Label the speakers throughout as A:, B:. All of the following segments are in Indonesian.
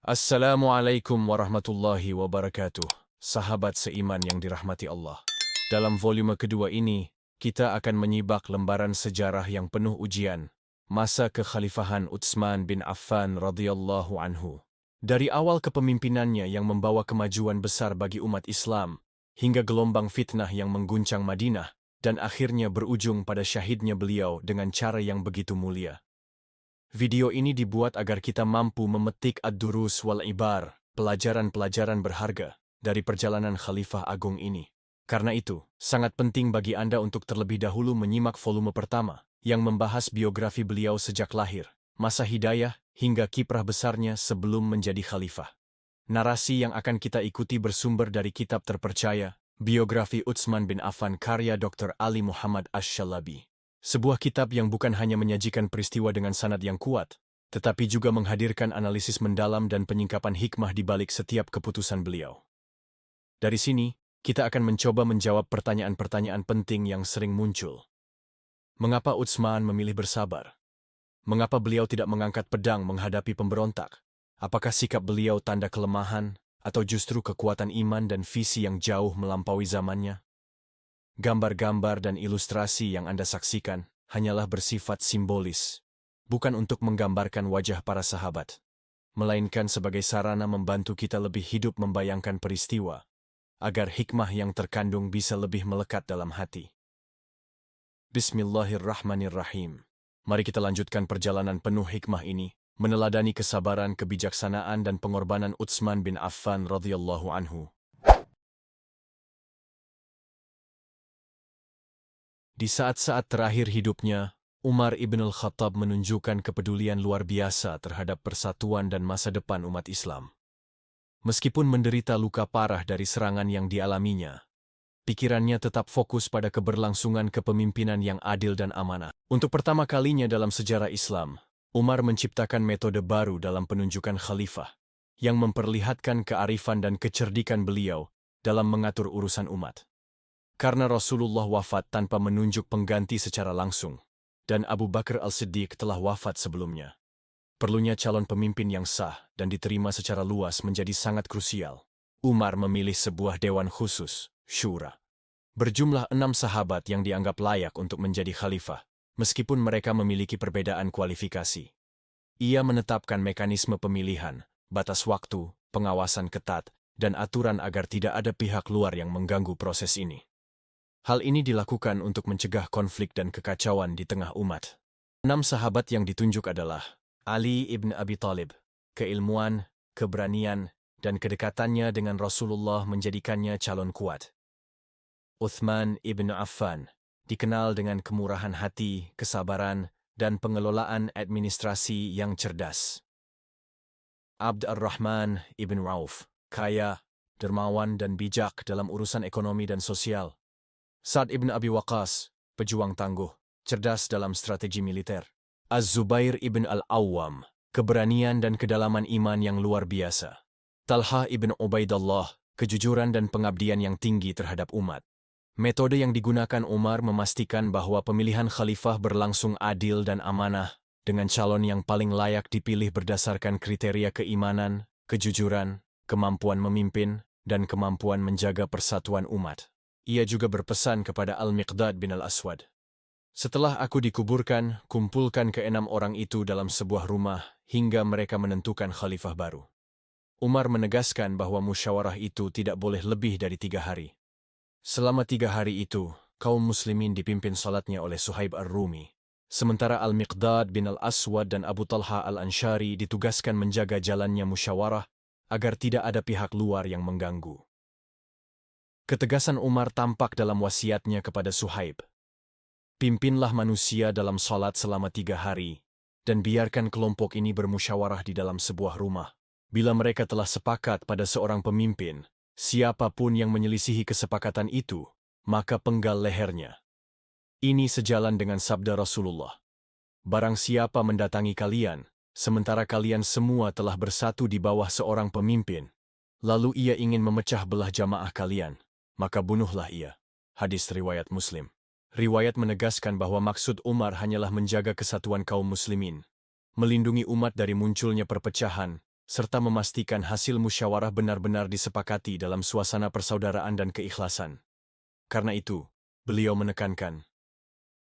A: Assalamualaikum warahmatullahi wabarakatuh. Sahabat seiman yang dirahmati Allah. Dalam volume kedua ini, kita akan menyibak lembaran sejarah yang penuh ujian, masa kekhalifahan Utsman bin Affan radhiyallahu anhu. Dari awal kepemimpinannya yang membawa kemajuan besar bagi umat Islam, hingga gelombang fitnah yang mengguncang Madinah, dan akhirnya berujung pada syahidnya beliau dengan cara yang begitu mulia. Video ini dibuat agar kita mampu memetik ad-durus wal ibar, pelajaran-pelajaran berharga dari perjalanan Khalifah Agung ini. Karena itu, sangat penting bagi Anda untuk terlebih dahulu menyimak volume pertama yang membahas biografi beliau sejak lahir, masa hidayah, hingga kiprah besarnya sebelum menjadi khalifah. Narasi yang akan kita ikuti bersumber dari kitab terpercaya, Biografi Utsman bin Affan karya Dr. Ali Muhammad Asy-Syalabi. Sebuah kitab yang bukan hanya menyajikan peristiwa dengan sanad yang kuat, tetapi juga menghadirkan analisis mendalam dan penyingkapan hikmah di balik setiap keputusan beliau. Dari sini, kita akan mencoba menjawab pertanyaan-pertanyaan penting yang sering muncul. Mengapa Utsman memilih bersabar? Mengapa beliau tidak mengangkat pedang menghadapi pemberontak? Apakah sikap beliau tanda kelemahan, atau justru kekuatan iman dan visi yang jauh melampaui zamannya? Gambar-gambar dan ilustrasi yang Anda saksikan hanyalah bersifat simbolis, bukan untuk menggambarkan wajah para sahabat, melainkan sebagai sarana membantu kita lebih hidup membayangkan peristiwa, agar hikmah yang terkandung bisa lebih melekat dalam hati. Bismillahirrahmanirrahim. Mari kita lanjutkan perjalanan penuh hikmah ini, meneladani kesabaran, kebijaksanaan, dan pengorbanan Utsman bin Affan radhiyallahu anhu. Di saat-saat terakhir hidupnya, Umar ibn al-Khattab menunjukkan kepedulian luar biasa terhadap persatuan dan masa depan umat Islam. Meskipun menderita luka parah dari serangan yang dialaminya, pikirannya tetap fokus pada keberlangsungan kepemimpinan yang adil dan amanah. Untuk pertama kalinya dalam sejarah Islam, Umar menciptakan metode baru dalam penunjukan khalifah, yang memperlihatkan kearifan dan kecerdikan beliau dalam mengatur urusan umat. Karena Rasulullah wafat tanpa menunjuk pengganti secara langsung, dan Abu Bakar al-Siddiq telah wafat sebelumnya, perlunya calon pemimpin yang sah dan diterima secara luas menjadi sangat krusial. Umar memilih sebuah dewan khusus, Syura, berjumlah 6 sahabat yang dianggap layak untuk menjadi khalifah, meskipun mereka memiliki perbedaan kualifikasi. Ia menetapkan mekanisme pemilihan, batas waktu, pengawasan ketat, dan aturan agar tidak ada pihak luar yang mengganggu proses ini. Hal ini dilakukan untuk mencegah konflik dan kekacauan di tengah umat. 6 sahabat yang ditunjuk adalah Ali ibn Abi Thalib. Keilmuan, keberanian, dan kedekatannya dengan Rasulullah menjadikannya calon kuat. Utsman ibn Affan, dikenal dengan kemurahan hati, kesabaran, dan pengelolaan administrasi yang cerdas. Abd ar-Rahman ibn Auf, kaya, dermawan, dan bijak dalam urusan ekonomi dan sosial. Sa'd ibn Abi Waqqas, pejuang tangguh, cerdas dalam strategi militer. Az-Zubair ibn al-Awwam, keberanian dan kedalaman iman yang luar biasa. Talha ibn Ubaidallah, kejujuran dan pengabdian yang tinggi terhadap umat. Metode yang digunakan Umar memastikan bahwa pemilihan khalifah berlangsung adil dan amanah, dengan calon yang paling layak dipilih berdasarkan kriteria keimanan, kejujuran, kemampuan memimpin, dan kemampuan menjaga persatuan umat. Ia juga berpesan kepada Al-Miqdad bin Al-Aswad, "Setelah aku dikuburkan, kumpulkan ke-6 orang itu dalam sebuah rumah hingga mereka menentukan khalifah baru." Umar menegaskan bahwa musyawarah itu tidak boleh lebih dari 3 hari. Selama 3 hari itu, kaum muslimin dipimpin salatnya oleh Suhaib ar-Rumi, sementara Al-Miqdad bin Al-Aswad dan Abu Talha al-Ansyari ditugaskan menjaga jalannya musyawarah agar tidak ada pihak luar yang mengganggu. Ketegasan Umar tampak dalam wasiatnya kepada Suhaib. "Pimpinlah manusia dalam salat selama 3 hari, dan biarkan kelompok ini bermusyawarah di dalam sebuah rumah. Bila mereka telah sepakat pada seorang pemimpin, siapapun yang menyelisihi kesepakatan itu, maka penggal lehernya." Ini sejalan dengan sabda Rasulullah, "Barang siapa mendatangi kalian, sementara kalian semua telah bersatu di bawah seorang pemimpin, lalu ia ingin memecah belah jamaah kalian, maka bunuhlah ia." Hadis riwayat Muslim. Riwayat menegaskan bahwa maksud Umar hanyalah menjaga kesatuan kaum muslimin, melindungi umat dari munculnya perpecahan, serta memastikan hasil musyawarah benar-benar disepakati dalam suasana persaudaraan dan keikhlasan. Karena itu, beliau menekankan,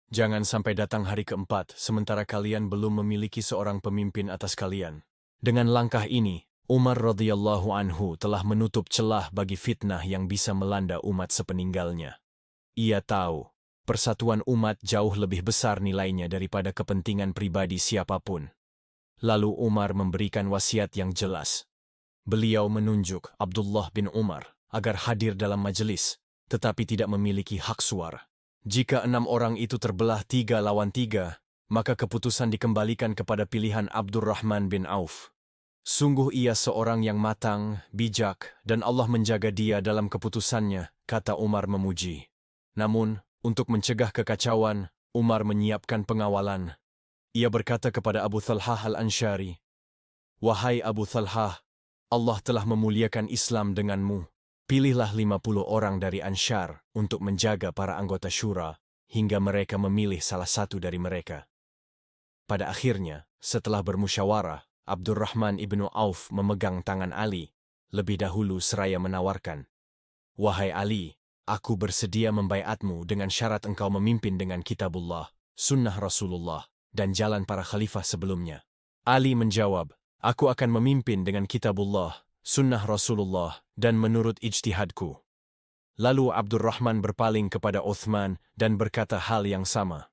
A: jangan sampai datang hari keempat sementara kalian belum memiliki seorang pemimpin atas kalian. Dengan langkah ini, Umar radhiyallahu anhu telah menutup celah bagi fitnah yang bisa melanda umat sepeninggalnya. Ia tahu, persatuan umat jauh lebih besar nilainya daripada kepentingan pribadi siapapun. Lalu Umar memberikan wasiat yang jelas. Beliau menunjuk Abdullah bin Umar agar hadir dalam majelis, tetapi tidak memiliki hak suara. Jika 6 orang itu terbelah 3 lawan 3, maka keputusan dikembalikan kepada pilihan Abdurrahman bin Auf. Sungguh ia seorang yang matang, bijak, dan Allah menjaga dia dalam keputusannya, kata Umar memuji. Namun, untuk mencegah kekacauan, Umar menyiapkan pengawalan. Ia berkata kepada Abu Thalhah al-Ansyari, "Wahai Abu Thalhah, Allah telah memuliakan Islam denganmu. Pilihlah 50 orang dari Ansyar untuk menjaga para anggota syura, hingga mereka memilih salah satu dari mereka." Pada akhirnya, setelah bermusyawarah, Abdurrahman ibnu Auf memegang tangan Ali, lebih dahulu seraya menawarkan, "Wahai Ali, aku bersedia membaiatmu dengan syarat engkau memimpin dengan kitabullah, sunnah Rasulullah, dan jalan para khalifah sebelumnya." Ali menjawab, "Aku akan memimpin dengan kitabullah, sunnah Rasulullah, dan menurut ijtihadku." Lalu Abdurrahman berpaling kepada Uthman dan berkata hal yang sama.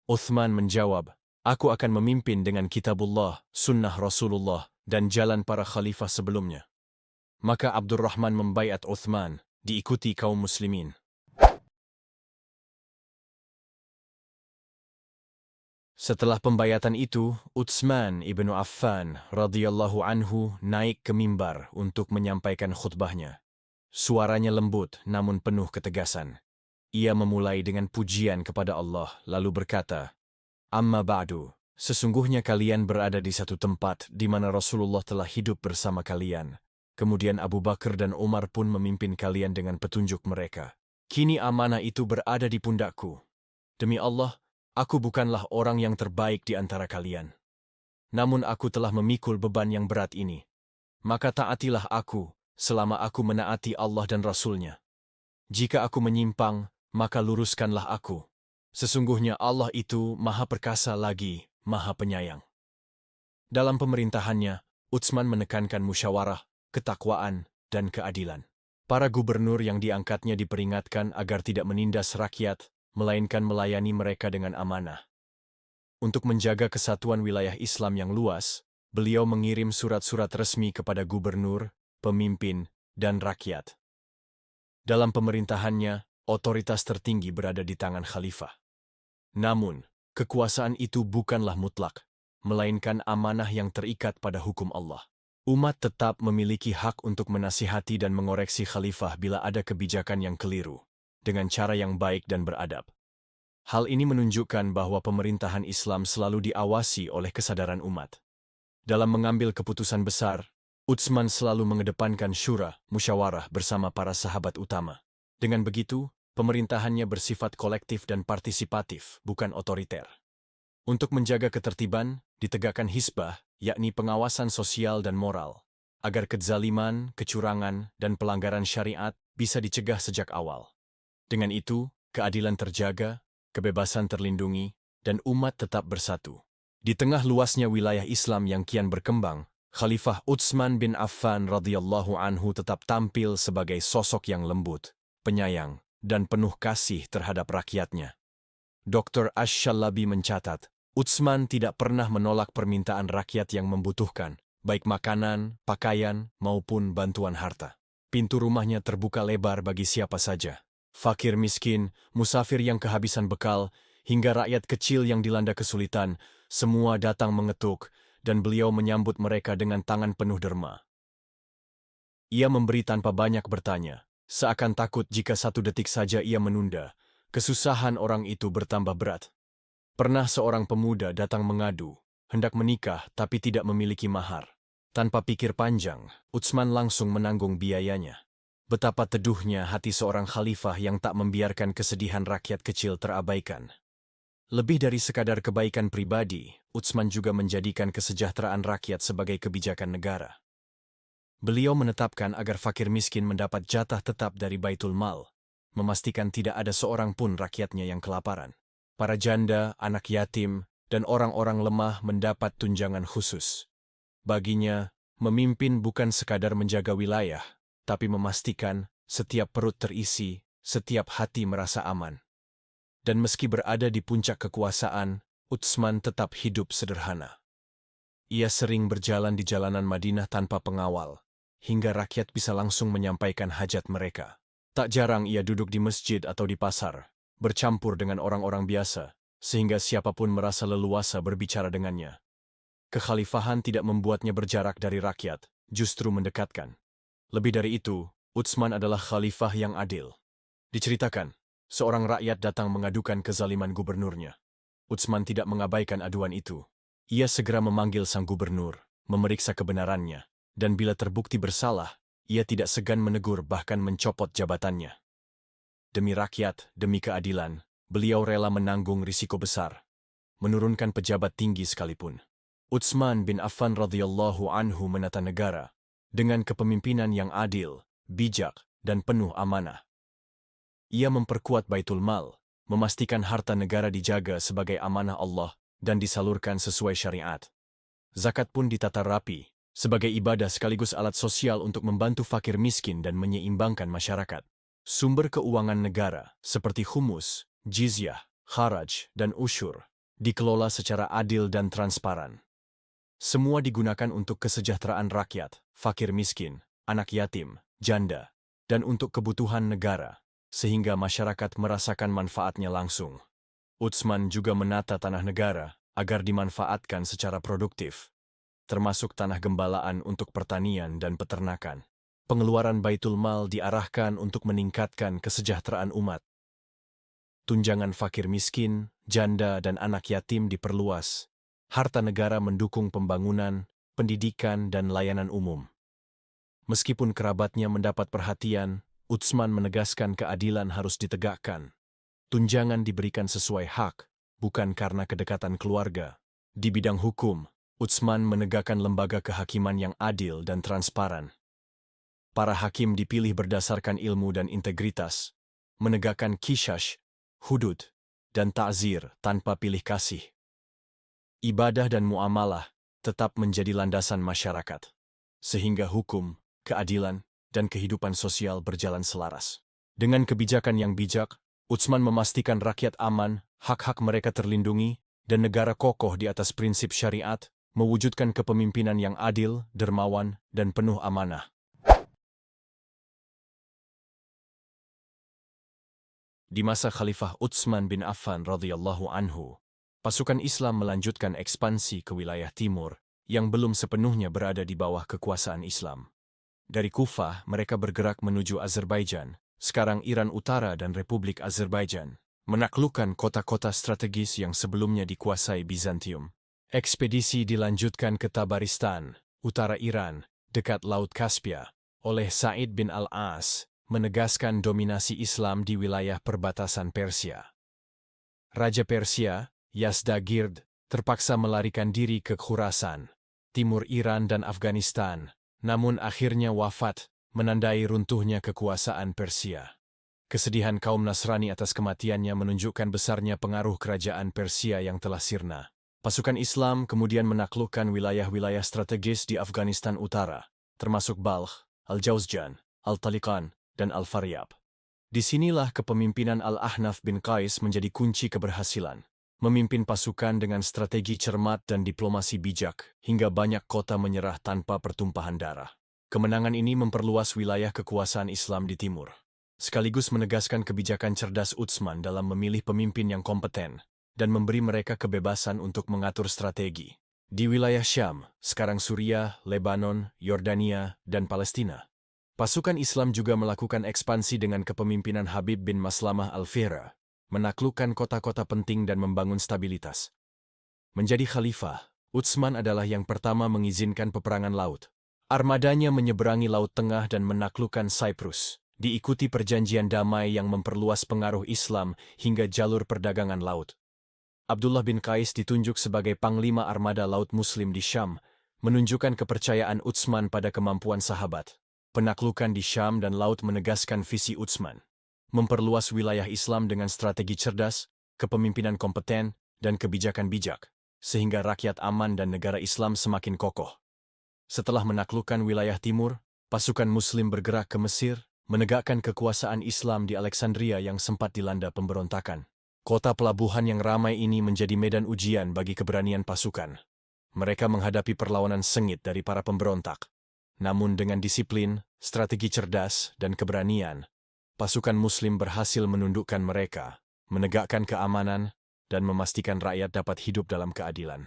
A: Uthman menjawab, "Aku akan memimpin dengan kitabullah, sunnah Rasulullah, dan jalan para khalifah sebelumnya." Maka Abdurrahman membaiat Uthman, diikuti kaum muslimin. Setelah pembaiatan itu, Utsman ibnu Affan radhiyallahu anhu naik ke mimbar untuk menyampaikan khutbahnya. Suaranya lembut namun penuh ketegasan. Ia memulai dengan pujian kepada Allah, lalu berkata, "Amma ba'du, sesungguhnya kalian berada di satu tempat di mana Rasulullah telah hidup bersama kalian. Kemudian Abu Bakar dan Umar pun memimpin kalian dengan petunjuk mereka. Kini amanah itu berada di pundakku. Demi Allah, aku bukanlah orang yang terbaik di antara kalian. Namun aku telah memikul beban yang berat ini. Maka taatilah aku, selama aku menaati Allah dan Rasul-Nya. Jika aku menyimpang, maka luruskanlah aku. Sesungguhnya Allah itu Maha Perkasa lagi, Maha Penyayang." Dalam pemerintahannya, Utsman menekankan musyawarah, ketakwaan, dan keadilan. Para gubernur yang diangkatnya diperingatkan agar tidak menindas rakyat, melainkan melayani mereka dengan amanah. Untuk menjaga kesatuan wilayah Islam yang luas, beliau mengirim surat-surat resmi kepada gubernur, pemimpin, dan rakyat. Dalam pemerintahannya, otoritas tertinggi berada di tangan khalifah. Namun, kekuasaan itu bukanlah mutlak, melainkan amanah yang terikat pada hukum Allah. Umat tetap memiliki hak untuk menasihati dan mengoreksi khalifah bila ada kebijakan yang keliru, dengan cara yang baik dan beradab. Hal ini menunjukkan bahwa pemerintahan Islam selalu diawasi oleh kesadaran umat. Dalam mengambil keputusan besar, Utsman selalu mengedepankan syura, musyawarah bersama para sahabat utama. Dengan begitu, pemerintahannya bersifat kolektif dan partisipatif, bukan otoriter. Untuk menjaga ketertiban, ditegakkan hisbah, yakni pengawasan sosial dan moral, agar kezaliman, kecurangan, dan pelanggaran syariat bisa dicegah sejak awal. Dengan itu, keadilan terjaga, kebebasan terlindungi, dan umat tetap bersatu. Di tengah luasnya wilayah Islam yang kian berkembang, Khalifah Utsman bin Affan radhiyallahu anhu tetap tampil sebagai sosok yang lembut, penyayang, dan penuh kasih terhadap rakyatnya. Dr. Ash-Shalabi mencatat, Utsman tidak pernah menolak permintaan rakyat yang membutuhkan, baik makanan, pakaian, maupun bantuan harta. Pintu rumahnya terbuka lebar bagi siapa saja. Fakir miskin, musafir yang kehabisan bekal, hingga rakyat kecil yang dilanda kesulitan, semua datang mengetuk, dan beliau menyambut mereka dengan tangan penuh derma. Ia memberi tanpa banyak bertanya. Seakan takut jika satu detik saja ia menunda, kesusahan orang itu bertambah berat. Pernah seorang pemuda datang mengadu, hendak menikah tapi tidak memiliki mahar. Tanpa pikir panjang, Utsman langsung menanggung biayanya. Betapa teduhnya hati seorang khalifah yang tak membiarkan kesedihan rakyat kecil terabaikan. Lebih dari sekadar kebaikan pribadi, Utsman juga menjadikan kesejahteraan rakyat sebagai kebijakan negara. Beliau menetapkan agar fakir miskin mendapat jatah tetap dari Baitul Mal, memastikan tidak ada seorang pun rakyatnya yang kelaparan. Para janda, anak yatim, dan orang-orang lemah mendapat tunjangan khusus. Baginya, memimpin bukan sekadar menjaga wilayah, tapi memastikan setiap perut terisi, setiap hati merasa aman. Dan meski berada di puncak kekuasaan, Utsman tetap hidup sederhana. Ia sering berjalan di jalanan Madinah tanpa pengawal, hingga rakyat bisa langsung menyampaikan hajat mereka. Tak jarang ia duduk di masjid atau di pasar, bercampur dengan orang-orang biasa, sehingga siapapun merasa leluasa berbicara dengannya. Kekhalifahan tidak membuatnya berjarak dari rakyat, justru mendekatkan. Lebih dari itu, Utsman adalah khalifah yang adil. Diceritakan, seorang rakyat datang mengadukan kezaliman gubernurnya. Utsman tidak mengabaikan aduan itu. Ia segera memanggil sang gubernur, memeriksa kebenarannya, dan bila terbukti bersalah, ia tidak segan menegur bahkan mencopot jabatannya. Demi rakyat, demi keadilan, beliau rela menanggung risiko besar, menurunkan pejabat tinggi sekalipun. Utsman bin Affan radhiyallahu anhu menata negara dengan kepemimpinan yang adil, bijak, dan penuh amanah. Ia memperkuat Baitul Mal, memastikan harta negara dijaga sebagai amanah Allah dan disalurkan sesuai syariat. Zakat pun ditata rapi, sebagai ibadah sekaligus alat sosial untuk membantu fakir miskin dan menyeimbangkan masyarakat. Sumber keuangan negara, seperti humus, jizyah, kharaj, dan usyur, dikelola secara adil dan transparan. Semua digunakan untuk kesejahteraan rakyat, fakir miskin, anak yatim, janda, dan untuk kebutuhan negara, sehingga masyarakat merasakan manfaatnya langsung. Utsman juga menata tanah negara agar dimanfaatkan secara produktif, termasuk tanah gembalaan untuk pertanian dan peternakan. Pengeluaran Baitul Mal diarahkan untuk meningkatkan kesejahteraan umat. Tunjangan fakir miskin, janda, dan anak yatim diperluas. Harta negara mendukung pembangunan, pendidikan, dan layanan umum. Meskipun kerabatnya mendapat perhatian, Utsman menegaskan keadilan harus ditegakkan. Tunjangan diberikan sesuai hak, bukan karena kedekatan keluarga. Di bidang hukum, Utsman menegakkan lembaga kehakiman yang adil dan transparan. Para hakim dipilih berdasarkan ilmu dan integritas, menegakkan qisas, hudud, dan ta'zir tanpa pilih kasih. Ibadah dan muamalah tetap menjadi landasan masyarakat, sehingga hukum, keadilan, dan kehidupan sosial berjalan selaras. Dengan kebijakan yang bijak, Utsman memastikan rakyat aman, hak-hak mereka terlindungi, dan negara kokoh di atas prinsip syariat, mewujudkan kepemimpinan yang adil, dermawan, dan penuh amanah. Di masa Khalifah Utsman bin Affan radhiyallahu anhu, pasukan Islam melanjutkan ekspansi ke wilayah timur yang belum sepenuhnya berada di bawah kekuasaan Islam. Dari Kufah, mereka bergerak menuju Azerbaijan, sekarang Iran Utara dan Republik Azerbaijan, menaklukkan kota-kota strategis yang sebelumnya dikuasai Bizantium. Ekspedisi dilanjutkan ke Tabaristan, utara Iran, dekat Laut Kaspia, oleh Sa'id bin Al-As, menegaskan dominasi Islam di wilayah perbatasan Persia. Raja Persia, Yazdagird, terpaksa melarikan diri ke Khurasan, timur Iran dan Afghanistan, namun akhirnya wafat, menandai runtuhnya kekuasaan Persia. Kesedihan kaum Nasrani atas kematiannya menunjukkan besarnya pengaruh kerajaan Persia yang telah sirna. Pasukan Islam kemudian menaklukkan wilayah-wilayah strategis di Afghanistan Utara, termasuk Balkh, Al-Jawzjan, Al-Taliqan, dan Al-Faryab. Disinilah kepemimpinan Al-Ahnaf bin Qais menjadi kunci keberhasilan. Memimpin pasukan dengan strategi cermat dan diplomasi bijak, hingga banyak kota menyerah tanpa pertumpahan darah. Kemenangan ini memperluas wilayah kekuasaan Islam di timur, sekaligus menegaskan kebijakan cerdas Utsman dalam memilih pemimpin yang kompeten, dan memberi mereka kebebasan untuk mengatur strategi. Di wilayah Syam, sekarang Suriah, Lebanon, Yordania, dan Palestina, pasukan Islam juga melakukan ekspansi dengan kepemimpinan Habib bin Maslamah al-Fihra, menaklukkan kota-kota penting dan membangun stabilitas. Menjadi khalifah, Utsman adalah yang pertama mengizinkan peperangan laut. Armadanya menyeberangi Laut Tengah dan menaklukkan Cyprus, diikuti perjanjian damai yang memperluas pengaruh Islam hingga jalur perdagangan laut. Abdullah bin Qais ditunjuk sebagai panglima armada laut Muslim di Syam, menunjukkan kepercayaan Utsman pada kemampuan sahabat. Penaklukan di Syam dan Laut menegaskan visi Utsman. Memperluas wilayah Islam dengan strategi cerdas, kepemimpinan kompeten, dan kebijakan bijak, sehingga rakyat aman dan negara Islam semakin kokoh. Setelah menaklukkan wilayah timur, pasukan Muslim bergerak ke Mesir, menegakkan kekuasaan Islam di Alexandria yang sempat dilanda pemberontakan. Kota pelabuhan yang ramai ini menjadi medan ujian bagi keberanian pasukan. Mereka menghadapi perlawanan sengit dari para pemberontak. Namun dengan disiplin, strategi cerdas, dan keberanian, pasukan Muslim berhasil menundukkan mereka, menegakkan keamanan, dan memastikan rakyat dapat hidup dalam keadilan.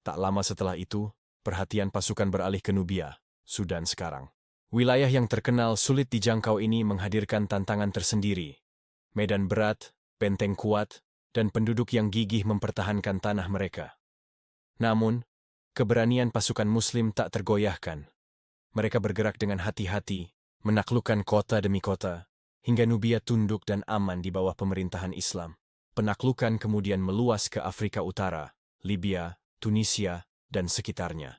A: Tak lama setelah itu, perhatian pasukan beralih ke Nubia, Sudan sekarang. Wilayah yang terkenal sulit dijangkau ini menghadirkan tantangan tersendiri. Medan berat, benteng kuat, dan penduduk yang gigih mempertahankan tanah mereka. Namun, keberanian pasukan Muslim tak tergoyahkan. Mereka bergerak dengan hati-hati, menaklukkan kota demi kota, hingga Nubia tunduk dan aman di bawah pemerintahan Islam. Penaklukan kemudian meluas ke Afrika Utara, Libya, Tunisia, dan sekitarnya.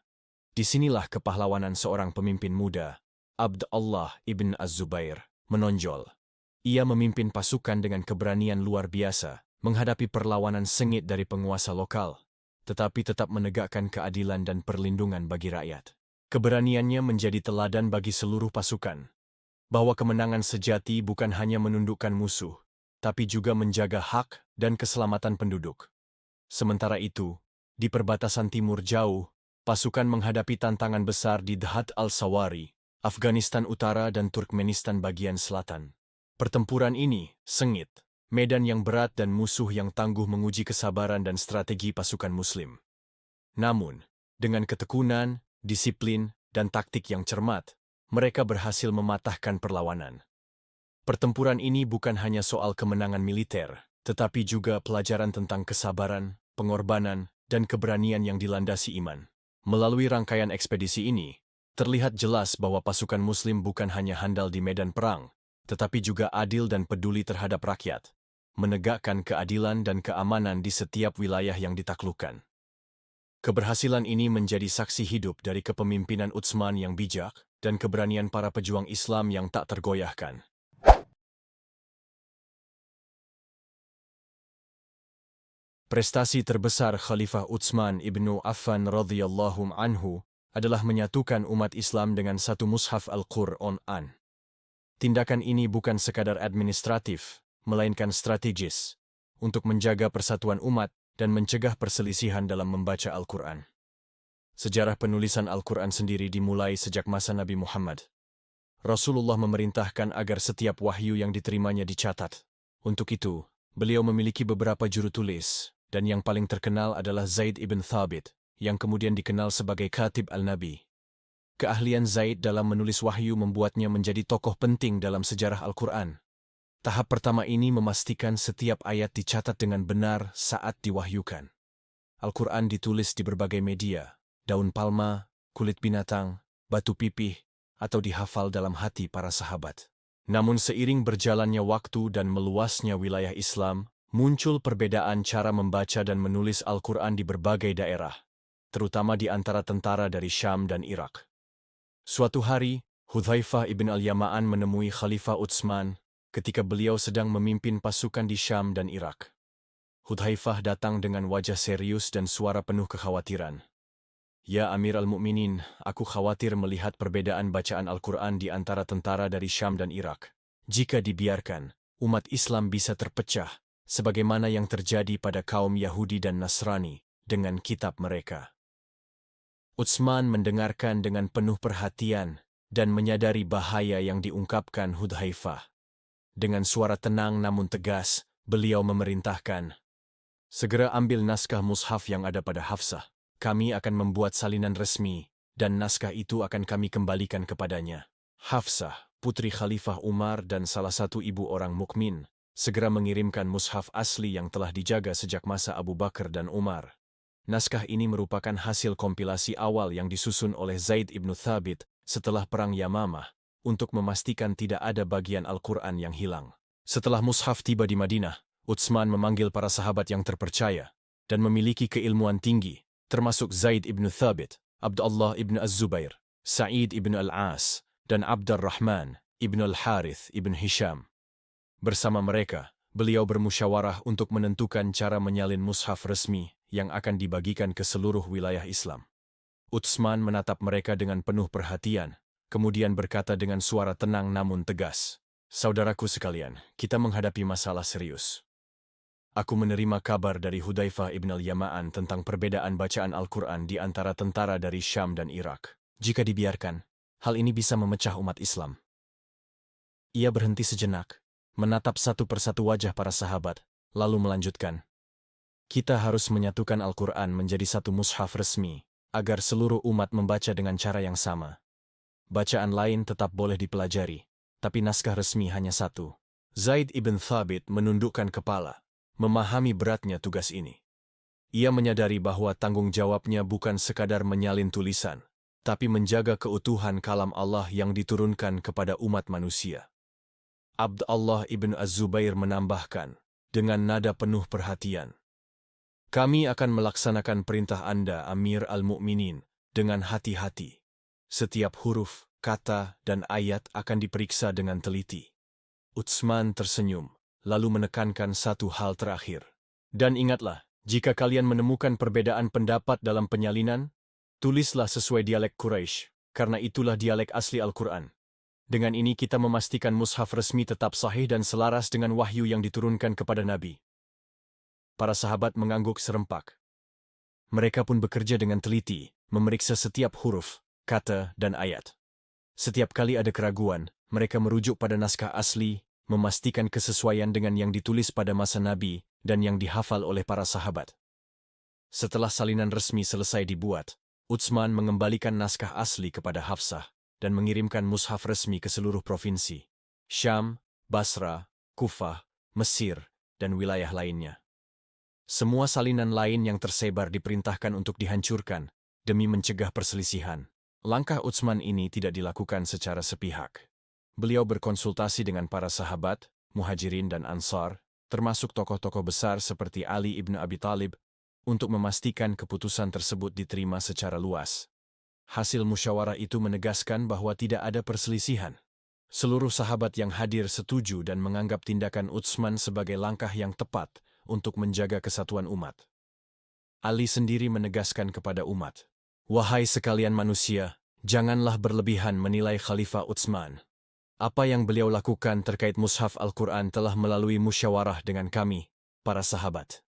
A: Disinilah kepahlawanan seorang pemimpin muda, Abd Allah ibn Az-Zubair, menonjol. Ia memimpin pasukan dengan keberanian luar biasa, menghadapi perlawanan sengit dari penguasa lokal, tetapi tetap menegakkan keadilan dan perlindungan bagi rakyat. Keberaniannya menjadi teladan bagi seluruh pasukan, bahwa kemenangan sejati bukan hanya menundukkan musuh, tapi juga menjaga hak dan keselamatan penduduk. Sementara itu, di perbatasan timur jauh, pasukan menghadapi tantangan besar di Dhat al-Sawari, Afghanistan Utara dan Turkmenistan bagian selatan. Pertempuran ini sengit, medan yang berat dan musuh yang tangguh menguji kesabaran dan strategi pasukan Muslim. Namun, dengan ketekunan, disiplin, dan taktik yang cermat, mereka berhasil mematahkan perlawanan. Pertempuran ini bukan hanya soal kemenangan militer, tetapi juga pelajaran tentang kesabaran, pengorbanan, dan keberanian yang dilandasi iman. Melalui rangkaian ekspedisi ini, terlihat jelas bahwa pasukan Muslim bukan hanya handal di medan perang, tetapi juga adil dan peduli terhadap rakyat, menegakkan keadilan dan keamanan di setiap wilayah yang ditaklukkan. Keberhasilan ini menjadi saksi hidup dari kepemimpinan Utsman yang bijak dan keberanian para pejuang Islam yang tak tergoyahkan. Prestasi terbesar Khalifah Utsman ibnu Affan radhiyallahu anhu adalah menyatukan umat Islam dengan satu mushaf Al-Qur'an. Tindakan ini bukan sekadar administratif, melainkan strategis, untuk menjaga persatuan umat dan mencegah perselisihan dalam membaca Al-Quran. Sejarah penulisan Al-Quran sendiri dimulai sejak masa Nabi Muhammad. Rasulullah memerintahkan agar setiap wahyu yang diterimanya dicatat. Untuk itu, beliau memiliki beberapa juru tulis, dan yang paling terkenal adalah Zaid ibn Thabit, yang kemudian dikenal sebagai Khatib al-Nabi. Keahlian Zaid dalam menulis wahyu membuatnya menjadi tokoh penting dalam sejarah Al-Quran. Tahap pertama ini memastikan setiap ayat dicatat dengan benar saat diwahyukan. Al-Quran ditulis di berbagai media, daun palma, kulit binatang, batu pipih, atau dihafal dalam hati para sahabat. Namun seiring berjalannya waktu dan meluasnya wilayah Islam, muncul perbedaan cara membaca dan menulis Al-Quran di berbagai daerah, terutama di antara tentara dari Syam dan Irak. Suatu hari, Hudzaifah ibn al-Yaman menemui Khalifah Utsman ketika beliau sedang memimpin pasukan di Syam dan Irak. Hudzaifah datang dengan wajah serius dan suara penuh kekhawatiran. Ya Amir al-Mu'minin, aku khawatir melihat perbedaan bacaan Al-Quran di antara tentara dari Syam dan Irak. Jika dibiarkan, umat Islam bisa terpecah, sebagaimana yang terjadi pada kaum Yahudi dan Nasrani dengan kitab mereka. Utsman mendengarkan dengan penuh perhatian dan menyadari bahaya yang diungkapkan Hudzaifah. Dengan suara tenang namun tegas, beliau memerintahkan, "Segera ambil naskah mushaf yang ada pada Hafsah. Kami akan membuat salinan resmi, dan naskah itu akan kami kembalikan kepadanya." Hafsah, putri Khalifah Umar dan salah satu ibu orang mukmin, segera mengirimkan mushaf asli yang telah dijaga sejak masa Abu Bakar dan Umar. Naskah ini merupakan hasil kompilasi awal yang disusun oleh Zaid ibn Thabit setelah Perang Yamamah, untuk memastikan tidak ada bagian Al-Quran yang hilang. Setelah mushaf tiba di Madinah, Utsman memanggil para sahabat yang terpercaya dan memiliki keilmuan tinggi, termasuk Zaid ibn Thabit, Abdullah ibn Az-Zubair, Sa'id ibn Al-As, dan Abdurrahman ibn Al-Harith ibn Hisham. Bersama mereka, beliau bermusyawarah untuk menentukan cara menyalin mushaf resmi yang akan dibagikan ke seluruh wilayah Islam. Utsman menatap mereka dengan penuh perhatian, kemudian berkata dengan suara tenang namun tegas, "Saudaraku sekalian, kita menghadapi masalah serius. Aku menerima kabar dari Hudzaifah ibn al-Yaman tentang perbedaan bacaan Al-Quran di antara tentara dari Syam dan Irak. Jika dibiarkan, hal ini bisa memecah umat Islam." Ia berhenti sejenak, menatap satu persatu wajah para sahabat, lalu melanjutkan, "Kita harus menyatukan Al-Quran menjadi satu mushaf resmi, agar seluruh umat membaca dengan cara yang sama. Bacaan lain tetap boleh dipelajari, tapi naskah resmi hanya satu." Zaid ibn Thabit menundukkan kepala, memahami beratnya tugas ini. Ia menyadari bahwa tanggung jawabnya bukan sekadar menyalin tulisan, tapi menjaga keutuhan kalam Allah yang diturunkan kepada umat manusia. Abdullah ibn Az-Zubair menambahkan, dengan nada penuh perhatian, "Kami akan melaksanakan perintah Anda, Amir al-Mu'minin, dengan hati-hati. Setiap huruf, kata, dan ayat akan diperiksa dengan teliti." Utsman tersenyum, lalu menekankan satu hal terakhir. "Dan ingatlah, jika kalian menemukan perbedaan pendapat dalam penyalinan, tulislah sesuai dialek Quraisy, karena itulah dialek asli Al-Quran. Dengan ini kita memastikan mushaf resmi tetap sahih dan selaras dengan wahyu yang diturunkan kepada Nabi." Para sahabat mengangguk serempak. Mereka pun bekerja dengan teliti, memeriksa setiap huruf, kata, dan ayat. Setiap kali ada keraguan, mereka merujuk pada naskah asli, memastikan kesesuaian dengan yang ditulis pada masa Nabi dan yang dihafal oleh para sahabat. Setelah salinan resmi selesai dibuat, Utsman mengembalikan naskah asli kepada Hafsah dan mengirimkan mushaf resmi ke seluruh provinsi, Syam, Basra, Kufah, Mesir, dan wilayah lainnya. Semua salinan lain yang tersebar diperintahkan untuk dihancurkan demi mencegah perselisihan. Langkah Utsman ini tidak dilakukan secara sepihak. Beliau berkonsultasi dengan para sahabat, Muhajirin dan Ansar, termasuk tokoh-tokoh besar seperti Ali ibn Abi Thalib, untuk memastikan keputusan tersebut diterima secara luas. Hasil musyawarah itu menegaskan bahwa tidak ada perselisihan. Seluruh sahabat yang hadir setuju dan menganggap tindakan Utsman sebagai langkah yang tepat untuk menjaga kesatuan umat. Ali sendiri menegaskan kepada umat, "Wahai sekalian manusia, janganlah berlebihan menilai Khalifah Utsman. Apa yang beliau lakukan terkait mushaf Al-Quran telah melalui musyawarah dengan kami, para sahabat.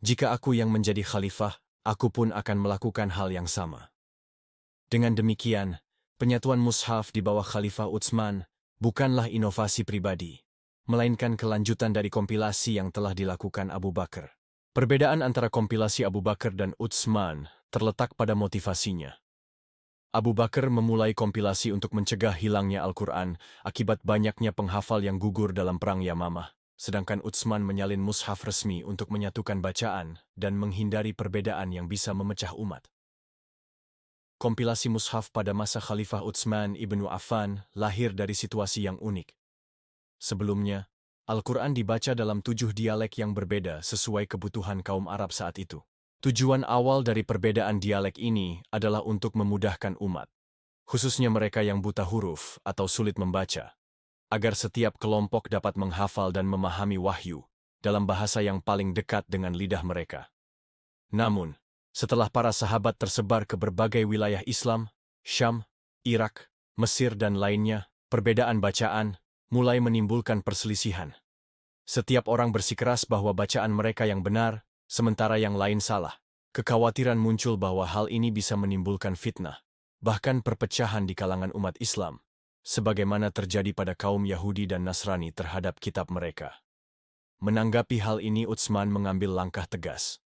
A: Jika aku yang menjadi khalifah, aku pun akan melakukan hal yang sama." Dengan demikian, penyatuan mushaf di bawah Khalifah Utsman bukanlah inovasi pribadi, melainkan kelanjutan dari kompilasi yang telah dilakukan Abu Bakar. Perbedaan antara kompilasi Abu Bakar dan Utsman terletak pada motivasinya. Abu Bakar memulai kompilasi untuk mencegah hilangnya Al-Quran akibat banyaknya penghafal yang gugur dalam Perang Yamamah, sedangkan Utsman menyalin mushaf resmi untuk menyatukan bacaan dan menghindari perbedaan yang bisa memecah umat. Kompilasi mushaf pada masa Khalifah Utsman ibn Affan lahir dari situasi yang unik. Sebelumnya, Al-Quran dibaca dalam 7 dialek yang berbeda sesuai kebutuhan kaum Arab saat itu. Tujuan awal dari perbedaan dialek ini adalah untuk memudahkan umat, khususnya mereka yang buta huruf atau sulit membaca, agar setiap kelompok dapat menghafal dan memahami wahyu dalam bahasa yang paling dekat dengan lidah mereka. Namun, setelah para sahabat tersebar ke berbagai wilayah Islam, Syam, Irak, Mesir, dan lainnya, perbedaan bacaan mulai menimbulkan perselisihan. Setiap orang bersikeras bahwa bacaan mereka yang benar, sementara yang lain salah. Kekhawatiran muncul bahwa hal ini bisa menimbulkan fitnah, bahkan perpecahan di kalangan umat Islam, sebagaimana terjadi pada kaum Yahudi dan Nasrani terhadap kitab mereka. Menanggapi hal ini, Utsman mengambil langkah tegas.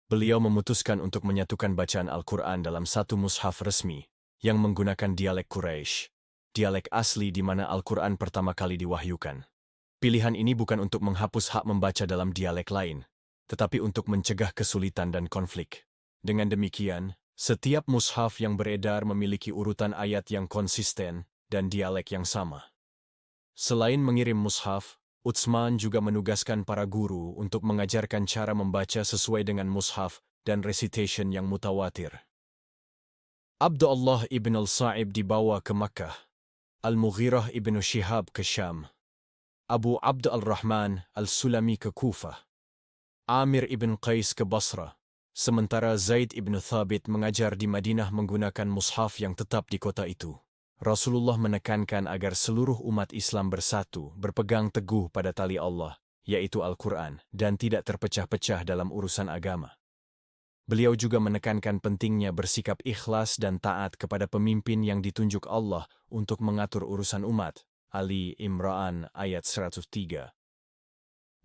A: Beliau memutuskan untuk menyatukan bacaan Al-Quran dalam satu mushaf resmi yang menggunakan dialek Quraisy, dialek asli di mana Al-Quran pertama kali diwahyukan. Pilihan ini bukan untuk menghapus hak membaca dalam dialek lain, tetapi untuk mencegah kesulitan dan konflik. Dengan demikian, setiap mushaf yang beredar memiliki urutan ayat yang konsisten dan dialek yang sama. Selain mengirim mushaf, Utsman juga menugaskan para guru untuk mengajarkan cara membaca sesuai dengan mushaf dan recitation yang mutawatir. Abdullah ibn al-Sa'ib dibawa ke Makkah, Al-Mughirah ibn Shihab ke Syam, Abu Abd al-Rahman al-Sulami ke Kufah, Amir ibn Qais ke Basra, sementara Zaid ibn Thabit mengajar di Madinah menggunakan mushaf yang tetap di kota itu. Rasulullah menekankan agar seluruh umat Islam bersatu, berpegang teguh pada tali Allah, yaitu Al-Quran, dan tidak terpecah-pecah dalam urusan agama. Beliau juga menekankan pentingnya bersikap ikhlas dan taat kepada pemimpin yang ditunjuk Allah untuk mengatur urusan umat. Ali Imran ayat 103.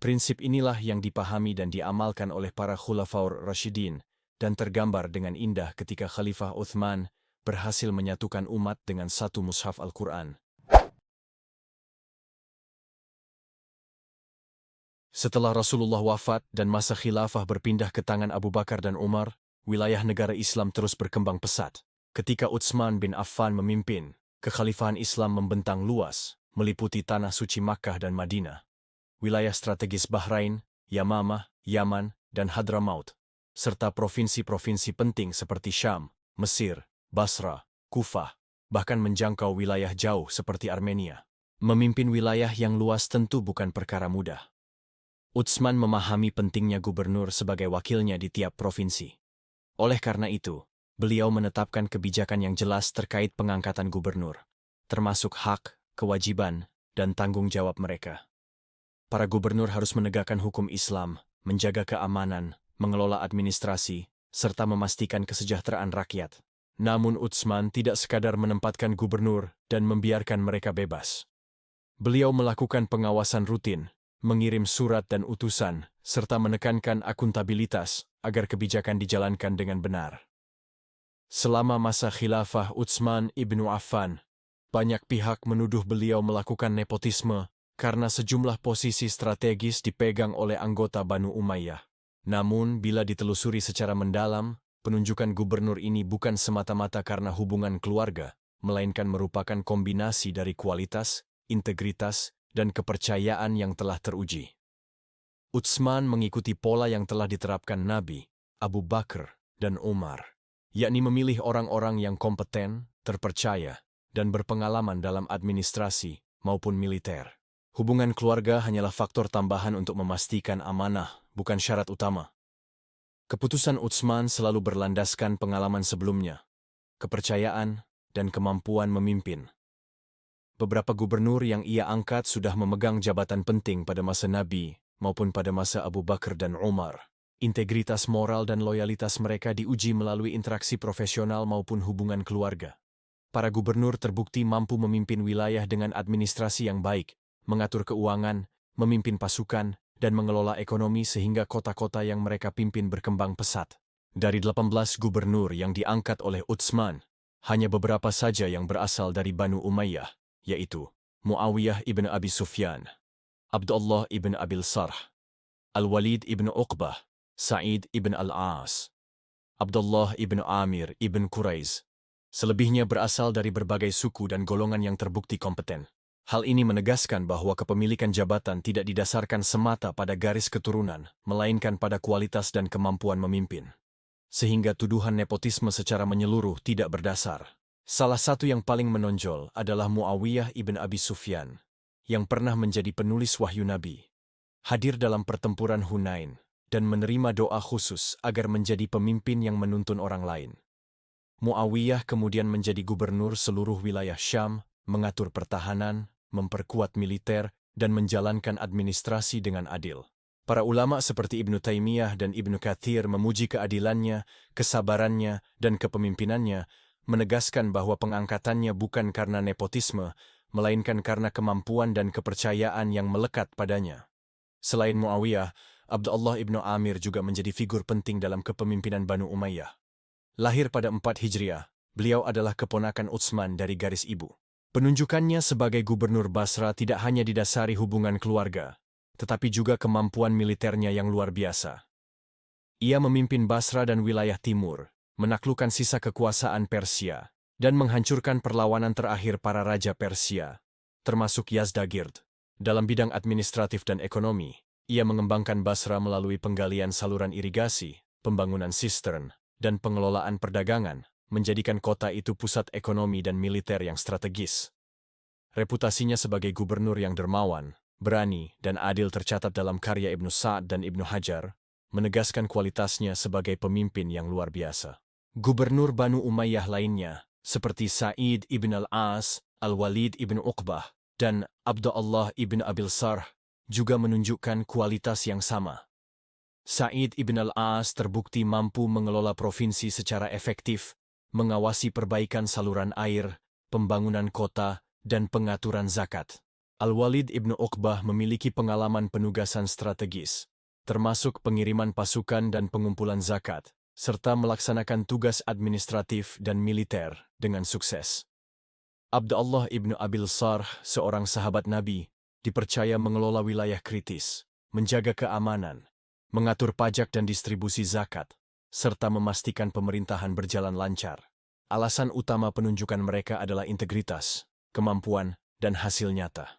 A: Prinsip inilah yang dipahami dan diamalkan oleh para Khulafaur Rasyidin dan tergambar dengan indah ketika Khalifah Uthman berhasil menyatukan umat dengan satu mushaf Al-Quran. Setelah Rasulullah wafat dan masa khilafah berpindah ke tangan Abu Bakar dan Umar, wilayah negara Islam terus berkembang pesat. Ketika Utsman bin Affan memimpin, kekhalifahan Islam membentang luas, meliputi tanah suci Makkah dan Madinah, wilayah strategis Bahrain, Yamamah, Yaman, dan Hadramaut, serta provinsi-provinsi penting seperti Syam, Mesir, Basra, Kufah, bahkan menjangkau wilayah jauh seperti Armenia. Memimpin wilayah yang luas tentu bukan perkara mudah. Utsman memahami pentingnya gubernur sebagai wakilnya di tiap provinsi. Oleh karena itu, beliau menetapkan kebijakan yang jelas terkait pengangkatan gubernur, termasuk hak, kewajiban, dan tanggung jawab mereka. Para gubernur harus menegakkan hukum Islam, menjaga keamanan, mengelola administrasi, serta memastikan kesejahteraan rakyat. Namun Utsman tidak sekadar menempatkan gubernur dan membiarkan mereka bebas. Beliau melakukan pengawasan rutin, mengirim surat dan utusan, serta menekankan akuntabilitas agar kebijakan dijalankan dengan benar. Selama masa khilafah Utsman ibnu Affan, banyak pihak menuduh beliau melakukan nepotisme karena sejumlah posisi strategis dipegang oleh anggota Banu Umayyah. Namun, bila ditelusuri secara mendalam, penunjukan gubernur ini bukan semata-mata karena hubungan keluarga, melainkan merupakan kombinasi dari kualitas, integritas, dan kepercayaan yang telah teruji. Utsman mengikuti pola yang telah diterapkan Nabi, Abu Bakar, dan Umar, yakni memilih orang-orang yang kompeten, terpercaya, dan berpengalaman dalam administrasi maupun militer. Hubungan keluarga hanyalah faktor tambahan untuk memastikan amanah, bukan syarat utama. Keputusan Utsman selalu berlandaskan pengalaman sebelumnya, kepercayaan, dan kemampuan memimpin. Beberapa gubernur yang ia angkat sudah memegang jabatan penting pada masa Nabi maupun pada masa Abu Bakar dan Umar. Integritas moral dan loyalitas mereka diuji melalui interaksi profesional maupun hubungan keluarga. Para gubernur terbukti mampu memimpin wilayah dengan administrasi yang baik, mengatur keuangan, memimpin pasukan, dan mengelola ekonomi sehingga kota-kota yang mereka pimpin berkembang pesat. Dari 18 gubernur yang diangkat oleh Utsman, hanya beberapa saja yang berasal dari Banu Umayyah, yaitu Muawiyah ibn Abi Sufyan, Abdullah ibn Abil Sarh, Al-Walid ibn Uqbah, Sa'id ibn Al-As, Abdullah ibn Amir ibn Quraiz. Selebihnya berasal dari berbagai suku dan golongan yang terbukti kompeten. Hal ini menegaskan bahwa kepemilikan jabatan tidak didasarkan semata pada garis keturunan, melainkan pada kualitas dan kemampuan memimpin. Sehingga tuduhan nepotisme secara menyeluruh tidak berdasar. Salah satu yang paling menonjol adalah Muawiyah ibn Abi Sufyan, yang pernah menjadi penulis wahyu Nabi, hadir dalam pertempuran Hunain, dan menerima doa khusus agar menjadi pemimpin yang menuntun orang lain. Muawiyah kemudian menjadi gubernur seluruh wilayah Syam, mengatur pertahanan, memperkuat militer, dan menjalankan administrasi dengan adil. Para ulama seperti Ibnu Taimiyah dan Ibnu Katsir memuji keadilannya, kesabarannya, dan kepemimpinannya, menegaskan bahwa pengangkatannya bukan karena nepotisme, melainkan karena kemampuan dan kepercayaan yang melekat padanya. Selain Muawiyah, Abdullah ibnu Amir juga menjadi figur penting dalam kepemimpinan Banu Umayyah. Lahir pada 4 Hijriah, beliau adalah keponakan Utsman dari garis ibu. Penunjukannya sebagai gubernur Basra tidak hanya didasari hubungan keluarga, tetapi juga kemampuan militernya yang luar biasa. Ia memimpin Basra dan wilayah timur, menaklukkan sisa kekuasaan Persia, dan menghancurkan perlawanan terakhir para raja Persia, termasuk Yazdagerd. Dalam bidang administratif dan ekonomi, ia mengembangkan Basra melalui penggalian saluran irigasi, pembangunan sistern, dan pengelolaan perdagangan, menjadikan kota itu pusat ekonomi dan militer yang strategis. Reputasinya sebagai gubernur yang dermawan, berani, dan adil tercatat dalam karya Ibnu Sa'd dan Ibnu Hajar, menegaskan kualitasnya sebagai pemimpin yang luar biasa. Gubernur Banu Umayyah lainnya, seperti Sa'id ibn al-As, Al-Walid ibn Uqbah, dan Abdullah ibn Abil Sarh, juga menunjukkan kualitas yang sama. Sa'id ibn al-As terbukti mampu mengelola provinsi secara efektif, mengawasi perbaikan saluran air, pembangunan kota, dan pengaturan zakat. Al-Walid ibn Uqbah memiliki pengalaman penugasan strategis, termasuk pengiriman pasukan dan pengumpulan zakat, serta melaksanakan tugas administratif dan militer dengan sukses. Abdullah ibn Abil Sarh, seorang sahabat Nabi, dipercaya mengelola wilayah kritis, menjaga keamanan, mengatur pajak dan distribusi zakat, serta memastikan pemerintahan berjalan lancar. Alasan utama penunjukan mereka adalah integritas, kemampuan, dan hasil nyata.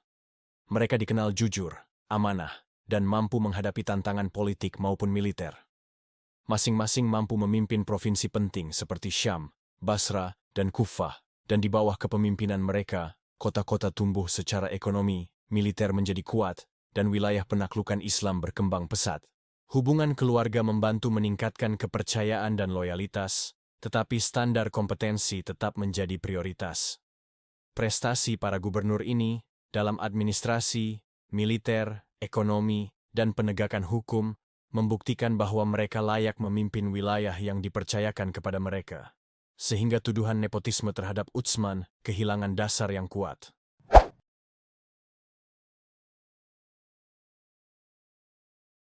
A: Mereka dikenal jujur, amanah, dan mampu menghadapi tantangan politik maupun militer. Masing-masing mampu memimpin provinsi penting seperti Syam, Basra, dan Kufah, dan di bawah kepemimpinan mereka, kota-kota tumbuh secara ekonomi, militer menjadi kuat, dan wilayah penaklukan Islam berkembang pesat. Hubungan keluarga membantu meningkatkan kepercayaan dan loyalitas, tetapi standar kompetensi tetap menjadi prioritas. Prestasi para gubernur ini dalam administrasi, militer, ekonomi, dan penegakan hukum membuktikan bahwa mereka layak memimpin wilayah yang dipercayakan kepada mereka, sehingga tuduhan nepotisme terhadap Utsman kehilangan dasar yang kuat.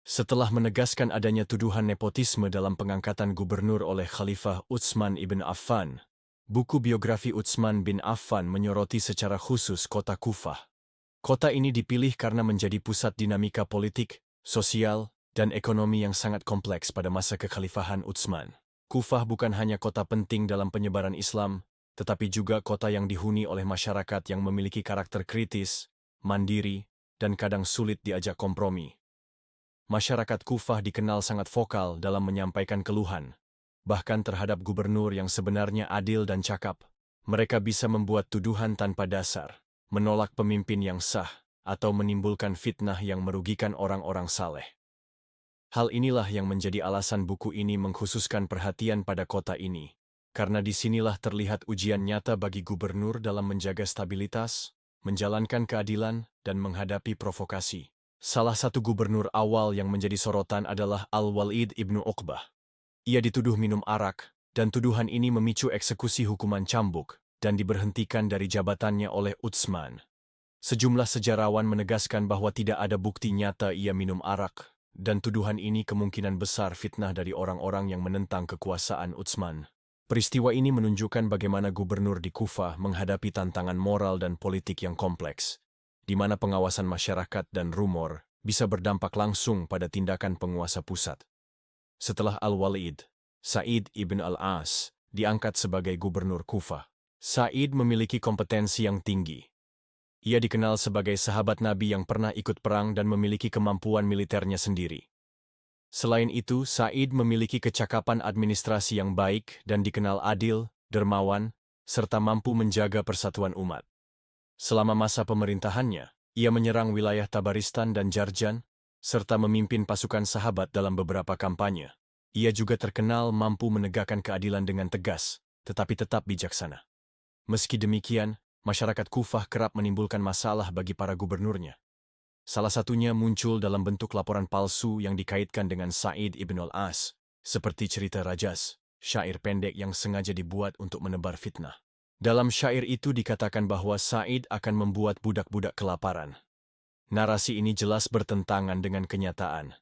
A: Setelah menegaskan adanya tuduhan nepotisme dalam pengangkatan gubernur oleh Khalifah Utsman ibn Affan, buku biografi Utsman bin Affan menyoroti secara khusus kota Kufah. Kota ini dipilih karena menjadi pusat dinamika politik, sosial, dan ekonomi yang sangat kompleks pada masa kekhalifahan Utsman. Kufah bukan hanya kota penting dalam penyebaran Islam, tetapi juga kota yang dihuni oleh masyarakat yang memiliki karakter kritis, mandiri, dan kadang sulit diajak kompromi. Masyarakat Kufah dikenal sangat vokal dalam menyampaikan keluhan, bahkan terhadap gubernur yang sebenarnya adil dan cakap. Mereka bisa membuat tuduhan tanpa dasar, menolak pemimpin yang sah, atau menimbulkan fitnah yang merugikan orang-orang saleh. Hal inilah yang menjadi alasan buku ini mengkhususkan perhatian pada kota ini, karena disinilah terlihat ujian nyata bagi gubernur dalam menjaga stabilitas, menjalankan keadilan, dan menghadapi provokasi. Salah satu gubernur awal yang menjadi sorotan adalah Al-Walid ibn Uqbah. Ia dituduh minum arak, dan tuduhan ini memicu eksekusi hukuman cambuk, dan diberhentikan dari jabatannya oleh Utsman. Sejumlah sejarawan menegaskan bahwa tidak ada bukti nyata ia minum arak, dan tuduhan ini kemungkinan besar fitnah dari orang-orang yang menentang kekuasaan Utsman. Peristiwa ini menunjukkan bagaimana gubernur di Kufah menghadapi tantangan moral dan politik yang kompleks, di mana pengawasan masyarakat dan rumor bisa berdampak langsung pada tindakan penguasa pusat. Setelah Al-Walid, Sa'id ibn al-As diangkat sebagai gubernur Kufah. Sa'id memiliki kompetensi yang tinggi. Ia dikenal sebagai sahabat Nabi yang pernah ikut perang dan memiliki kemampuan militernya sendiri. Selain itu, Sa'id memiliki kecakapan administrasi yang baik dan dikenal adil, dermawan, serta mampu menjaga persatuan umat. Selama masa pemerintahannya, ia menyerang wilayah Tabaristan dan Jarjan, serta memimpin pasukan sahabat dalam beberapa kampanye. Ia juga terkenal mampu menegakkan keadilan dengan tegas, tetapi tetap bijaksana. Meski demikian, masyarakat Kufah kerap menimbulkan masalah bagi para gubernurnya. Salah satunya muncul dalam bentuk laporan palsu yang dikaitkan dengan Sa'id ibn al-As, seperti cerita Rajas, syair pendek yang sengaja dibuat untuk menebar fitnah. Dalam syair itu dikatakan bahwa Sa'id akan membuat budak-budak kelaparan. Narasi ini jelas bertentangan dengan kenyataan,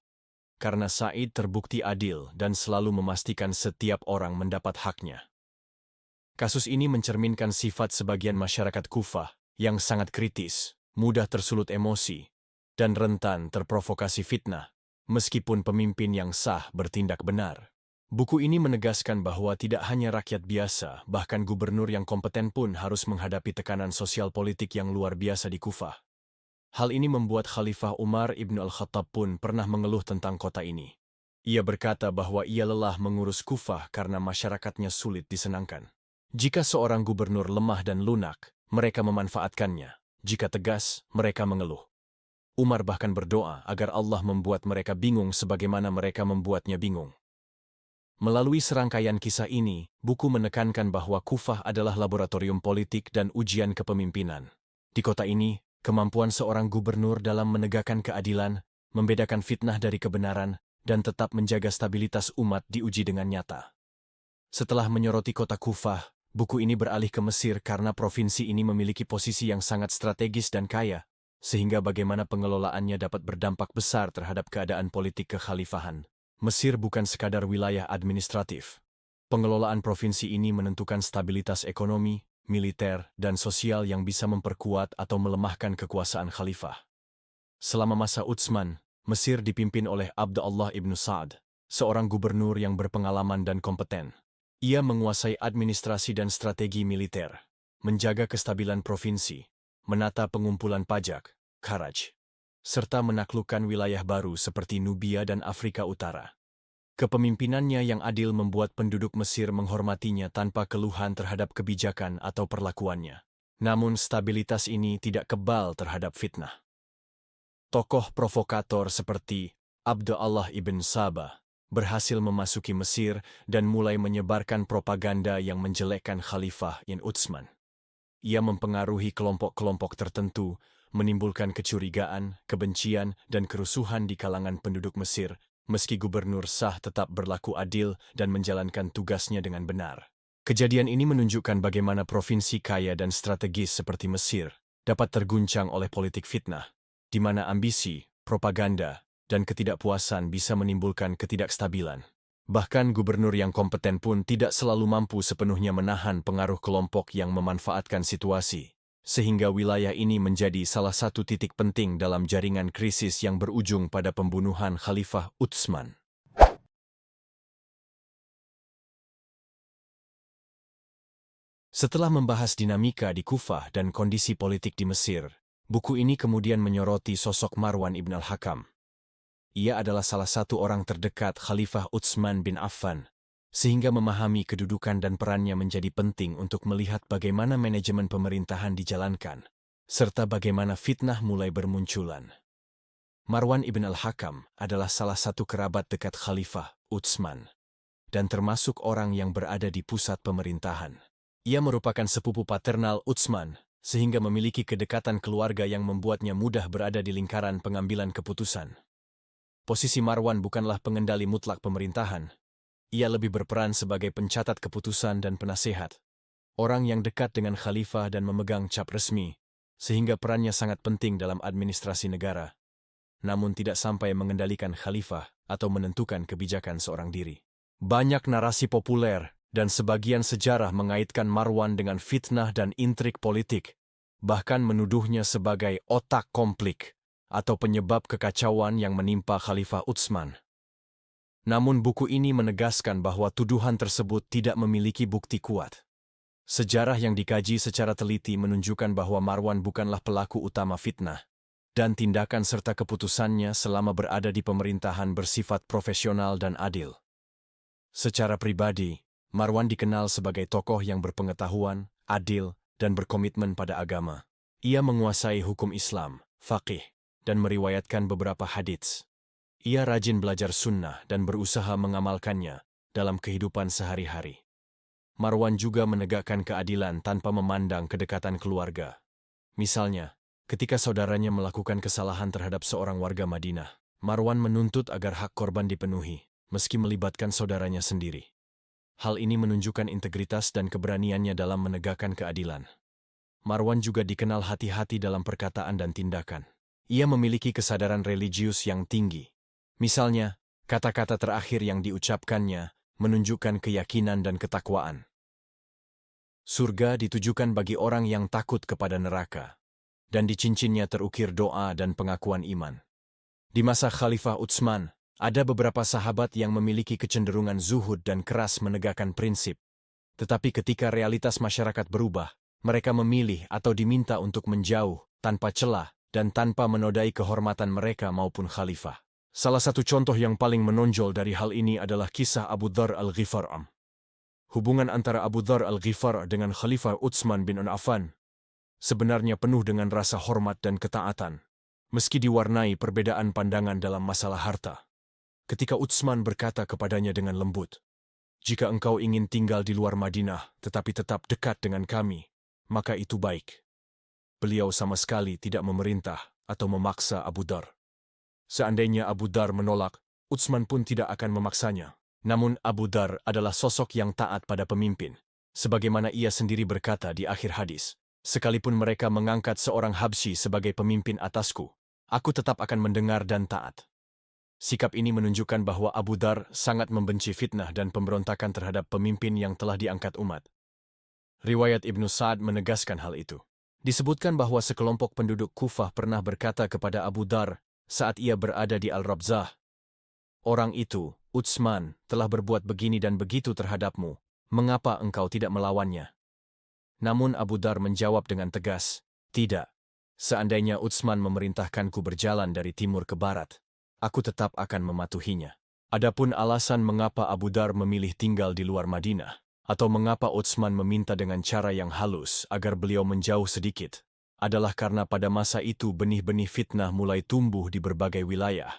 A: karena Sa'id terbukti adil dan selalu memastikan setiap orang mendapat haknya. Kasus ini mencerminkan sifat sebagian masyarakat Kufah yang sangat kritis, mudah tersulut emosi, dan rentan terprovokasi fitnah, meskipun pemimpin yang sah bertindak benar. Buku ini menegaskan bahwa tidak hanya rakyat biasa, bahkan gubernur yang kompeten pun harus menghadapi tekanan sosial politik yang luar biasa di Kufah. Hal ini membuat Khalifah Umar ibn al-Khattab pun pernah mengeluh tentang kota ini. Ia berkata bahwa ia lelah mengurus Kufah karena masyarakatnya sulit disenangkan. Jika seorang gubernur lemah dan lunak, mereka memanfaatkannya. Jika tegas, mereka mengeluh. Umar bahkan berdoa agar Allah membuat mereka bingung sebagaimana mereka membuatnya bingung. Melalui serangkaian kisah ini, buku menekankan bahwa Kufah adalah laboratorium politik dan ujian kepemimpinan. Di kota ini, kemampuan seorang gubernur dalam menegakkan keadilan, membedakan fitnah dari kebenaran, dan tetap menjaga stabilitas umat diuji dengan nyata. Setelah menyoroti kota Kufah, buku ini beralih ke Mesir karena provinsi ini memiliki posisi yang sangat strategis dan kaya, sehingga bagaimana pengelolaannya dapat berdampak besar terhadap keadaan politik kekhalifahan. Mesir bukan sekadar wilayah administratif. Pengelolaan provinsi ini menentukan stabilitas ekonomi, militer, dan sosial yang bisa memperkuat atau melemahkan kekuasaan khalifah. Selama masa Utsman, Mesir dipimpin oleh Abdullah ibn Sa'ad, seorang gubernur yang berpengalaman dan kompeten. Ia menguasai administrasi dan strategi militer, menjaga kestabilan provinsi, menata pengumpulan pajak, kharaj, serta menaklukkan wilayah baru seperti Nubia dan Afrika Utara. Kepemimpinannya yang adil membuat penduduk Mesir menghormatinya tanpa keluhan terhadap kebijakan atau perlakuannya. Namun stabilitas ini tidak kebal terhadap fitnah. Tokoh provokator seperti Abdullah ibn Sabah berhasil memasuki Mesir dan mulai menyebarkan propaganda yang menjelekkan Khalifah Ibn Utsman. Ia mempengaruhi kelompok-kelompok tertentu, menimbulkan kecurigaan, kebencian, dan kerusuhan di kalangan penduduk Mesir, meski gubernur sah tetap berlaku adil dan menjalankan tugasnya dengan benar. Kejadian ini menunjukkan bagaimana provinsi kaya dan strategis seperti Mesir dapat terguncang oleh politik fitnah, di mana ambisi, propaganda, dan ketidakpuasan bisa menimbulkan ketidakstabilan. Bahkan gubernur yang kompeten pun tidak selalu mampu sepenuhnya menahan pengaruh kelompok yang memanfaatkan situasi, sehingga wilayah ini menjadi salah satu titik penting dalam jaringan krisis yang berujung pada pembunuhan Khalifah Utsman. Setelah membahas dinamika di Kufah dan kondisi politik di Mesir, buku ini kemudian menyoroti sosok Marwan ibn al-Hakam. Ia adalah salah satu orang terdekat Khalifah Utsman bin Affan, sehingga memahami kedudukan dan perannya menjadi penting untuk melihat bagaimana manajemen pemerintahan dijalankan, serta bagaimana fitnah mulai bermunculan. Marwan ibn al-Hakam adalah salah satu kerabat dekat Khalifah Utsman, dan termasuk orang yang berada di pusat pemerintahan. Ia merupakan sepupu paternal Utsman, sehingga memiliki kedekatan keluarga yang membuatnya mudah berada di lingkaran pengambilan keputusan. Posisi Marwan bukanlah pengendali mutlak pemerintahan. Ia lebih berperan sebagai pencatat keputusan dan penasehat. Orang yang dekat dengan khalifah dan memegang cap resmi, sehingga perannya sangat penting dalam administrasi negara. Namun tidak sampai mengendalikan khalifah atau menentukan kebijakan seorang diri. Banyak narasi populer dan sebagian sejarah mengaitkan Marwan dengan fitnah dan intrik politik, bahkan menuduhnya sebagai otak konflik atau penyebab kekacauan yang menimpa Khalifah Utsman. Namun buku ini menegaskan bahwa tuduhan tersebut tidak memiliki bukti kuat. Sejarah yang dikaji secara teliti menunjukkan bahwa Marwan bukanlah pelaku utama fitnah, dan tindakan serta keputusannya selama berada di pemerintahan bersifat profesional dan adil. Secara pribadi, Marwan dikenal sebagai tokoh yang berpengetahuan, adil, dan berkomitmen pada agama. Ia menguasai hukum Islam, faqih, dan meriwayatkan beberapa hadits. Ia rajin belajar sunnah dan berusaha mengamalkannya dalam kehidupan sehari-hari. Marwan juga menegakkan keadilan tanpa memandang kedekatan keluarga. Misalnya, ketika saudaranya melakukan kesalahan terhadap seorang warga Madinah, Marwan menuntut agar hak korban dipenuhi, meski melibatkan saudaranya sendiri. Hal ini menunjukkan integritas dan keberaniannya dalam menegakkan keadilan. Marwan juga dikenal hati-hati dalam perkataan dan tindakan. Ia memiliki kesadaran religius yang tinggi. Misalnya, kata-kata terakhir yang diucapkannya menunjukkan keyakinan dan ketakwaan. Surga ditujukan bagi orang yang takut kepada neraka, dan di cincinnya terukir doa dan pengakuan iman. Di masa Khalifah Utsman, ada beberapa sahabat yang memiliki kecenderungan zuhud dan keras menegakkan prinsip. Tetapi ketika realitas masyarakat berubah, mereka memilih atau diminta untuk menjauh, tanpa celah, dan tanpa menodai kehormatan mereka maupun khalifah. Salah satu contoh yang paling menonjol dari hal ini adalah kisah Abu Dzar al-Ghifari. Hubungan antara Abu Dzar Al-Ghifar dengan Khalifah Utsman bin Affan sebenarnya penuh dengan rasa hormat dan ketaatan, meski diwarnai perbedaan pandangan dalam masalah harta. Ketika Utsman berkata kepadanya dengan lembut, "Jika engkau ingin tinggal di luar Madinah tetapi tetap dekat dengan kami, maka itu baik." Beliau sama sekali tidak memerintah atau memaksa Abu Dzar. Seandainya Abu Dzar menolak, Utsman pun tidak akan memaksanya. Namun Abu Dzar adalah sosok yang taat pada pemimpin. Sebagaimana ia sendiri berkata di akhir hadis, "Sekalipun mereka mengangkat seorang Habsyi sebagai pemimpin atasku, aku tetap akan mendengar dan taat." Sikap ini menunjukkan bahwa Abu Dzar sangat membenci fitnah dan pemberontakan terhadap pemimpin yang telah diangkat umat. Riwayat Ibnu Sa'ad menegaskan hal itu. Disebutkan bahwa sekelompok penduduk Kufah pernah berkata kepada Abu Dzar saat ia berada di Al-Rabzah, "Orang itu, Utsman, telah berbuat begini dan begitu terhadapmu, mengapa engkau tidak melawannya?" Namun Abu Dzar menjawab dengan tegas, "Tidak. Seandainya Utsman memerintahkanku berjalan dari timur ke barat, aku tetap akan mematuhinya." Adapun alasan mengapa Abu Dzar memilih tinggal di luar Madinah, atau mengapa Utsman meminta dengan cara yang halus agar beliau menjauh sedikit, adalah karena pada masa itu benih-benih fitnah mulai tumbuh di berbagai wilayah.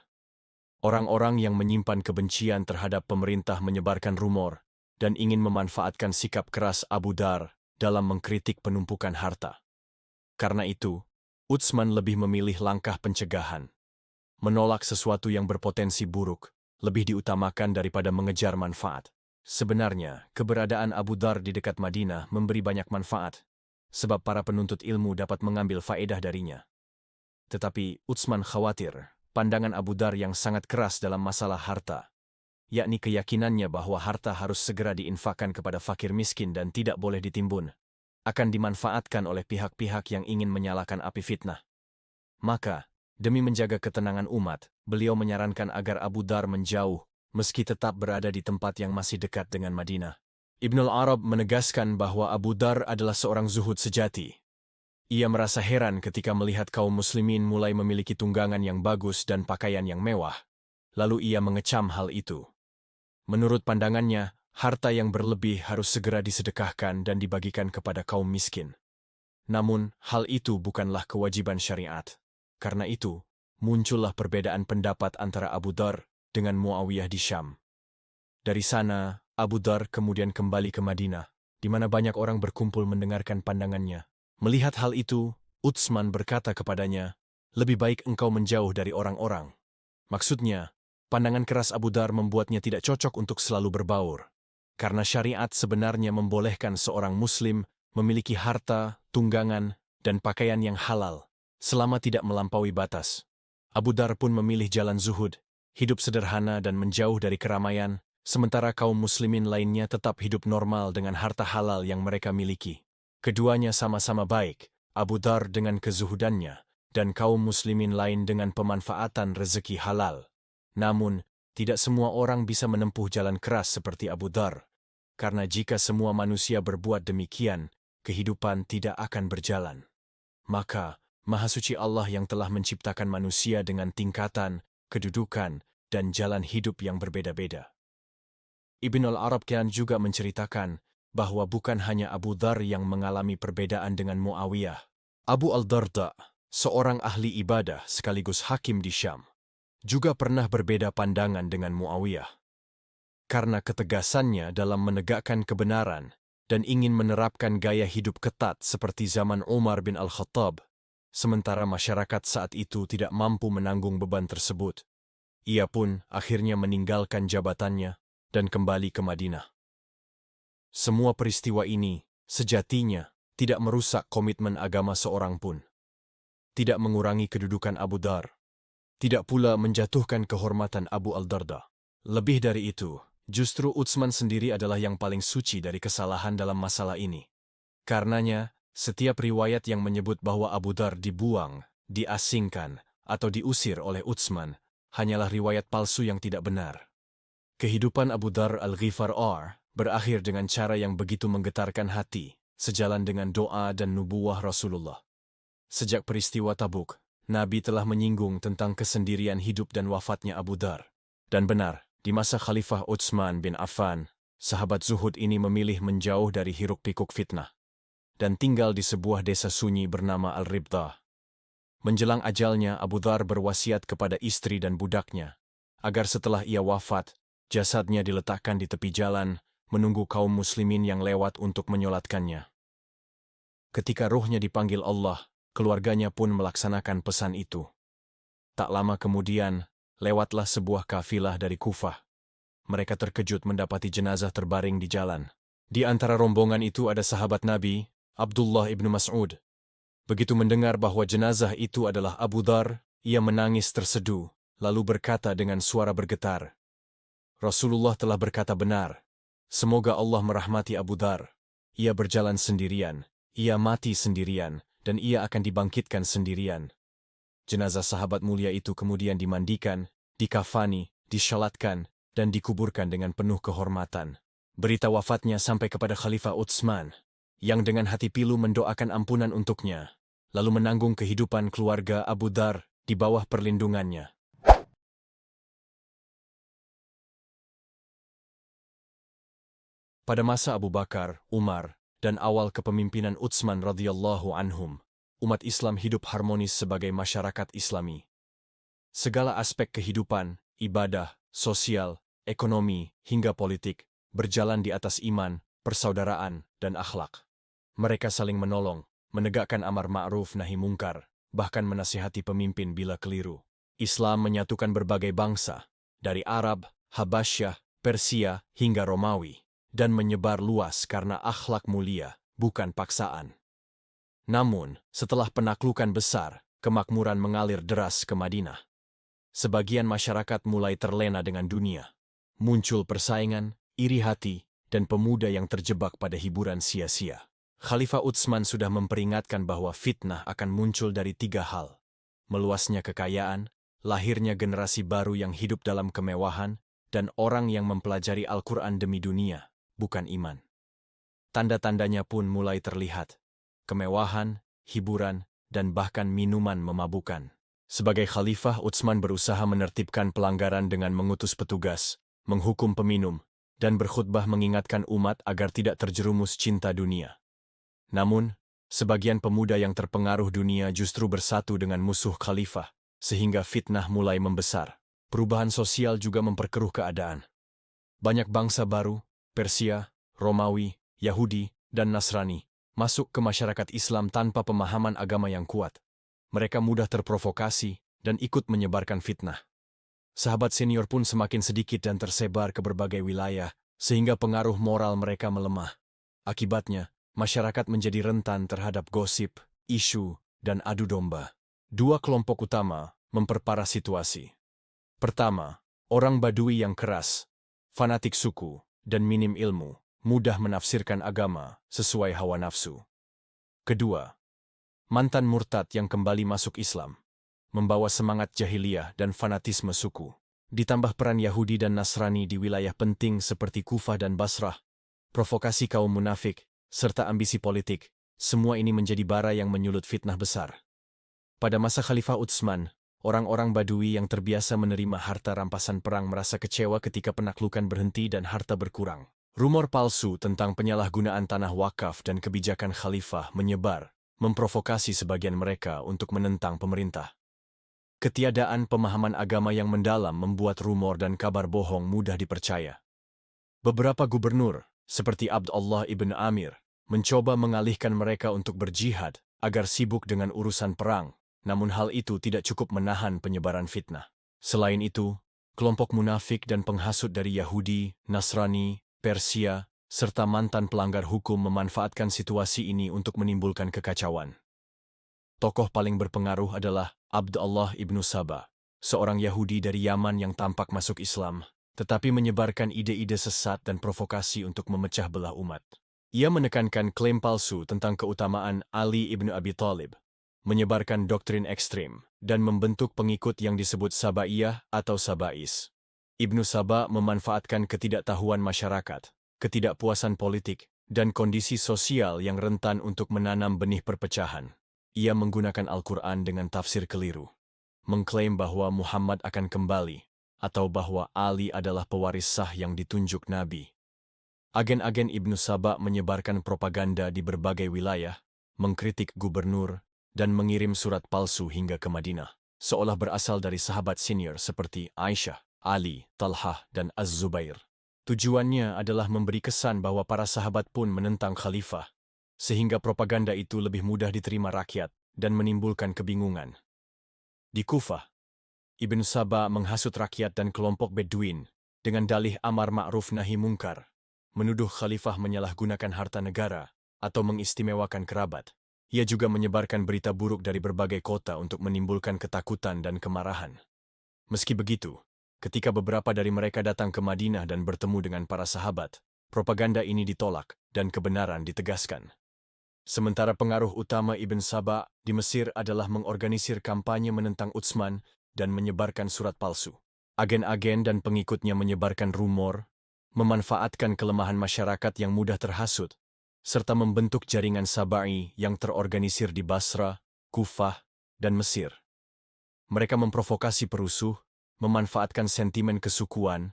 A: Orang-orang yang menyimpan kebencian terhadap pemerintah menyebarkan rumor dan ingin memanfaatkan sikap keras Abu Dzar dalam mengkritik penumpukan harta. Karena itu, Utsman lebih memilih langkah pencegahan. Menolak sesuatu yang berpotensi buruk lebih diutamakan daripada mengejar manfaat. Sebenarnya, keberadaan Abu Dzar di dekat Madinah memberi banyak manfaat, sebab para penuntut ilmu dapat mengambil faedah darinya. Tetapi Utsman khawatir pandangan Abu Dzar yang sangat keras dalam masalah harta, yakni keyakinannya bahwa harta harus segera diinfakkan kepada fakir miskin dan tidak boleh ditimbun, akan dimanfaatkan oleh pihak-pihak yang ingin menyalakan api fitnah. Maka, demi menjaga ketenangan umat, beliau menyarankan agar Abu Dzar menjauh, meski tetap berada di tempat yang masih dekat dengan Madinah. Ibnul Arab menegaskan bahwa Abu Dzar adalah seorang zuhud sejati. Ia merasa heran ketika melihat kaum muslimin mulai memiliki tunggangan yang bagus dan pakaian yang mewah. Lalu ia mengecam hal itu. Menurut pandangannya, harta yang berlebih harus segera disedekahkan dan dibagikan kepada kaum miskin. Namun, hal itu bukanlah kewajiban syariat. Karena itu, muncullah perbedaan pendapat antara Abu Dzar dengan Muawiyah di Syam. Dari sana, Abu Dzar kemudian kembali ke Madinah, di mana banyak orang berkumpul mendengarkan pandangannya. Melihat hal itu, Utsman berkata kepadanya, "Lebih baik engkau menjauh dari orang-orang." Maksudnya, pandangan keras Abu Dzar membuatnya tidak cocok untuk selalu berbaur. Karena syariat sebenarnya membolehkan seorang muslim memiliki harta, tunggangan, dan pakaian yang halal, selama tidak melampaui batas. Abu Dzar pun memilih jalan zuhud, hidup sederhana dan menjauh dari keramaian, sementara kaum muslimin lainnya tetap hidup normal dengan harta halal yang mereka miliki. Keduanya sama-sama baik, Abu Dzar dengan kezuhudannya, dan kaum muslimin lain dengan pemanfaatan rezeki halal. Namun, tidak semua orang bisa menempuh jalan keras seperti Abu Dzar, karena jika semua manusia berbuat demikian, kehidupan tidak akan berjalan. Maka, Maha Suci Allah yang telah menciptakan manusia dengan tingkatan, kedudukan, dan jalan hidup yang berbeda-beda. Ibnul Arab juga menceritakan bahwa bukan hanya Abu Dzar yang mengalami perbedaan dengan Muawiyah. Abu Al-Darda, seorang ahli ibadah sekaligus hakim di Syam, juga pernah berbeda pandangan dengan Muawiyah. Karena ketegasannya dalam menegakkan kebenaran dan ingin menerapkan gaya hidup ketat seperti zaman Umar bin Al-Khattab, sementara masyarakat saat itu tidak mampu menanggung beban tersebut, ia pun akhirnya meninggalkan jabatannya dan kembali ke Madinah. Semua peristiwa ini, sejatinya, tidak merusak komitmen agama seorang pun. Tidak mengurangi kedudukan Abu Dzar. Tidak pula menjatuhkan kehormatan Abu Al-Darda. Lebih dari itu, justru Utsman sendiri adalah yang paling suci dari kesalahan dalam masalah ini. Karenanya, setiap riwayat yang menyebut bahwa Abu Dzar dibuang, diasingkan, atau diusir oleh Utsman, hanyalah riwayat palsu yang tidak benar. Kehidupan Abu Dzar Al-Ghifar berakhir dengan cara yang begitu menggetarkan hati, sejalan dengan doa dan nubuwah Rasulullah. Sejak peristiwa Tabuk, Nabi telah menyinggung tentang kesendirian hidup dan wafatnya Abu Dzar. Dan benar, di masa Khalifah Utsman bin Affan, sahabat zuhud ini memilih menjauh dari hiruk-pikuk fitnah dan tinggal di sebuah desa sunyi bernama Al-Ribdah. Menjelang ajalnya, Abu Dhar berwasiat kepada istri dan budaknya agar setelah ia wafat, jasadnya diletakkan di tepi jalan, menunggu kaum muslimin yang lewat untuk menyolatkannya. Ketika ruhnya dipanggil Allah, keluarganya pun melaksanakan pesan itu. Tak lama kemudian, lewatlah sebuah kafilah dari Kufah. Mereka terkejut mendapati jenazah terbaring di jalan. Di antara rombongan itu ada sahabat Nabi, Abdullah ibnu Mas'ud. Begitu mendengar bahwa jenazah itu adalah Abu Dhar, ia menangis terseduh, lalu berkata dengan suara bergetar, "Rasulullah telah berkata benar. Semoga Allah merahmati Abu Dhar. Ia berjalan sendirian, ia mati sendirian, dan ia akan dibangkitkan sendirian." Jenazah sahabat mulia itu kemudian dimandikan, dikafani, disyalatkan, dan dikuburkan dengan penuh kehormatan. Berita wafatnya sampai kepada Khalifah Utsman, yang dengan hati pilu mendoakan ampunan untuknya, lalu menanggung kehidupan keluarga Abu Dhar di bawah perlindungannya. Pada masa Abu Bakar, Umar, dan awal kepemimpinan Utsman radhiyallahu anhum, umat Islam hidup harmonis sebagai masyarakat Islami. Segala aspek kehidupan, ibadah, sosial, ekonomi, hingga politik berjalan di atas iman, persaudaraan, dan akhlak. Mereka saling menolong, menegakkan amar ma'ruf nahi mungkar, bahkan menasihati pemimpin bila keliru. Islam menyatukan berbagai bangsa, dari Arab, Habasyah, Persia, hingga Romawi, dan menyebar luas karena akhlak mulia, bukan paksaan. Namun, setelah penaklukan besar, kemakmuran mengalir deras ke Madinah. Sebagian masyarakat mulai terlena dengan dunia. Muncul persaingan, iri hati, dan pemuda yang terjebak pada hiburan sia-sia. Khalifah Utsman sudah memperingatkan bahwa fitnah akan muncul dari 3 hal. Meluasnya kekayaan, lahirnya generasi baru yang hidup dalam kemewahan, dan orang yang mempelajari Al-Quran demi dunia, bukan iman. Tanda-tandanya pun mulai terlihat. Kemewahan, hiburan, dan bahkan minuman memabukkan. Sebagai khalifah, Utsman berusaha menertibkan pelanggaran dengan mengutus petugas, menghukum peminum, dan berkhutbah mengingatkan umat agar tidak terjerumus cinta dunia. Namun, sebagian pemuda yang terpengaruh dunia justru bersatu dengan musuh khalifah, sehingga fitnah mulai membesar. Perubahan sosial juga memperkeruh keadaan. Banyak bangsa baru, Persia, Romawi, Yahudi, dan Nasrani, masuk ke masyarakat Islam tanpa pemahaman agama yang kuat. Mereka mudah terprovokasi dan ikut menyebarkan fitnah. Sahabat senior pun semakin sedikit dan tersebar ke berbagai wilayah, sehingga pengaruh moral mereka melemah. Akibatnya, masyarakat menjadi rentan terhadap gosip, isu, dan adu domba. 2 kelompok utama memperparah situasi. Pertama, orang Badui yang keras, fanatik suku, dan minim ilmu, mudah menafsirkan agama sesuai hawa nafsu. Kedua, mantan murtad yang kembali masuk Islam, membawa semangat jahiliyah dan fanatisme suku. Ditambah peran Yahudi dan Nasrani di wilayah penting seperti Kufah dan Basrah, provokasi kaum munafik, serta ambisi politik, semua ini menjadi bara yang menyulut fitnah besar. Pada masa Khalifah Utsman, orang-orang Badui yang terbiasa menerima harta rampasan perang merasa kecewa ketika penaklukan berhenti dan harta berkurang. Rumor palsu tentang penyalahgunaan tanah wakaf dan kebijakan khalifah menyebar, memprovokasi sebagian mereka untuk menentang pemerintah. Ketiadaan pemahaman agama yang mendalam membuat rumor dan kabar bohong mudah dipercaya. Beberapa gubernur, seperti Abdullah ibn Amir, mencoba mengalihkan mereka untuk berjihad agar sibuk dengan urusan perang, namun hal itu tidak cukup menahan penyebaran fitnah. Selain itu, kelompok munafik dan penghasut dari Yahudi, Nasrani, Persia, serta mantan pelanggar hukum memanfaatkan situasi ini untuk menimbulkan kekacauan. Tokoh paling berpengaruh adalah Abdullah ibnu Saba, seorang Yahudi dari Yaman yang tampak masuk Islam, tetapi menyebarkan ide-ide sesat dan provokasi untuk memecah belah umat. Ia menekankan klaim palsu tentang keutamaan Ali ibnu Abi Thalib, menyebarkan doktrin ekstrim, dan membentuk pengikut yang disebut Sabaiyah atau Sabais. Ibnu Saba memanfaatkan ketidaktahuan masyarakat, ketidakpuasan politik, dan kondisi sosial yang rentan untuk menanam benih perpecahan. Ia menggunakan Al-Quran dengan tafsir keliru, mengklaim bahwa Muhammad akan kembali, atau bahwa Ali adalah pewaris sah yang ditunjuk Nabi. Agen-agen Ibnu Saba menyebarkan propaganda di berbagai wilayah, mengkritik gubernur, dan mengirim surat palsu hingga ke Madinah, seolah berasal dari sahabat senior seperti Aisyah, Ali, Talhah, dan Az-Zubair. Tujuannya adalah memberi kesan bahwa para sahabat pun menentang khalifah, sehingga propaganda itu lebih mudah diterima rakyat dan menimbulkan kebingungan. Di Kufah, Ibnu Saba menghasut rakyat dan kelompok Beduin dengan dalih amar ma'ruf nahi mungkar, menuduh khalifah menyalahgunakan harta negara atau mengistimewakan kerabat. Ia juga menyebarkan berita buruk dari berbagai kota untuk menimbulkan ketakutan dan kemarahan. Meski begitu, ketika beberapa dari mereka datang ke Madinah dan bertemu dengan para sahabat, propaganda ini ditolak dan kebenaran ditegaskan. Sementara pengaruh utama Ibn Saba di Mesir adalah mengorganisir kampanye menentang Utsman dan menyebarkan surat palsu. Agen-agen dan pengikutnya menyebarkan rumor, memanfaatkan kelemahan masyarakat yang mudah terhasut, serta membentuk jaringan Sabai yang terorganisir di Basra, Kufah, dan Mesir. Mereka memprovokasi perusuh, memanfaatkan sentimen kesukuan,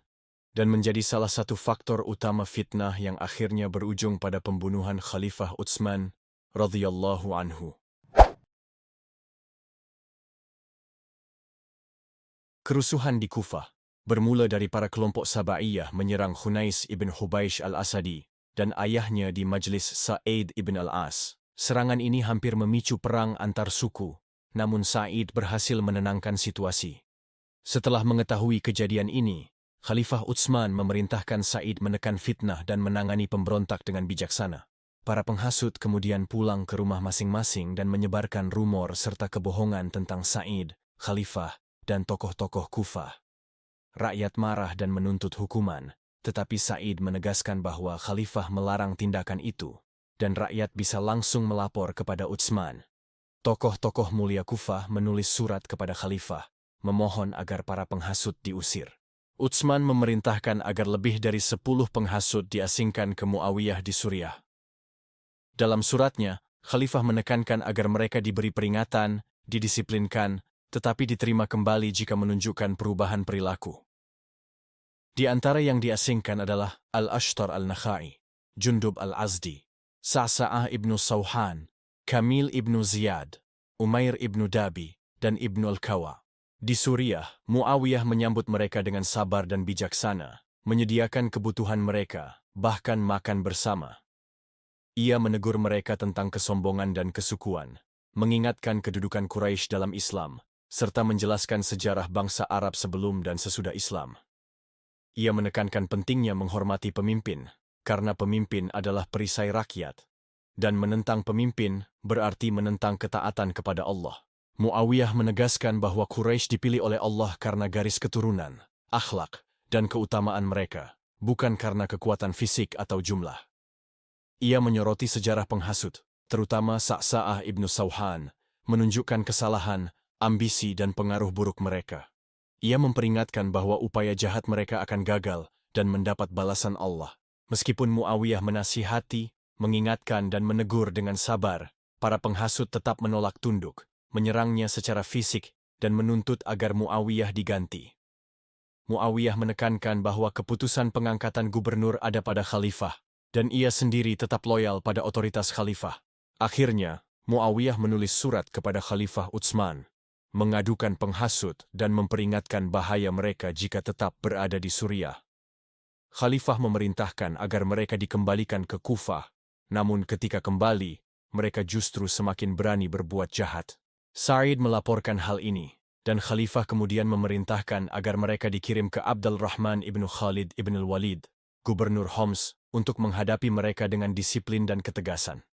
A: dan menjadi salah satu faktor utama fitnah yang akhirnya berujung pada pembunuhan Khalifah Utsman radhiyallahu anhu. Kerusuhan di Kufah bermula dari para kelompok Sabaiyah menyerang Khunais ibn Hubaish al-Asadi dan ayahnya di Majlis Sa'id ibn al-As. Serangan ini hampir memicu perang antar suku, namun Sa'id berhasil menenangkan situasi. Setelah mengetahui kejadian ini, Khalifah Utsman memerintahkan Sa'id menekan fitnah dan menangani pemberontak dengan bijaksana. Para penghasut kemudian pulang ke rumah masing-masing dan menyebarkan rumor serta kebohongan tentang Sa'id, Khalifah, dan tokoh-tokoh Kufah. Rakyat marah dan menuntut hukuman, tetapi Sa'id menegaskan bahwa Khalifah melarang tindakan itu, dan rakyat bisa langsung melapor kepada Utsman. Tokoh-tokoh mulia Kufah menulis surat kepada Khalifah, memohon agar para penghasut diusir. Utsman memerintahkan agar lebih dari 10 penghasut diasingkan ke Muawiyah di Suriah. Dalam suratnya, Khalifah menekankan agar mereka diberi peringatan, didisiplinkan, tetapi diterima kembali jika menunjukkan perubahan perilaku. Di antara yang diasingkan adalah Al-Ashtar al-Nakhai, Jundub al-Azdi, Sa'sa'ah ibnu Sawhan, Kamil ibnu Ziyad, Umair ibnu Dabi, dan Ibnu al-Kawa. Di Suriah, Muawiyah menyambut mereka dengan sabar dan bijaksana, menyediakan kebutuhan mereka, bahkan makan bersama. Ia menegur mereka tentang kesombongan dan kesukuan, mengingatkan kedudukan Quraisy dalam Islam, serta menjelaskan sejarah bangsa Arab sebelum dan sesudah Islam. Ia menekankan pentingnya menghormati pemimpin, karena pemimpin adalah perisai rakyat, dan menentang pemimpin berarti menentang ketaatan kepada Allah. Muawiyah menegaskan bahwa Quraisy dipilih oleh Allah karena garis keturunan, akhlak, dan keutamaan mereka, bukan karena kekuatan fisik atau jumlah. Ia menyoroti sejarah penghasut, terutama Sa'sa'ah ibnu Sawhan, menunjukkan kesalahan, ambisi dan pengaruh buruk mereka. Ia memperingatkan bahwa upaya jahat mereka akan gagal dan mendapat balasan Allah. Meskipun Muawiyah menasihati, mengingatkan dan menegur dengan sabar, para penghasut tetap menolak tunduk, menyerangnya secara fisik, dan menuntut agar Muawiyah diganti. Muawiyah menekankan bahwa keputusan pengangkatan gubernur ada pada khalifah, dan ia sendiri tetap loyal pada otoritas khalifah. Akhirnya, Muawiyah menulis surat kepada Khalifah Utsman, mengadukan penghasut dan memperingatkan bahaya mereka jika tetap berada di Suriah. Khalifah memerintahkan agar mereka dikembalikan ke Kufah, namun ketika kembali, mereka justru semakin berani berbuat jahat. Sa'id melaporkan hal ini, dan Khalifah kemudian memerintahkan agar mereka dikirim ke Abdul Rahman ibnu Khalid ibn al-Walid, gubernur Homs, untuk menghadapi mereka dengan disiplin dan ketegasan.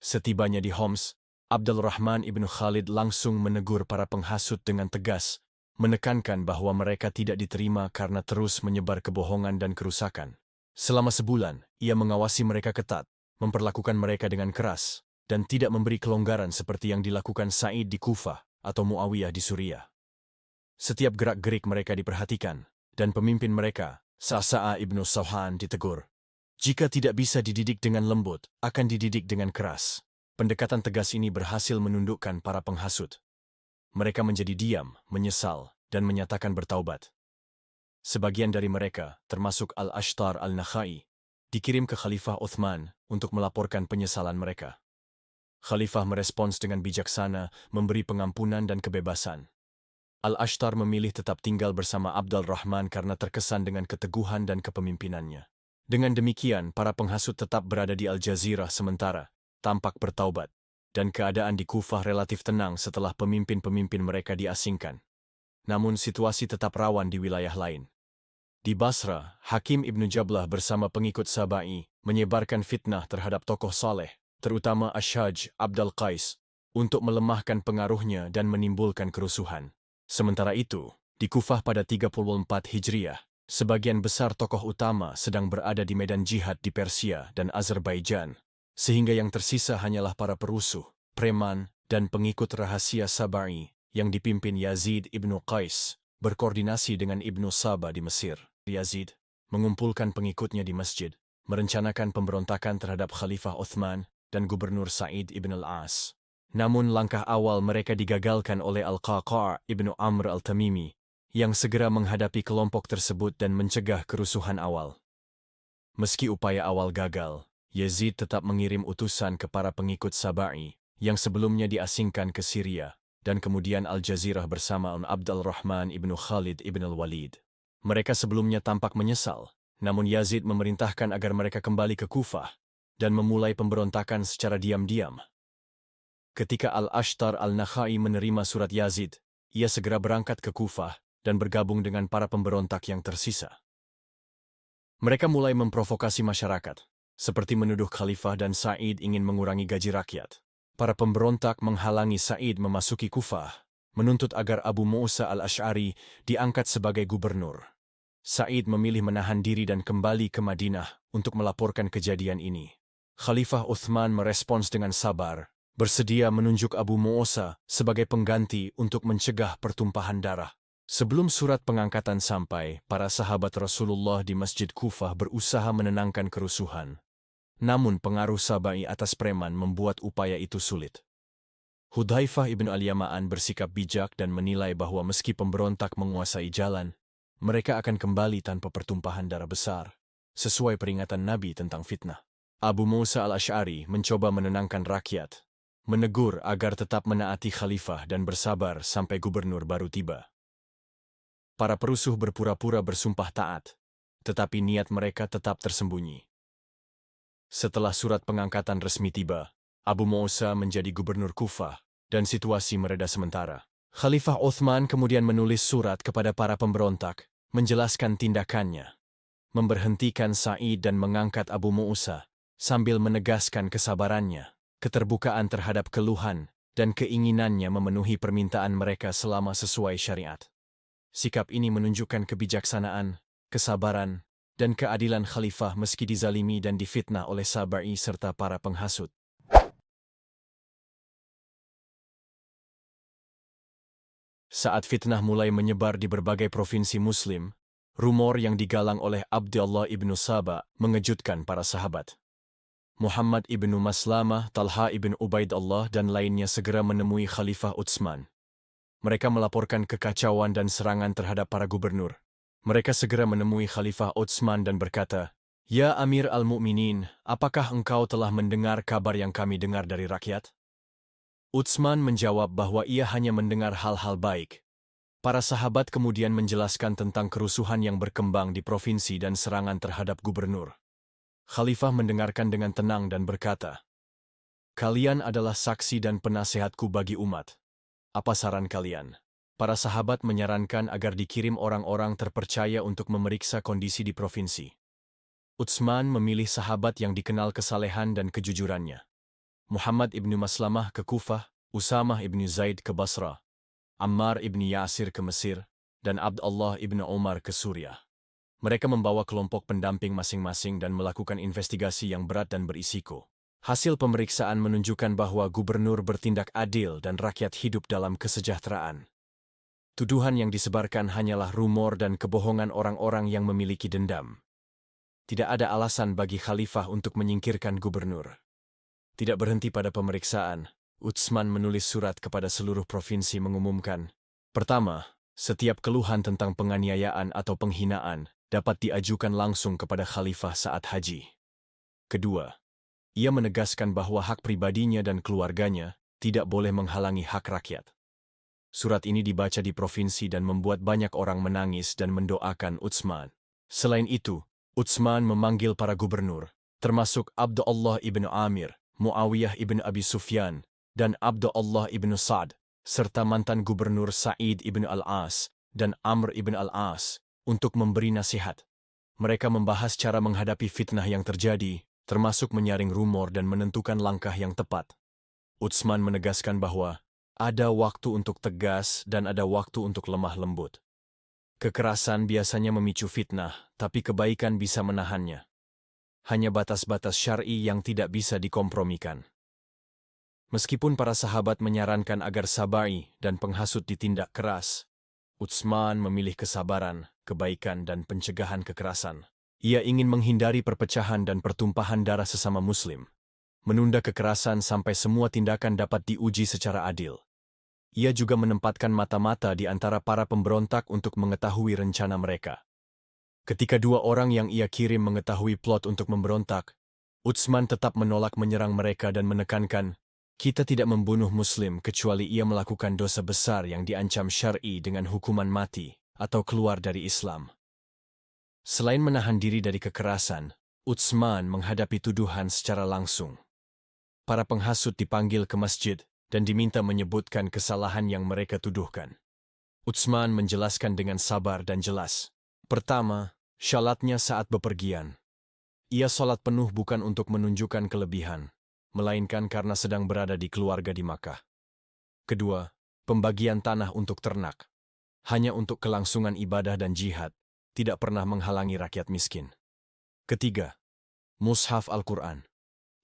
A: Setibanya di Homs, Abdul Rahman ibnu Khalid langsung menegur para penghasut dengan tegas, menekankan bahwa mereka tidak diterima karena terus menyebar kebohongan dan kerusakan. Selama sebulan, ia mengawasi mereka ketat, memperlakukan mereka dengan keras, dan tidak memberi kelonggaran seperti yang dilakukan Sa'id di Kufah atau Muawiyah di Suriah. Setiap gerak-gerik mereka diperhatikan, dan pemimpin mereka, Sa'sa'ah ibnu Sawhan, ditegur. Jika tidak bisa dididik dengan lembut, akan dididik dengan keras. Pendekatan tegas ini berhasil menundukkan para penghasut. Mereka menjadi diam, menyesal, dan menyatakan bertaubat. Sebagian dari mereka, termasuk Al-Ashtar al-Nakhai, dikirim ke Khalifah Uthman untuk melaporkan penyesalan mereka. Khalifah merespons dengan bijaksana, memberi pengampunan dan kebebasan. Al-Ashtar memilih tetap tinggal bersama Abdul Rahman karena terkesan dengan keteguhan dan kepemimpinannya. Dengan demikian, para penghasut tetap berada di Al-Jazirah sementara, tampak bertaubat, dan keadaan di Kufah relatif tenang setelah pemimpin-pemimpin mereka diasingkan. Namun situasi tetap rawan di wilayah lain. Di Basra, Hakim Ibnu Jablah bersama pengikut Sabai menyebarkan fitnah terhadap tokoh saleh, terutama Ashhaj Abdul Qais, untuk melemahkan pengaruhnya dan menimbulkan kerusuhan. Sementara itu, di Kufah pada 34 Hijriah, sebagian besar tokoh utama sedang berada di medan jihad di Persia dan Azerbaijan, sehingga yang tersisa hanyalah para perusuh, preman, dan pengikut rahasia Sabai yang dipimpin Yazid Ibnu Qais, berkoordinasi dengan Ibnu Saba di Mesir. Yazid mengumpulkan pengikutnya di masjid, merencanakan pemberontakan terhadap Khalifah Uthman dan Gubernur Sa'id ibn al-As. Namun langkah awal mereka digagalkan oleh Al-Qaqa' ibnu Amr al-Tamimi, yang segera menghadapi kelompok tersebut dan mencegah kerusuhan awal. Meski upaya awal gagal, Yazid tetap mengirim utusan ke para pengikut Sabai, yang sebelumnya diasingkan ke Syria, dan kemudian Al-Jazirah bersama Abdul Rahman ibnu Khalid ibn al-Walid. Mereka sebelumnya tampak menyesal, namun Yazid memerintahkan agar mereka kembali ke Kufah dan memulai pemberontakan secara diam-diam. Ketika Al-Ashtar Al-Nakhai menerima surat Yazid, ia segera berangkat ke Kufah dan bergabung dengan para pemberontak yang tersisa. Mereka mulai memprovokasi masyarakat, seperti menuduh Khalifah dan Sa'id ingin mengurangi gaji rakyat. Para pemberontak menghalangi Sa'id memasuki Kufah, menuntut agar Abu Musa al-Ash'ari diangkat sebagai gubernur. Sa'id memilih menahan diri dan kembali ke Madinah untuk melaporkan kejadian ini. Khalifah Uthman merespons dengan sabar, bersedia menunjuk Abu Musa sebagai pengganti untuk mencegah pertumpahan darah. Sebelum surat pengangkatan sampai, para sahabat Rasulullah di Masjid Kufah berusaha menenangkan kerusuhan. Namun pengaruh Sabai atas preman membuat upaya itu sulit. Hudzaifah ibn al-Yaman bersikap bijak dan menilai bahwa meski pemberontak menguasai jalan, mereka akan kembali tanpa pertumpahan darah besar, sesuai peringatan Nabi tentang fitnah. Abu Musa al-Ash'ari mencoba menenangkan rakyat, menegur agar tetap menaati khalifah dan bersabar sampai gubernur baru tiba. Para perusuh berpura-pura bersumpah taat, tetapi niat mereka tetap tersembunyi. Setelah surat pengangkatan resmi tiba, Abu Musa menjadi gubernur Kufah, dan situasi mereda sementara. Khalifah Uthman kemudian menulis surat kepada para pemberontak, menjelaskan tindakannya, memberhentikan Sa'id dan mengangkat Abu Musa, sambil menegaskan kesabarannya, keterbukaan terhadap keluhan, dan keinginannya memenuhi permintaan mereka selama sesuai syariat. Sikap ini menunjukkan kebijaksanaan, kesabaran, dan keadilan khalifah meski dizalimi dan difitnah oleh Sabai serta para penghasut. Saat fitnah mulai menyebar di berbagai provinsi Muslim, rumor yang digalang oleh Abdullah ibnu Saba mengejutkan para sahabat. Muhammad ibnu Maslamah, Talha ibn Ubaidullah dan lainnya segera menemui Khalifah Utsman. Mereka melaporkan kekacauan dan serangan terhadap para gubernur. Mereka segera menemui Khalifah Utsman dan berkata, "Ya Amir al-Mu'minin, apakah engkau telah mendengar kabar yang kami dengar dari rakyat?" Utsman menjawab bahwa ia hanya mendengar hal-hal baik. Para sahabat kemudian menjelaskan tentang kerusuhan yang berkembang di provinsi dan serangan terhadap gubernur. Khalifah mendengarkan dengan tenang dan berkata, "Kalian adalah saksi dan penasehatku bagi umat. Apa saran kalian?" Para sahabat menyarankan agar dikirim orang-orang terpercaya untuk memeriksa kondisi di provinsi. Utsman memilih sahabat yang dikenal kesalehan dan kejujurannya. Muhammad ibnu Maslamah ke Kufah, Usamah ibnu Zaid ke Basra, Ammar ibnu Yasir ke Mesir, dan Abdullah ibnu Umar ke Suriah. Mereka membawa kelompok pendamping masing-masing dan melakukan investigasi yang berat dan berisiko. Hasil pemeriksaan menunjukkan bahwa gubernur bertindak adil dan rakyat hidup dalam kesejahteraan. Tuduhan yang disebarkan hanyalah rumor dan kebohongan orang-orang yang memiliki dendam. Tidak ada alasan bagi khalifah untuk menyingkirkan gubernur. Tidak berhenti pada pemeriksaan, Utsman menulis surat kepada seluruh provinsi mengumumkan, pertama, setiap keluhan tentang penganiayaan atau penghinaan dapat diajukan langsung kepada khalifah saat haji. Kedua, ia menegaskan bahwa hak pribadinya dan keluarganya tidak boleh menghalangi hak rakyat. Surat ini dibaca di provinsi dan membuat banyak orang menangis dan mendoakan Utsman. Selain itu, Utsman memanggil para gubernur, termasuk Abdullah ibn Amir, Muawiyah ibn Abi Sufyan, dan Abdullah ibn Sa'd, serta mantan gubernur Sa'id ibn Al-As dan Amr ibn Al-As, untuk memberi nasihat. Mereka membahas cara menghadapi fitnah yang terjadi, termasuk menyaring rumor dan menentukan langkah yang tepat. Utsman menegaskan bahwa ada waktu untuk tegas dan ada waktu untuk lemah lembut. Kekerasan biasanya memicu fitnah, tapi kebaikan bisa menahannya. Hanya batas-batas syar'i yang tidak bisa dikompromikan. Meskipun para sahabat menyarankan agar sabai dan penghasut ditindak keras, Utsman memilih kesabaran, kebaikan, dan pencegahan kekerasan. Ia ingin menghindari perpecahan dan pertumpahan darah sesama Muslim, menunda kekerasan sampai semua tindakan dapat diuji secara adil. Ia juga menempatkan mata-mata di antara para pemberontak untuk mengetahui rencana mereka. Ketika dua orang yang ia kirim mengetahui plot untuk memberontak, Utsman tetap menolak menyerang mereka dan menekankan, "Kita tidak membunuh Muslim kecuali ia melakukan dosa besar yang diancam syar'i dengan hukuman mati atau keluar dari Islam." Selain menahan diri dari kekerasan, Utsman menghadapi tuduhan secara langsung. Para penghasut dipanggil ke masjid dan diminta menyebutkan kesalahan yang mereka tuduhkan. Utsman menjelaskan dengan sabar dan jelas. Pertama, syalatnya saat bepergian. Ia sholat penuh bukan untuk menunjukkan kelebihan, melainkan karena sedang berada di keluarga di Makkah. Kedua, pembagian tanah untuk ternak. Hanya untuk kelangsungan ibadah dan jihad, tidak pernah menghalangi rakyat miskin. Ketiga, mushaf Al-Quran.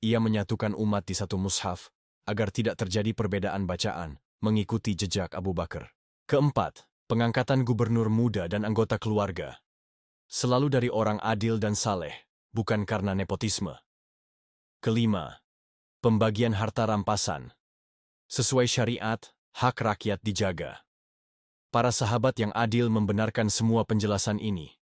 A: Ia menyatukan umat di satu mushaf, agar tidak terjadi perbedaan bacaan, mengikuti jejak Abu Bakar. Keempat, pengangkatan gubernur muda dan anggota keluarga. Selalu dari orang adil dan saleh, bukan karena nepotisme. Kelima, pembagian harta rampasan. Sesuai syariat, hak rakyat dijaga. Para sahabat yang adil membenarkan semua penjelasan ini.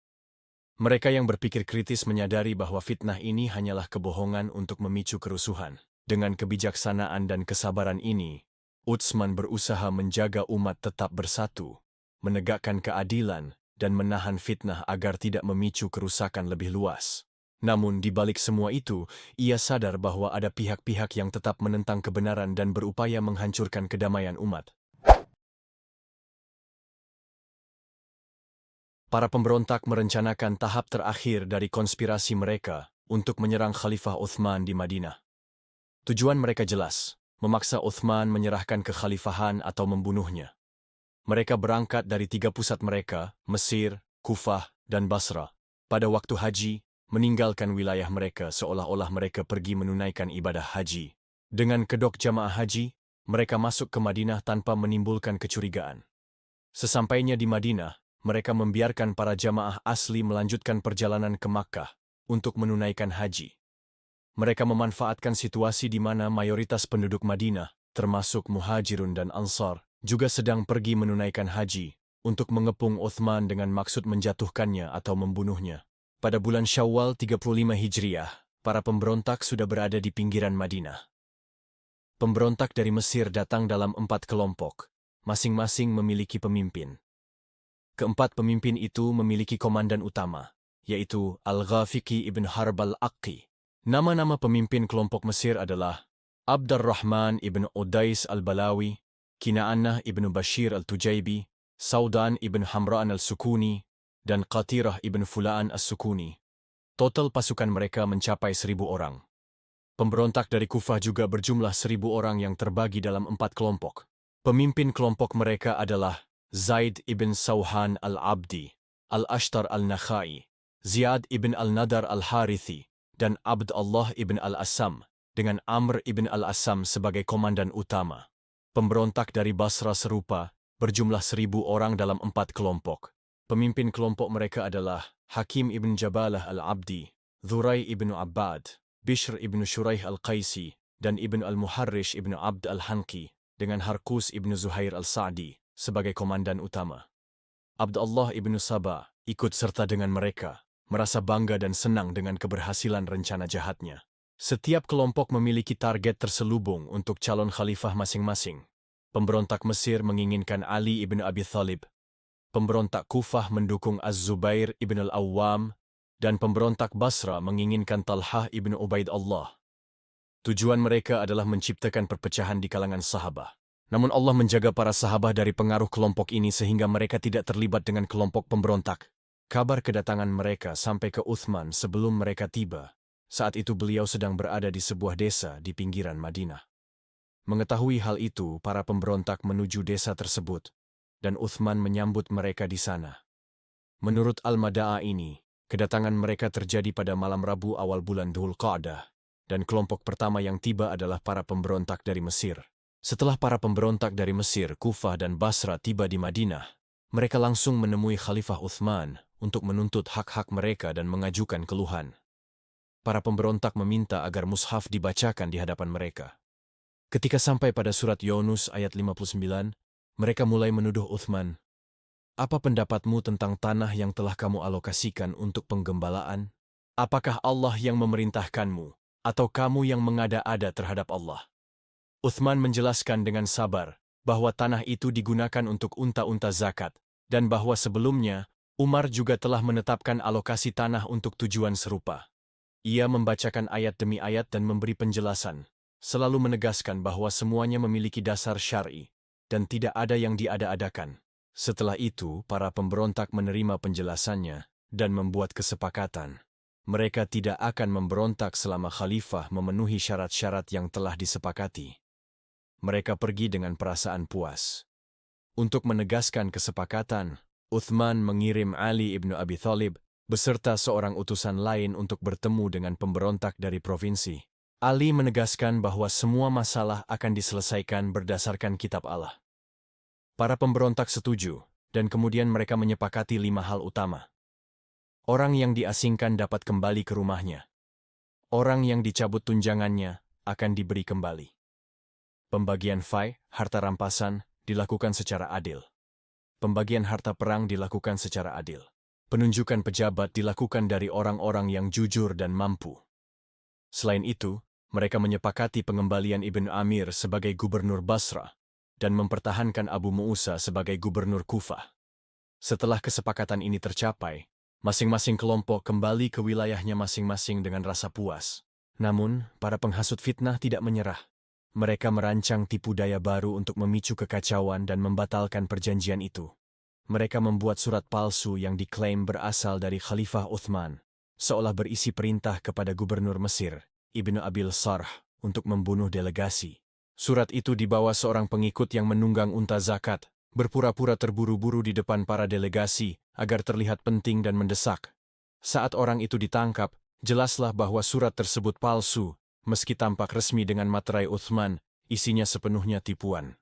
A: Mereka yang berpikir kritis menyadari bahwa fitnah ini hanyalah kebohongan untuk memicu kerusuhan. Dengan kebijaksanaan dan kesabaran ini, Utsman berusaha menjaga umat tetap bersatu, menegakkan keadilan, dan menahan fitnah agar tidak memicu kerusakan lebih luas. Namun di balik semua itu, ia sadar bahwa ada pihak-pihak yang tetap menentang kebenaran dan berupaya menghancurkan kedamaian umat. Para pemberontak merencanakan tahap terakhir dari konspirasi mereka untuk menyerang Khalifah Utsman di Madinah. Tujuan mereka jelas, memaksa Utsman menyerahkan kekhalifahan atau membunuhnya. Mereka berangkat dari 3 pusat mereka, Mesir, Kufah, dan Basra. Pada waktu haji, meninggalkan wilayah mereka seolah-olah mereka pergi menunaikan ibadah haji. Dengan kedok jamaah haji, mereka masuk ke Madinah tanpa menimbulkan kecurigaan. Sesampainya di Madinah, mereka membiarkan para jamaah asli melanjutkan perjalanan ke Makkah untuk menunaikan haji. Mereka memanfaatkan situasi di mana mayoritas penduduk Madinah, termasuk Muhajirun dan Ansar, juga sedang pergi menunaikan haji untuk mengepung Utsman dengan maksud menjatuhkannya atau membunuhnya. Pada bulan Syawal 35 Hijriah, para pemberontak sudah berada di pinggiran Madinah. Pemberontak dari Mesir datang dalam 4 kelompok, masing-masing memiliki pemimpin. Keempat pemimpin itu memiliki komandan utama, yaitu Al-Ghafiqi ibn Harb al-Aqi. Nama-nama pemimpin kelompok Mesir adalah Abdurrahman ibn Udais al-Balawi, Kina'anah ibn Bashir al-Tujaibi, Saudan ibn Hamra'an al-Sukuni, dan Qatirah ibn Fula'an al-Sukuni. Total pasukan mereka mencapai 1.000 orang. Pemberontak dari Kufah juga berjumlah 1.000 orang yang terbagi dalam 4 kelompok. Pemimpin kelompok mereka adalah Zaid ibn Sauhan al-Abdi, Al-Ashtar al-Nakhai, Ziyad ibn al-Nadar al-Harithi, dan Abdullah ibn al-Assam, dengan Amr ibn al-Assam sebagai komandan utama. Pemberontak dari Basra serupa, berjumlah 1.000 orang dalam 4 kelompok. Pemimpin kelompok mereka adalah Hakim ibn Jabalah al-Abdi, Dhurai ibn Abbad, Bishr ibn Shuraih al-Qaisi, dan Ibn al-Muharrish ibn Abd al-Hanqi, dengan Harkus ibn Zuhair al-Sa'di sebagai komandan utama. Abdullah ibn Sabah ikut serta dengan mereka, merasa bangga dan senang dengan keberhasilan rencana jahatnya. Setiap kelompok memiliki target terselubung untuk calon khalifah masing-masing. Pemberontak Mesir menginginkan Ali ibn Abi Thalib. Pemberontak Kufah mendukung Az-Zubair ibn al-Awwam, dan pemberontak Basra menginginkan Talhah ibn Ubaidullah. Tujuan mereka adalah menciptakan perpecahan di kalangan sahabah. Namun Allah menjaga para sahabah dari pengaruh kelompok ini sehingga mereka tidak terlibat dengan kelompok pemberontak. Kabar kedatangan mereka sampai ke Uthman sebelum mereka tiba. Saat itu beliau sedang berada di sebuah desa di pinggiran Madinah. Mengetahui hal itu, para pemberontak menuju desa tersebut, dan Uthman menyambut mereka di sana. Menurut Al-Mada'ah ini, kedatangan mereka terjadi pada malam Rabu awal bulan Dhul Qa'dah, dan kelompok pertama yang tiba adalah para pemberontak dari Mesir. Setelah para pemberontak dari Mesir, Kufah dan Basra tiba di Madinah, mereka langsung menemui Khalifah Uthman untuk menuntut hak-hak mereka dan mengajukan keluhan. Para pemberontak meminta agar mushaf dibacakan di hadapan mereka. Ketika sampai pada surat Yunus ayat 59, mereka mulai menuduh Uthman. Apa pendapatmu tentang tanah yang telah kamu alokasikan untuk penggembalaan? Apakah Allah yang memerintahkanmu, atau kamu yang mengada-ada terhadap Allah? Uthman menjelaskan dengan sabar bahwa tanah itu digunakan untuk unta-unta zakat, dan bahwa sebelumnya Umar juga telah menetapkan alokasi tanah untuk tujuan serupa. Ia membacakan ayat demi ayat dan memberi penjelasan, selalu menegaskan bahwa semuanya memiliki dasar syar'i dan tidak ada yang diada-adakan. Setelah itu, para pemberontak menerima penjelasannya dan membuat kesepakatan. Mereka tidak akan memberontak selama khalifah memenuhi syarat-syarat yang telah disepakati. Mereka pergi dengan perasaan puas. Untuk menegaskan kesepakatan, Uthman mengirim Ali ibn Abi Thalib beserta seorang utusan lain untuk bertemu dengan pemberontak dari provinsi. Ali menegaskan bahwa semua masalah akan diselesaikan berdasarkan kitab Allah. Para pemberontak setuju, dan kemudian mereka menyepakati 5 hal utama. Orang yang diasingkan dapat kembali ke rumahnya. Orang yang dicabut tunjangannya akan diberi kembali. Pembagian fai, harta rampasan, dilakukan secara adil. Pembagian harta perang dilakukan secara adil. Penunjukan pejabat dilakukan dari orang-orang yang jujur dan mampu. Selain itu, mereka menyepakati pengembalian Ibn Amir sebagai gubernur Basra dan mempertahankan Abu Mu'sa sebagai gubernur Kufah. Setelah kesepakatan ini tercapai, masing-masing kelompok kembali ke wilayahnya masing-masing dengan rasa puas. Namun, para penghasut fitnah tidak menyerah. Mereka merancang tipu daya baru untuk memicu kekacauan dan membatalkan perjanjian itu. Mereka membuat surat palsu yang diklaim berasal dari Khalifah Uthman, seolah berisi perintah kepada gubernur Mesir, Ibnu Abil Sarh, untuk membunuh delegasi. Surat itu dibawa seorang pengikut yang menunggang unta zakat, berpura-pura terburu-buru di depan para delegasi agar terlihat penting dan mendesak. Saat orang itu ditangkap, jelaslah bahwa surat tersebut palsu, meski tampak resmi dengan materai Uthman, isinya sepenuhnya tipuan.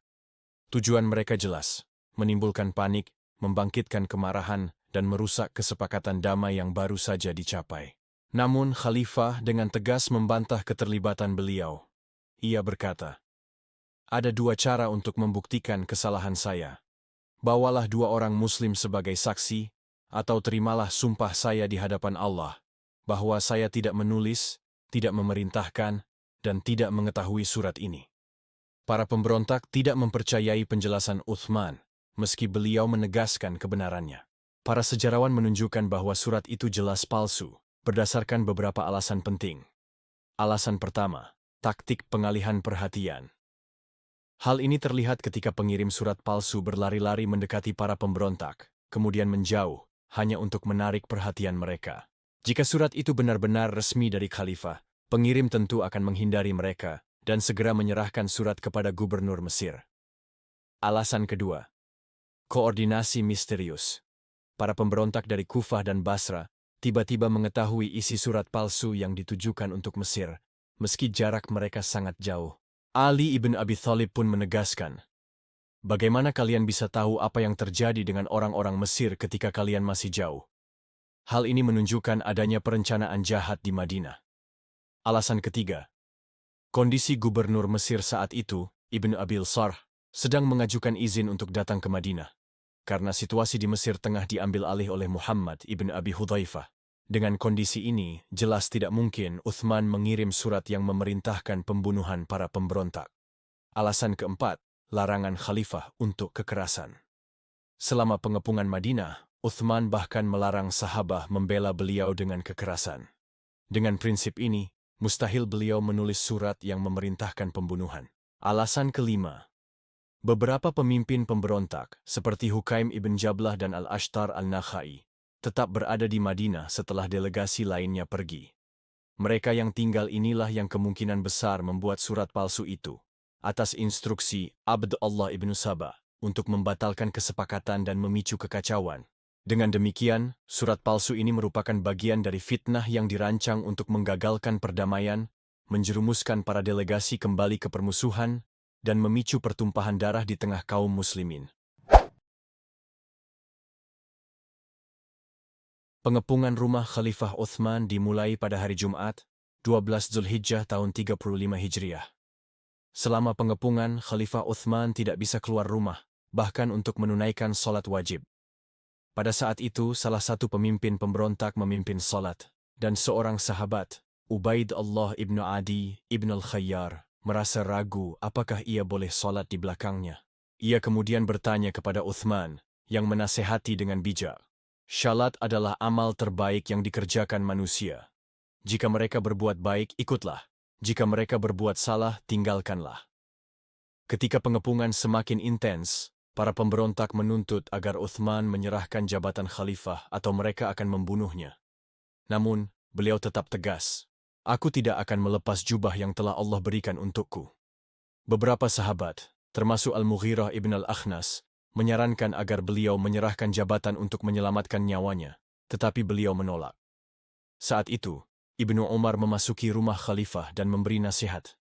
A: Tujuan mereka jelas, menimbulkan panik, membangkitkan kemarahan, dan merusak kesepakatan damai yang baru saja dicapai. Namun Khalifah dengan tegas membantah keterlibatan beliau. Ia berkata, "Ada 2 cara untuk membuktikan kesalahan saya. Bawalah 2 orang muslim sebagai saksi, atau terimalah sumpah saya di hadapan Allah, bahwa saya tidak menulis, tidak memerintahkan, dan tidak mengetahui surat ini." Para pemberontak tidak mempercayai penjelasan Uthman, meski beliau menegaskan kebenarannya. Para sejarawan menunjukkan bahwa surat itu jelas palsu, berdasarkan beberapa alasan penting. Alasan pertama, taktik pengalihan perhatian. Hal ini terlihat ketika pengirim surat palsu berlari-lari mendekati para pemberontak, kemudian menjauh, hanya untuk menarik perhatian mereka. Jika surat itu benar-benar resmi dari khalifah, pengirim tentu akan menghindari mereka dan segera menyerahkan surat kepada gubernur Mesir. Alasan kedua, koordinasi misterius. Para pemberontak dari Kufah dan Basra tiba-tiba mengetahui isi surat palsu yang ditujukan untuk Mesir, meski jarak mereka sangat jauh. Ali ibn Abi Thalib pun menegaskan, "Bagaimana kalian bisa tahu apa yang terjadi dengan orang-orang Mesir ketika kalian masih jauh?" Hal ini menunjukkan adanya perencanaan jahat di Madinah. Alasan ketiga, kondisi gubernur Mesir saat itu, Ibn Abil Sarh, sedang mengajukan izin untuk datang ke Madinah, karena situasi di Mesir tengah diambil alih oleh Muhammad ibn Abi Hudzaifah. Dengan kondisi ini, jelas tidak mungkin Uthman mengirim surat yang memerintahkan pembunuhan para pemberontak. Alasan keempat, larangan khalifah untuk kekerasan. Selama pengepungan Madinah, Uthman bahkan melarang sahabat membela beliau dengan kekerasan. Dengan prinsip ini, mustahil beliau menulis surat yang memerintahkan pembunuhan. Alasan kelima, beberapa pemimpin pemberontak, seperti Hukaim ibn Jablah dan Al-Ashtar al-Nakhai, tetap berada di Madinah setelah delegasi lainnya pergi. Mereka yang tinggal inilah yang kemungkinan besar membuat surat palsu itu, atas instruksi Abdullah ibn Sabah, untuk membatalkan kesepakatan dan memicu kekacauan. Dengan demikian, surat palsu ini merupakan bagian dari fitnah yang dirancang untuk menggagalkan perdamaian, menjerumuskan para delegasi kembali ke permusuhan, dan memicu pertumpahan darah di tengah kaum muslimin. Pengepungan rumah Khalifah Uthman dimulai pada hari Jumat, 12 Zulhijjah tahun 35 Hijriah. Selama pengepungan, Khalifah Uthman tidak bisa keluar rumah, bahkan untuk menunaikan sholat wajib. Pada saat itu, salah satu pemimpin pemberontak memimpin sholat, dan seorang sahabat, Ubaidullah ibn Adi ibn al-Khayyar, merasa ragu apakah ia boleh sholat di belakangnya. Ia kemudian bertanya kepada Uthman, yang menasehati dengan bijak. Salat adalah amal terbaik yang dikerjakan manusia. Jika mereka berbuat baik, ikutlah. Jika mereka berbuat salah, tinggalkanlah. Ketika pengepungan semakin intens, para pemberontak menuntut agar Uthman menyerahkan jabatan khalifah atau mereka akan membunuhnya. Namun, beliau tetap tegas. Aku tidak akan melepas jubah yang telah Allah berikan untukku. Beberapa sahabat, termasuk Al-Mughirah ibn al-Akhnas, menyarankan agar beliau menyerahkan jabatan untuk menyelamatkan nyawanya, tetapi beliau menolak. Saat itu, Ibnu Umar memasuki rumah khalifah dan memberi nasihat.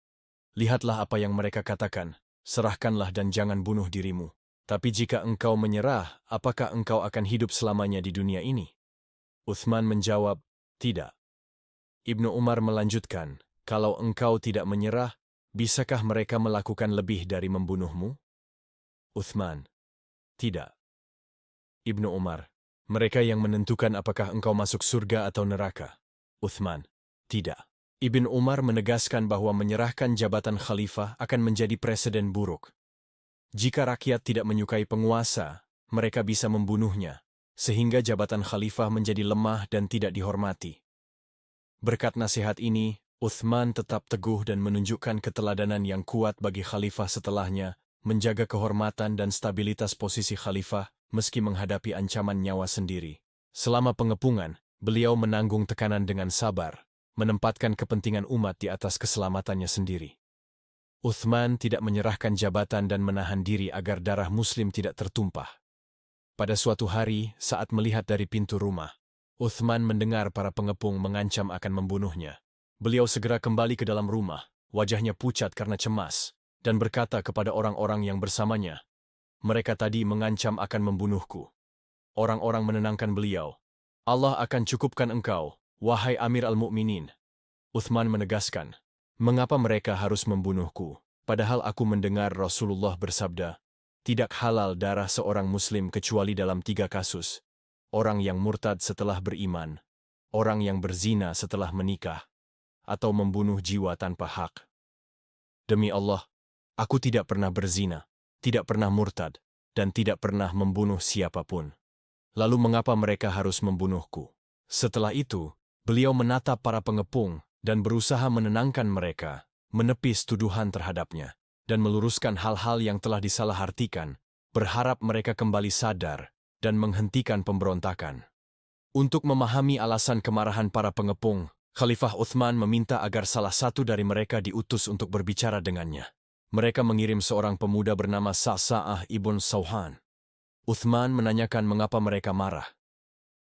A: Lihatlah apa yang mereka katakan, serahkanlah dan jangan bunuh dirimu. Tapi jika engkau menyerah, apakah engkau akan hidup selamanya di dunia ini? Uthman menjawab, tidak. Ibnu Umar melanjutkan, kalau engkau tidak menyerah, bisakah mereka melakukan lebih dari membunuhmu? Uthman, tidak. Ibnu Umar, mereka yang menentukan apakah engkau masuk surga atau neraka. Uthman, tidak. Ibnu Umar menegaskan bahwa menyerahkan jabatan khalifah akan menjadi presiden buruk. Jika rakyat tidak menyukai penguasa, mereka bisa membunuhnya, sehingga jabatan khalifah menjadi lemah dan tidak dihormati. Berkat nasihat ini, Uthman tetap teguh dan menunjukkan keteladanan yang kuat bagi khalifah setelahnya, menjaga kehormatan dan stabilitas posisi khalifah meski menghadapi ancaman nyawa sendiri. Selama pengepungan, beliau menanggung tekanan dengan sabar, menempatkan kepentingan umat di atas keselamatannya sendiri. Uthman tidak menyerahkan jabatan dan menahan diri agar darah muslim tidak tertumpah. Pada suatu hari, saat melihat dari pintu rumah, Uthman mendengar para pengepung mengancam akan membunuhnya. Beliau segera kembali ke dalam rumah, wajahnya pucat karena cemas, dan berkata kepada orang-orang yang bersamanya, mereka tadi mengancam akan membunuhku. Orang-orang menenangkan beliau. Allah akan cukupkan engkau, wahai Amir al-Mu'minin. Uthman menegaskan, mengapa mereka harus membunuhku, padahal aku mendengar Rasulullah bersabda, tidak halal darah seorang muslim kecuali dalam 3 kasus. Orang yang murtad setelah beriman, orang yang berzina setelah menikah, atau membunuh jiwa tanpa hak. Demi Allah, aku tidak pernah berzina, tidak pernah murtad, dan tidak pernah membunuh siapapun. Lalu mengapa mereka harus membunuhku? Setelah itu, beliau menatap para pengepung dan berusaha menenangkan mereka, menepis tuduhan terhadapnya, dan meluruskan hal-hal yang telah disalahartikan, berharap mereka kembali sadar dan menghentikan pemberontakan. Untuk memahami alasan kemarahan para pengepung, Khalifah Uthman meminta agar salah satu dari mereka diutus untuk berbicara dengannya. Mereka mengirim seorang pemuda bernama Sa'sa'ah ibn Sauhan. Uthman menanyakan mengapa mereka marah.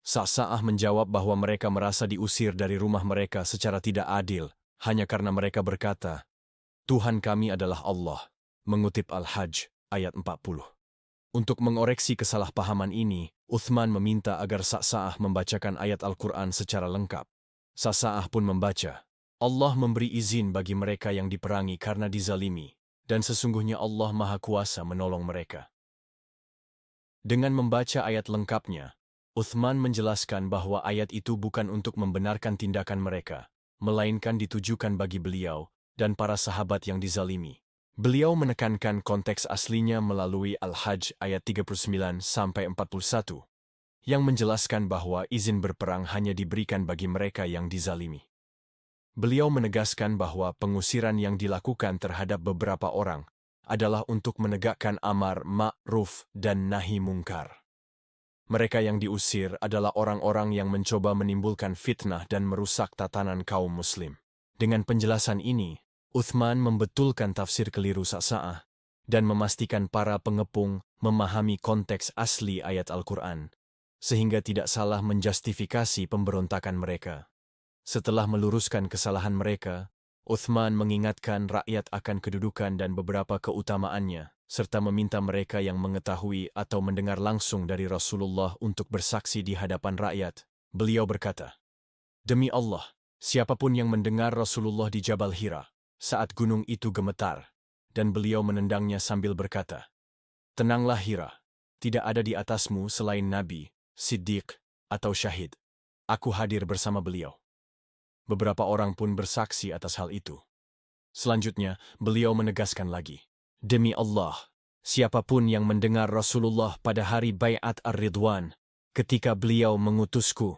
A: Sa'sa'ah menjawab bahwa mereka merasa diusir dari rumah mereka secara tidak adil, hanya karena mereka berkata, Tuhan kami adalah Allah. Mengutip Al-Hajj, ayat 40. Untuk mengoreksi kesalahpahaman ini, Uthman meminta agar Sa'sa'ah membacakan ayat Al-Quran secara lengkap. Sa'sa'ah pun membaca, Allah memberi izin bagi mereka yang diperangi karena dizalimi, dan sesungguhnya Allah Maha Kuasa menolong mereka. Dengan membaca ayat lengkapnya, Uthman menjelaskan bahwa ayat itu bukan untuk membenarkan tindakan mereka, melainkan ditujukan bagi beliau dan para sahabat yang dizalimi. Beliau menekankan konteks aslinya melalui Al-Hajj ayat 39-41, yang menjelaskan bahwa izin berperang hanya diberikan bagi mereka yang dizalimi. Beliau menegaskan bahwa pengusiran yang dilakukan terhadap beberapa orang adalah untuk menegakkan amar ma'ruf dan nahi mungkar. Mereka yang diusir adalah orang-orang yang mencoba menimbulkan fitnah dan merusak tatanan kaum muslim. Dengan penjelasan ini, Uthman membetulkan tafsir keliru Sa'sa'ah dan memastikan para pengepung memahami konteks asli ayat Al-Quran, sehingga tidak salah menjustifikasi pemberontakan mereka. Setelah meluruskan kesalahan mereka, Uthman mengingatkan rakyat akan kedudukan dan beberapa keutamaannya, serta meminta mereka yang mengetahui atau mendengar langsung dari Rasulullah untuk bersaksi di hadapan rakyat. Beliau berkata, "Demi Allah, siapapun yang mendengar Rasulullah di Jabal Hira, saat gunung itu gemetar," dan beliau menendangnya sambil berkata, "Tenanglah Hira, tidak ada di atasmu selain Nabi, Siddiq, atau Syahid. Aku hadir bersama beliau." Beberapa orang pun bersaksi atas hal itu. Selanjutnya, beliau menegaskan lagi, "Demi Allah, siapapun yang mendengar Rasulullah pada hari Bai'at Ar-Ridwan, ketika beliau mengutusku."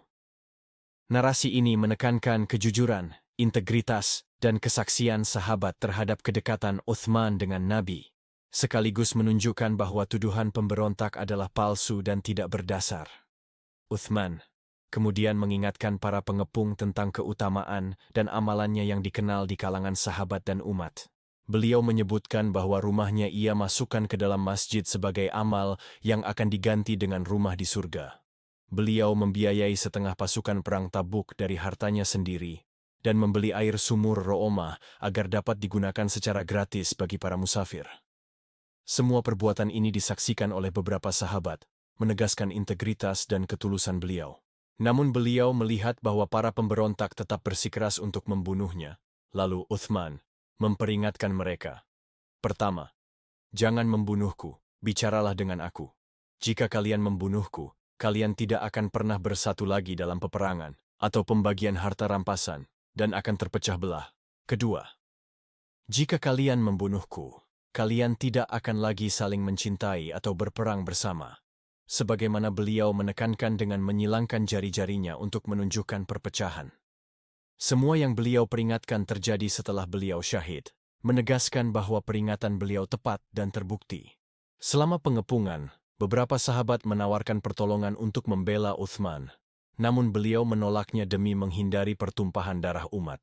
A: Narasi ini menekankan kejujuran, integritas, dan kesaksian sahabat terhadap kedekatan Uthman dengan Nabi, sekaligus menunjukkan bahwa tuduhan pemberontak adalah palsu dan tidak berdasar. Uthman kemudian mengingatkan para pengepung tentang keutamaan dan amalannya yang dikenal di kalangan sahabat dan umat. Beliau menyebutkan bahwa rumahnya ia masukkan ke dalam masjid sebagai amal yang akan diganti dengan rumah di surga. Beliau membiayai setengah pasukan perang Tabuk dari hartanya sendiri dan membeli air sumur Ro'omah agar dapat digunakan secara gratis bagi para musafir. Semua perbuatan ini disaksikan oleh beberapa sahabat, menegaskan integritas dan ketulusan beliau. Namun beliau melihat bahwa para pemberontak tetap bersikeras untuk membunuhnya. Lalu Uthman memperingatkan mereka. "Pertama, jangan membunuhku, bicaralah dengan aku. Jika kalian membunuhku, kalian tidak akan pernah bersatu lagi dalam peperangan atau pembagian harta rampasan, dan akan terpecah belah. Kedua, jika kalian membunuhku, kalian tidak akan lagi saling mencintai atau berperang bersama." Sebagaimana beliau menekankan dengan menyilangkan jari-jarinya untuk menunjukkan perpecahan. Semua yang beliau peringatkan terjadi setelah beliau syahid, menegaskan bahwa peringatan beliau tepat dan terbukti. Selama pengepungan, beberapa sahabat menawarkan pertolongan untuk membela Uthman, namun beliau menolaknya demi menghindari pertumpahan darah umat.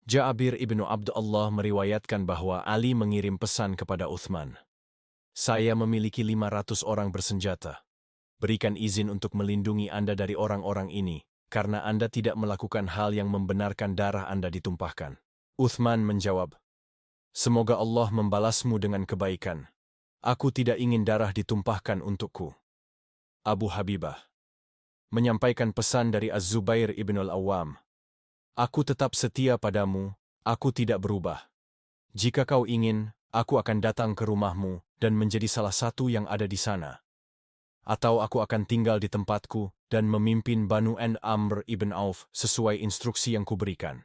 A: Ja'abir ibnu Abdullah meriwayatkan bahwa Ali mengirim pesan kepada Uthman, "Saya memiliki 500 orang bersenjata. Berikan izin untuk melindungi Anda dari orang-orang ini, karena Anda tidak melakukan hal yang membenarkan darah Anda ditumpahkan." Uthman menjawab, "Semoga Allah membalasmu dengan kebaikan. Aku tidak ingin darah ditumpahkan untukku." Abu Habibah menyampaikan pesan dari Az-Zubair ibn al-Awwam, "Aku tetap setia padamu, aku tidak berubah. Jika kau ingin, aku akan datang ke rumahmu dan menjadi salah satu yang ada di sana. Atau aku akan tinggal di tempatku dan memimpin Banu Amr ibn Auf sesuai instruksi yang kuberikan."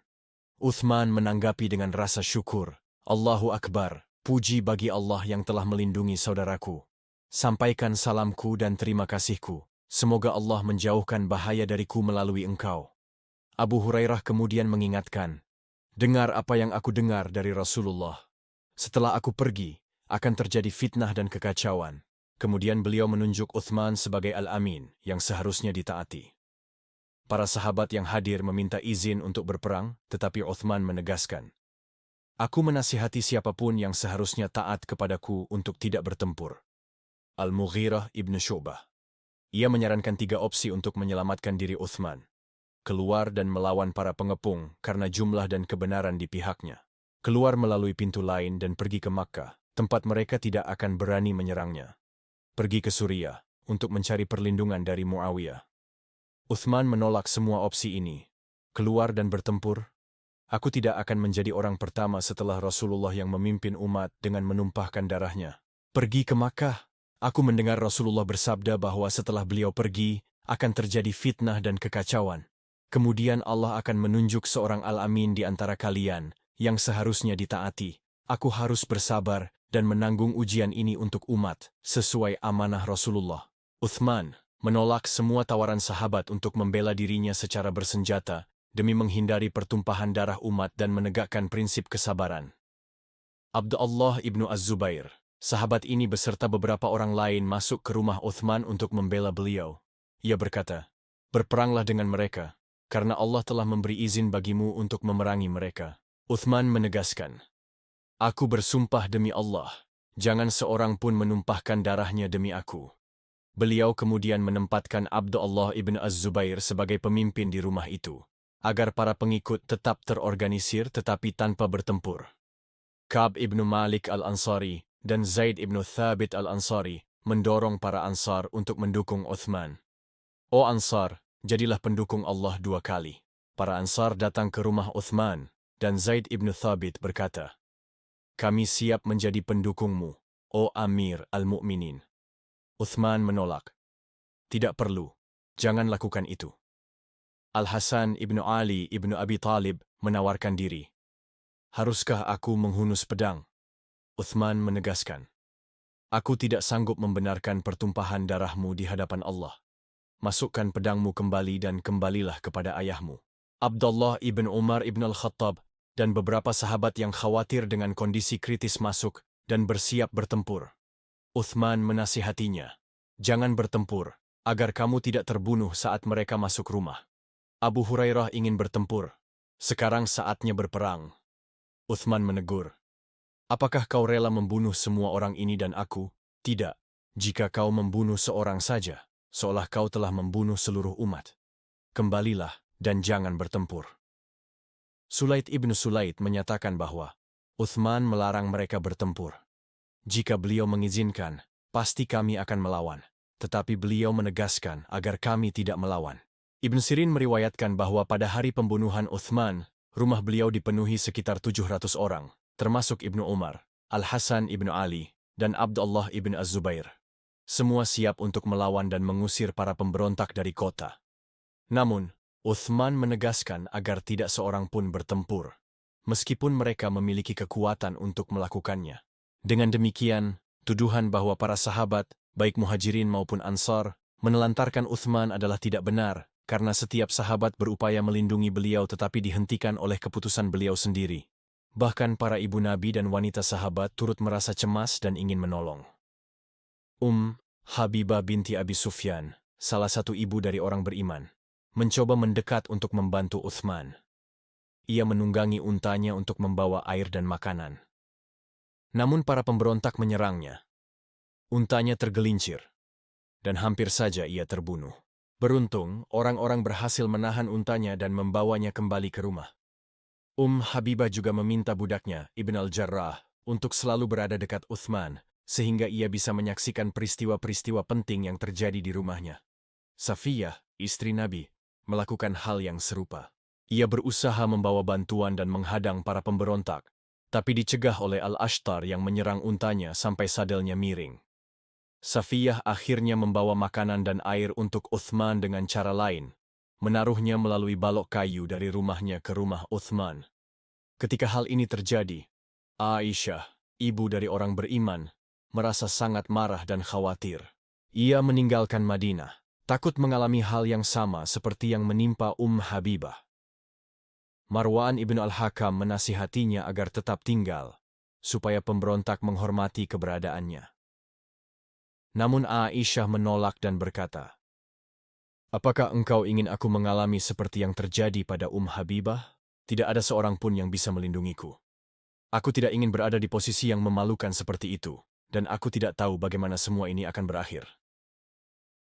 A: Uthman menanggapi dengan rasa syukur, "Allahu Akbar, puji bagi Allah yang telah melindungi saudaraku. Sampaikan salamku dan terima kasihku. Semoga Allah menjauhkan bahaya dariku melalui engkau." Abu Hurairah kemudian mengingatkan, "Dengar apa yang aku dengar dari Rasulullah. Setelah aku pergi, akan terjadi fitnah dan kekacauan." Kemudian beliau menunjuk Uthman sebagai Al-Amin yang seharusnya ditaati. Para sahabat yang hadir meminta izin untuk berperang, tetapi Uthman menegaskan, "Aku menasihati siapapun yang seharusnya taat kepadaku untuk tidak bertempur." Al-Mughirah ibn Syu'bah. Ia menyarankan 3 opsi untuk menyelamatkan diri Uthman: keluar dan melawan para pengepung karena jumlah dan kebenaran di pihaknya, keluar melalui pintu lain dan pergi ke Makkah, tempat mereka tidak akan berani menyerangnya, pergi ke Suriah untuk mencari perlindungan dari Muawiyah. Uthman menolak semua opsi ini. Keluar dan bertempur? Aku tidak akan menjadi orang pertama setelah Rasulullah yang memimpin umat dengan menumpahkan darahnya. Pergi ke Makkah? Aku mendengar Rasulullah bersabda bahwa setelah beliau pergi, akan terjadi fitnah dan kekacauan. Kemudian Allah akan menunjuk seorang Al-Amin di antara kalian yang seharusnya ditaati. Aku harus bersabar dan menanggung ujian ini untuk umat, sesuai amanah Rasulullah. Uthman menolak semua tawaran sahabat untuk membela dirinya secara bersenjata demi menghindari pertumpahan darah umat dan menegakkan prinsip kesabaran. Abdullah ibnu Az-Zubair, sahabat ini beserta beberapa orang lain masuk ke rumah Uthman untuk membela beliau. Ia berkata, "Berperanglah dengan mereka, karena Allah telah memberi izin bagimu untuk memerangi mereka." Uthman menegaskan, "Aku bersumpah demi Allah, jangan seorang pun menumpahkan darahnya demi aku." Beliau kemudian menempatkan Abdullah ibn Az-Zubair sebagai pemimpin di rumah itu, agar para pengikut tetap terorganisir tetapi tanpa bertempur. Ka'b ibn Malik al-Ansari dan Zaid ibn Thabit al-Ansari mendorong para Ansar untuk mendukung Uthman. "O Ansar, jadilah pendukung Allah 2 kali." Para Ansar datang ke rumah Uthman, dan Zaid ibn Thabit berkata, "Kami siap menjadi pendukungmu, O Amir al-Mu'minin." Uthman menolak. "Tidak perlu, jangan lakukan itu." Al-Hasan ibn Ali ibn Abi Talib menawarkan diri. "Haruskah aku menghunus pedang?" Uthman menegaskan, "Aku tidak sanggup membenarkan pertumpahan darahmu di hadapan Allah. Masukkan pedangmu kembali dan kembalilah kepada ayahmu." Abdullah ibn Umar ibn al-Khattab dan beberapa sahabat yang khawatir dengan kondisi kritis masuk dan bersiap bertempur. Uthman menasihatinya, "Jangan bertempur, agar kamu tidak terbunuh saat mereka masuk rumah." Abu Hurairah ingin bertempur. "Sekarang saatnya berperang." Uthman menegur, "Apakah kau rela membunuh semua orang ini dan aku?" "Tidak. Jika kau membunuh seorang saja, seolah kau telah membunuh seluruh umat. Kembalilah dan jangan bertempur." Sulaid ibn Sulaid menyatakan bahwa Uthman melarang mereka bertempur. "Jika beliau mengizinkan, pasti kami akan melawan. Tetapi beliau menegaskan agar kami tidak melawan." Ibn Sirin meriwayatkan bahwa pada hari pembunuhan Uthman, rumah beliau dipenuhi sekitar 700 orang, termasuk Ibnu Umar, Al-Hasan ibn Ali, dan Abdullah ibn Az-Zubair. Semua siap untuk melawan dan mengusir para pemberontak dari kota. Namun, Uthman menegaskan agar tidak seorang pun bertempur, meskipun mereka memiliki kekuatan untuk melakukannya. Dengan demikian, tuduhan bahwa para sahabat, baik Muhajirin maupun Ansar, menelantarkan Uthman adalah tidak benar, karena setiap sahabat berupaya melindungi beliau tetapi dihentikan oleh keputusan beliau sendiri. Bahkan para ibu Nabi dan wanita sahabat turut merasa cemas dan ingin menolong. Habibah binti Abi Sufyan, salah satu ibu dari orang beriman, mencoba mendekat untuk membantu Uthman. Ia menunggangi untanya untuk membawa air dan makanan. Namun para pemberontak menyerangnya. Untanya tergelincir, dan hampir saja ia terbunuh. Beruntung, orang-orang berhasil menahan untanya dan membawanya kembali ke rumah. Habibah juga meminta budaknya, Ibn al-Jarrah, untuk selalu berada dekat Uthman, sehingga ia bisa menyaksikan peristiwa-peristiwa penting yang terjadi di rumahnya. Safiyah, istri Nabi, melakukan hal yang serupa. Ia berusaha membawa bantuan dan menghadang para pemberontak, tapi dicegah oleh Al-Ashtar yang menyerang untanya sampai sadelnya miring. Safiyah akhirnya membawa makanan dan air untuk Uthman dengan cara lain, menaruhnya melalui balok kayu dari rumahnya ke rumah Uthman. Ketika hal ini terjadi, Aisyah, ibu dari orang beriman, merasa sangat marah dan khawatir. Ia meninggalkan Madinah, takut mengalami hal yang sama seperti yang menimpa Habibah. Marwan ibn al-Hakam menasihatinya agar tetap tinggal, supaya pemberontak menghormati keberadaannya. Namun Aisyah menolak dan berkata, "Apakah engkau ingin aku mengalami seperti yang terjadi pada Habibah? Tidak ada seorang pun yang bisa melindungiku. Aku tidak ingin berada di posisi yang memalukan seperti itu, dan aku tidak tahu bagaimana semua ini akan berakhir."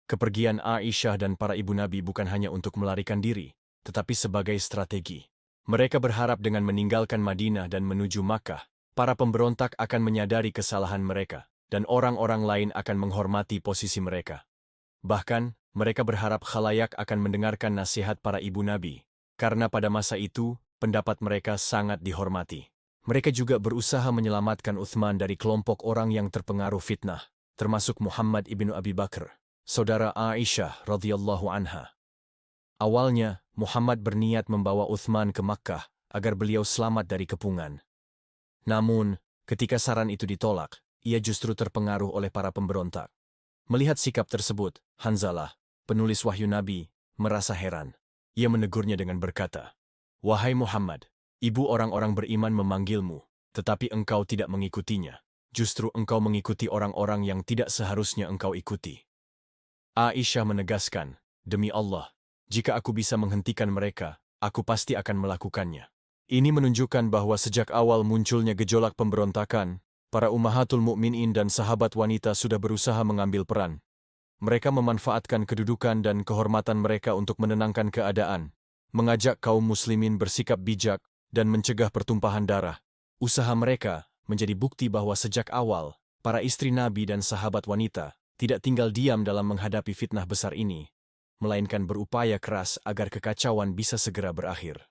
A: Kepergian Aisyah dan para ibu Nabi bukan hanya untuk melarikan diri, tetapi sebagai strategi. Mereka berharap dengan meninggalkan Madinah dan menuju Makkah, para pemberontak akan menyadari kesalahan mereka, dan orang-orang lain akan menghormati posisi mereka. Bahkan, mereka berharap khalayak akan mendengarkan nasihat para ibu Nabi, karena pada masa itu, pendapat mereka sangat dihormati. Mereka juga berusaha menyelamatkan Uthman dari kelompok orang yang terpengaruh fitnah, termasuk Muhammad ibn Abi Bakr. saudara Aisyah radhiyallahu anha. Awalnya, Muhammad berniat membawa Uthman ke Makkah agar beliau selamat dari kepungan. Namun, ketika saran itu ditolak, ia justru terpengaruh oleh para pemberontak. Melihat sikap tersebut, Hanzalah, penulis wahyu Nabi, merasa heran. Ia menegurnya dengan berkata, "Wahai Muhammad, ibu orang-orang beriman memanggilmu, tetapi engkau tidak mengikutinya. Justru engkau mengikuti orang-orang yang tidak seharusnya engkau ikuti." Aisyah menegaskan, "Demi Allah, jika aku bisa menghentikan mereka, aku pasti akan melakukannya." Ini menunjukkan bahwa sejak awal munculnya gejolak pemberontakan, para ummahatul mukminin dan sahabat wanita sudah berusaha mengambil peran. Mereka memanfaatkan kedudukan dan kehormatan mereka untuk menenangkan keadaan, mengajak kaum muslimin bersikap bijak, dan mencegah pertumpahan darah. Usaha mereka menjadi bukti bahwa sejak awal, para istri Nabi dan sahabat wanita tidak tinggal diam dalam menghadapi fitnah besar ini, melainkan berupaya keras agar kekacauan bisa segera berakhir.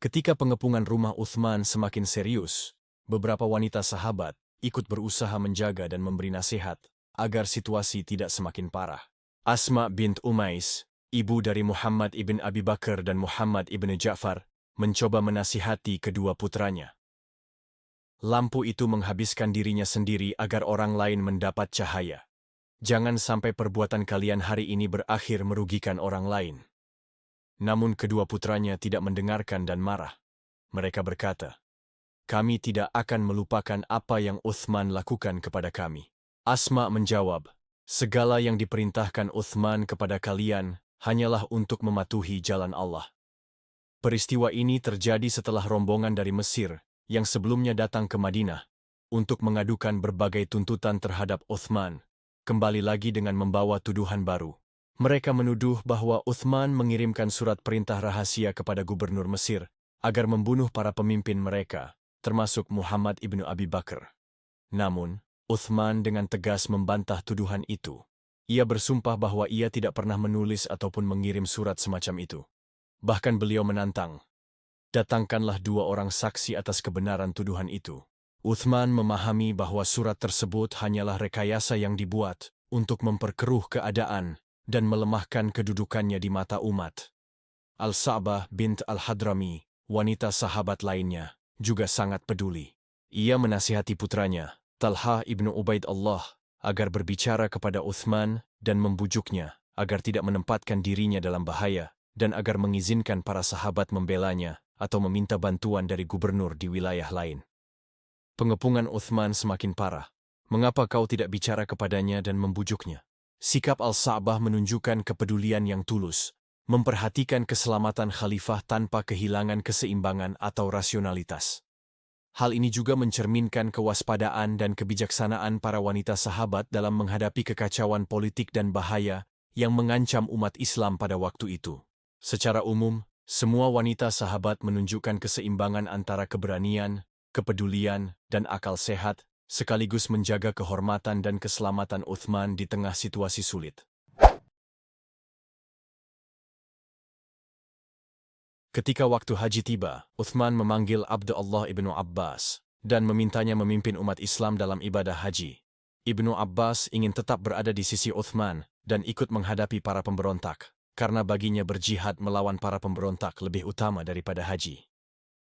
A: Ketika pengepungan rumah Uthman semakin serius, beberapa wanita sahabat ikut berusaha menjaga dan memberi nasihat agar situasi tidak semakin parah. Asma bint Umais, ibu dari Muhammad ibn Abi Bakar dan Muhammad ibn Ja'far, mencoba menasihati kedua putranya. Lampu itu menghabiskan dirinya sendiri agar orang lain mendapat cahaya. Jangan sampai perbuatan kalian hari ini berakhir merugikan orang lain. Namun kedua putranya tidak mendengarkan dan marah. Mereka berkata, "Kami tidak akan melupakan apa yang Uthman lakukan kepada kami." Asma menjawab, "Segala yang diperintahkan Uthman kepada kalian hanyalah untuk mematuhi jalan Allah." Peristiwa ini terjadi setelah rombongan dari Mesir yang sebelumnya datang ke Madinah untuk mengadukan berbagai tuntutan terhadap Uthman, kembali lagi dengan membawa tuduhan baru. Mereka menuduh bahwa Uthman mengirimkan surat perintah rahasia kepada gubernur Mesir agar membunuh para pemimpin mereka, termasuk Muhammad ibnu Abi Bakar. Namun, Uthman dengan tegas membantah tuduhan itu. Ia bersumpah bahwa ia tidak pernah menulis ataupun mengirim surat semacam itu. Bahkan beliau menantang, "Datangkanlah 2 orang saksi atas kebenaran tuduhan itu." Uthman memahami bahwa surat tersebut hanyalah rekayasa yang dibuat untuk memperkeruh keadaan dan melemahkan kedudukannya di mata umat. Al-Sa'bah bint Al-Hadrami, wanita sahabat lainnya, juga sangat peduli. Ia menasihati putranya, Talha ibnu Ubaidillah, agar berbicara kepada Uthman dan membujuknya agar tidak menempatkan dirinya dalam bahaya dan agar mengizinkan para sahabat membelanya atau meminta bantuan dari gubernur di wilayah lain. Pengepungan Uthman semakin parah. Mengapa kau tidak bicara kepadanya dan membujuknya? Sikap Al-Sa'bah menunjukkan kepedulian yang tulus, memperhatikan keselamatan khalifah tanpa kehilangan keseimbangan atau rasionalitas. Hal ini juga mencerminkan kewaspadaan dan kebijaksanaan para wanita sahabat dalam menghadapi kekacauan politik dan bahaya yang mengancam umat Islam pada waktu itu. Secara umum, semua wanita sahabat menunjukkan keseimbangan antara keberanian, kepedulian, dan akal sehat, sekaligus menjaga kehormatan dan keselamatan Uthman di tengah situasi sulit. Ketika waktu haji tiba, Uthman memanggil Abdullah ibnu Abbas dan memintanya memimpin umat Islam dalam ibadah haji. Ibnu Abbas ingin tetap berada di sisi Uthman dan ikut menghadapi para pemberontak, karena baginya berjihad melawan para pemberontak lebih utama daripada haji.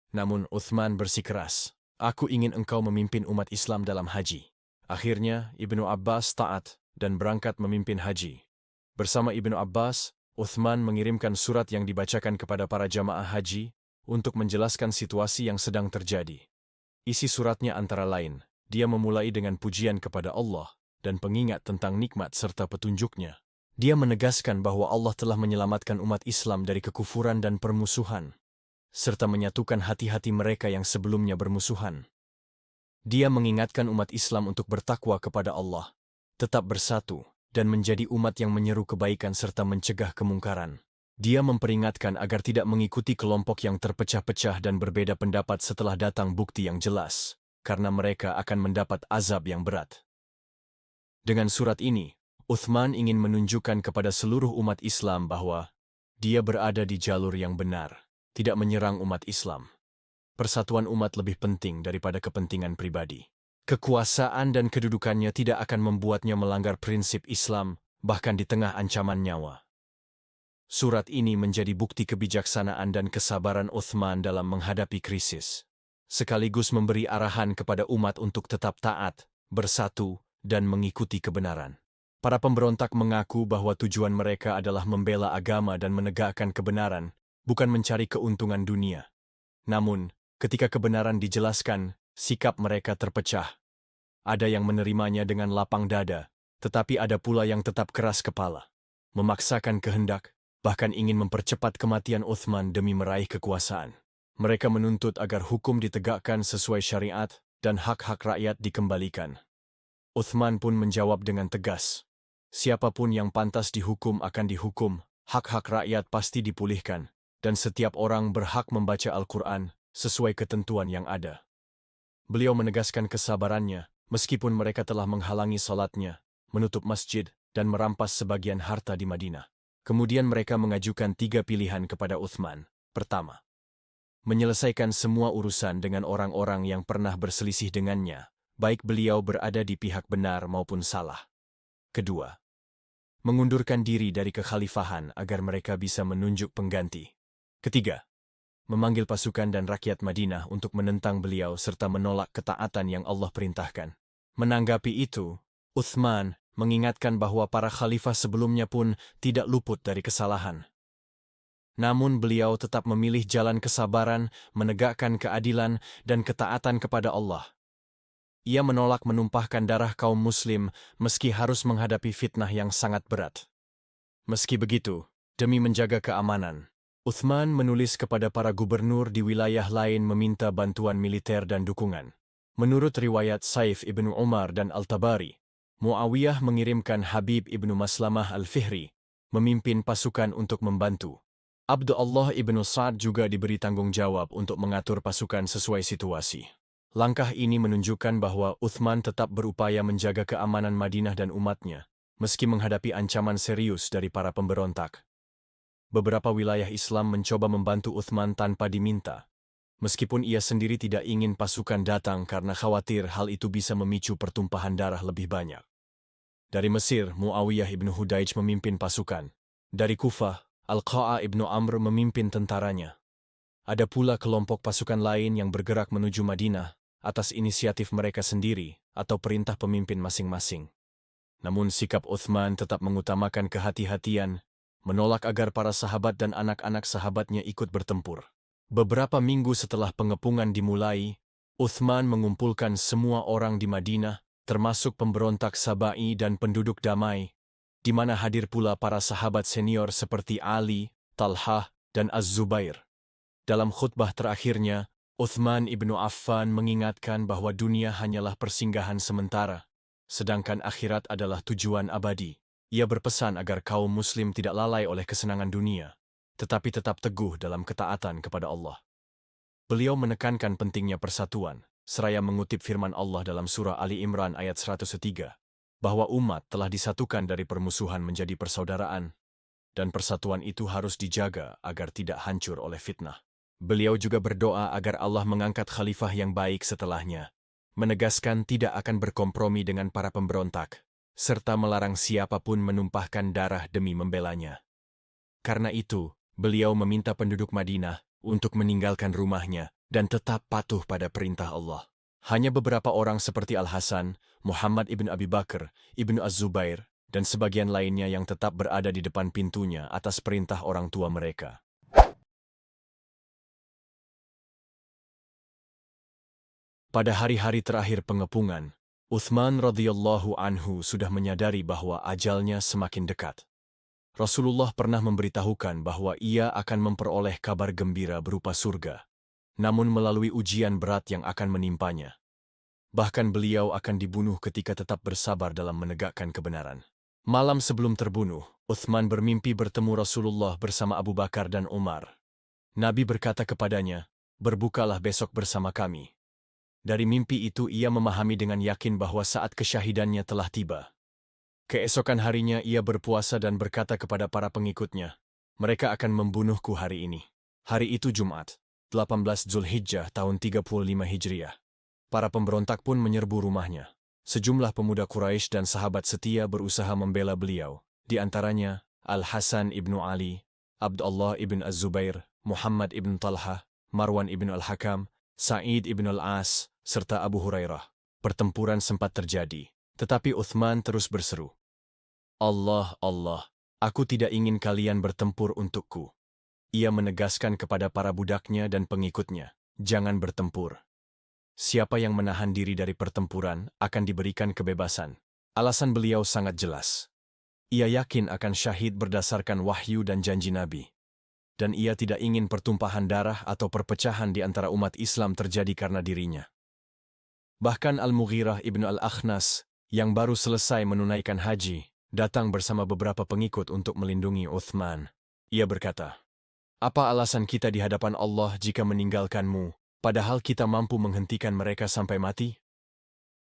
A: Namun Uthman bersikeras, "Aku ingin engkau memimpin umat Islam dalam haji." Akhirnya, Ibnu Abbas taat dan berangkat memimpin haji. Bersama Ibnu Abbas, Uthman mengirimkan surat yang dibacakan kepada para jamaah haji untuk menjelaskan situasi yang sedang terjadi. Isi suratnya antara lain, dia memulai dengan pujian kepada Allah dan pengingat tentang nikmat serta petunjuknya. Dia menegaskan bahwa Allah telah menyelamatkan umat Islam dari kekufuran dan permusuhan, serta menyatukan hati-hati mereka yang sebelumnya bermusuhan. Dia mengingatkan umat Islam untuk bertakwa kepada Allah, tetap bersatu, dan menjadi umat yang menyeru kebaikan serta mencegah kemungkaran. Dia memperingatkan agar tidak mengikuti kelompok yang terpecah-pecah dan berbeda pendapat setelah datang bukti yang jelas, karena mereka akan mendapat azab yang berat. Dengan surat ini, Uthman ingin menunjukkan kepada seluruh umat Islam bahwa dia berada di jalur yang benar, tidak menyerang umat Islam. Persatuan umat lebih penting daripada kepentingan pribadi. Kekuasaan dan kedudukannya tidak akan membuatnya melanggar prinsip Islam, bahkan di tengah ancaman nyawa. Surat ini menjadi bukti kebijaksanaan dan kesabaran Uthman dalam menghadapi krisis, sekaligus memberi arahan kepada umat untuk tetap taat, bersatu, dan mengikuti kebenaran. Para pemberontak mengaku bahwa tujuan mereka adalah membela agama dan menegakkan kebenaran, bukan mencari keuntungan dunia. Namun, ketika kebenaran dijelaskan, sikap mereka terpecah. Ada yang menerimanya dengan lapang dada, tetapi ada pula yang tetap keras kepala, memaksakan kehendak, bahkan ingin mempercepat kematian Uthman demi meraih kekuasaan. Mereka menuntut agar hukum ditegakkan sesuai syariat dan hak-hak rakyat dikembalikan. Uthman pun menjawab dengan tegas, siapapun yang pantas dihukum akan dihukum, hak-hak rakyat pasti dipulihkan, dan setiap orang berhak membaca Al-Quran sesuai ketentuan yang ada. Beliau menegaskan kesabarannya, meskipun mereka telah menghalangi salatnya, menutup masjid, dan merampas sebagian harta di Madinah. Kemudian mereka mengajukan 3 pilihan kepada Uthman. Pertama, menyelesaikan semua urusan dengan orang-orang yang pernah berselisih dengannya, baik beliau berada di pihak benar maupun salah. Kedua, mengundurkan diri dari kekhalifahan agar mereka bisa menunjuk pengganti. Ketiga, memanggil pasukan dan rakyat Madinah untuk menentang beliau serta menolak ketaatan yang Allah perintahkan. Menanggapi itu, Uthman mengingatkan bahwa para khalifah sebelumnya pun tidak luput dari kesalahan. Namun beliau tetap memilih jalan kesabaran, menegakkan keadilan, dan ketaatan kepada Allah. Ia menolak menumpahkan darah kaum muslim meski harus menghadapi fitnah yang sangat berat. Meski begitu, demi menjaga keamanan, Uthman menulis kepada para gubernur di wilayah lain meminta bantuan militer dan dukungan. Menurut riwayat Saif ibnu Umar dan Al-Tabari, Muawiyah mengirimkan Habib ibnu Maslamah Al-Fihri, memimpin pasukan untuk membantu. Abdullah ibnu Sa'ad juga diberi tanggung jawab untuk mengatur pasukan sesuai situasi. Langkah ini menunjukkan bahwa Uthman tetap berupaya menjaga keamanan Madinah dan umatnya, meski menghadapi ancaman serius dari para pemberontak. Beberapa wilayah Islam mencoba membantu Uthman tanpa diminta, meskipun ia sendiri tidak ingin pasukan datang karena khawatir hal itu bisa memicu pertumpahan darah lebih banyak. Dari Mesir, Muawiyah ibnu Hudaij memimpin pasukan. Dari Kufah, Al-Qa'a ibnu Amr memimpin tentaranya. Ada pula kelompok pasukan lain yang bergerak menuju Madinah atas inisiatif mereka sendiri atau perintah pemimpin masing-masing. Namun sikap Uthman tetap mengutamakan kehati-hatian, menolak agar para sahabat dan anak-anak sahabatnya ikut bertempur. Beberapa minggu setelah pengepungan dimulai, Uthman mengumpulkan semua orang di Madinah, termasuk pemberontak Sabai dan penduduk damai, di mana hadir pula para sahabat senior seperti Ali, Talhah, dan Az-Zubair. Dalam khutbah terakhirnya, Uthman ibnu Affan mengingatkan bahwa dunia hanyalah persinggahan sementara, sedangkan akhirat adalah tujuan abadi. Ia berpesan agar kaum muslim tidak lalai oleh kesenangan dunia, tetapi tetap teguh dalam ketaatan kepada Allah. Beliau menekankan pentingnya persatuan, seraya mengutip firman Allah dalam surah Ali Imran ayat 103, bahwa umat telah disatukan dari permusuhan menjadi persaudaraan, dan persatuan itu harus dijaga agar tidak hancur oleh fitnah. Beliau juga berdoa agar Allah mengangkat khalifah yang baik setelahnya, menegaskan tidak akan berkompromi dengan para pemberontak, serta melarang siapapun menumpahkan darah demi membelanya. Karena itu, beliau meminta penduduk Madinah untuk meninggalkan rumahnya dan tetap patuh pada perintah Allah. Hanya beberapa orang seperti Al-Hasan, Muhammad ibn Abi Bakar, ibnu Az-Zubair, dan sebagian lainnya yang tetap berada di depan pintunya atas perintah orang tua mereka. Pada hari-hari terakhir pengepungan, Uthman radhiyallahu anhu sudah menyadari bahwa ajalnya semakin dekat. Rasulullah pernah memberitahukan bahwa ia akan memperoleh kabar gembira berupa surga, namun melalui ujian berat yang akan menimpanya. Bahkan beliau akan dibunuh ketika tetap bersabar dalam menegakkan kebenaran. Malam sebelum terbunuh, Uthman bermimpi bertemu Rasulullah bersama Abu Bakar dan Umar. Nabi berkata kepadanya, "Berbukalah besok bersama kami." Dari mimpi itu ia memahami dengan yakin bahwa saat kesyahidannya telah tiba. Keesokan harinya ia berpuasa dan berkata kepada para pengikutnya, "Mereka akan membunuhku hari ini." Hari itu Jumat, 18 Zulhijjah tahun 35 Hijriah. Para pemberontak pun menyerbu rumahnya. Sejumlah pemuda Quraisy dan sahabat setia berusaha membela beliau, di antaranya Al-Hasan ibnu Ali, Abdullah ibn Az-Zubair, Muhammad ibn Talha, Marwan ibn Al-Hakam, Sa'id ibn Al-As, serta Abu Hurairah. Pertempuran sempat terjadi, tetapi Uthman terus berseru, Allah, Allah, aku tidak ingin kalian bertempur untukku. Ia menegaskan kepada para budaknya dan pengikutnya, jangan bertempur. Siapa yang menahan diri dari pertempuran akan diberikan kebebasan. Alasan beliau sangat jelas. Ia yakin akan syahid berdasarkan wahyu dan janji Nabi. Dan ia tidak ingin pertumpahan darah atau perpecahan di antara umat Islam terjadi karena dirinya. Bahkan Al-Mughirah ibn Al-Akhnas, yang baru selesai menunaikan haji, datang bersama beberapa pengikut untuk melindungi Uthman. Ia berkata, apa alasan kita di hadapan Allah jika meninggalkanmu, padahal kita mampu menghentikan mereka sampai mati?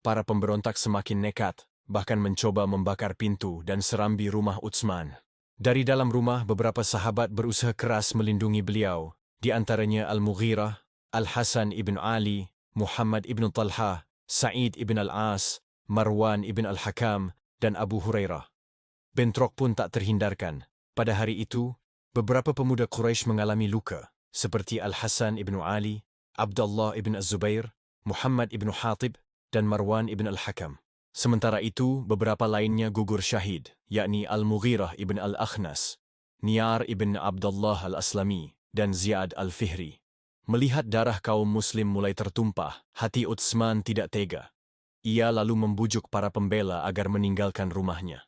A: Para pemberontak semakin nekat, bahkan mencoba membakar pintu dan serambi rumah Utsman. Dari dalam rumah beberapa sahabat berusaha keras melindungi beliau, di antaranya Al-Mughirah, Al-Hasan ibn Ali, Muhammad ibn Talha, Sa'id ibn Al-As, Marwan ibn Al-Hakam, dan Abu Hurairah. Bentrok pun tak terhindarkan. Pada hari itu, beberapa pemuda Quraisy mengalami luka, seperti Al-Hasan ibn Ali, Abdullah ibn Az-Zubair, Muhammad ibn Hatib, dan Marwan ibn Al-Hakam. Sementara itu, beberapa lainnya gugur syahid, yakni Al-Mughirah ibn Al-Akhnas, Niyar ibn Abdullah Al-Aslami, dan Ziyad Al-Fihri. Melihat darah kaum muslim mulai tertumpah, hati Utsman tidak tega. Ia lalu membujuk para pembela agar meninggalkan rumahnya.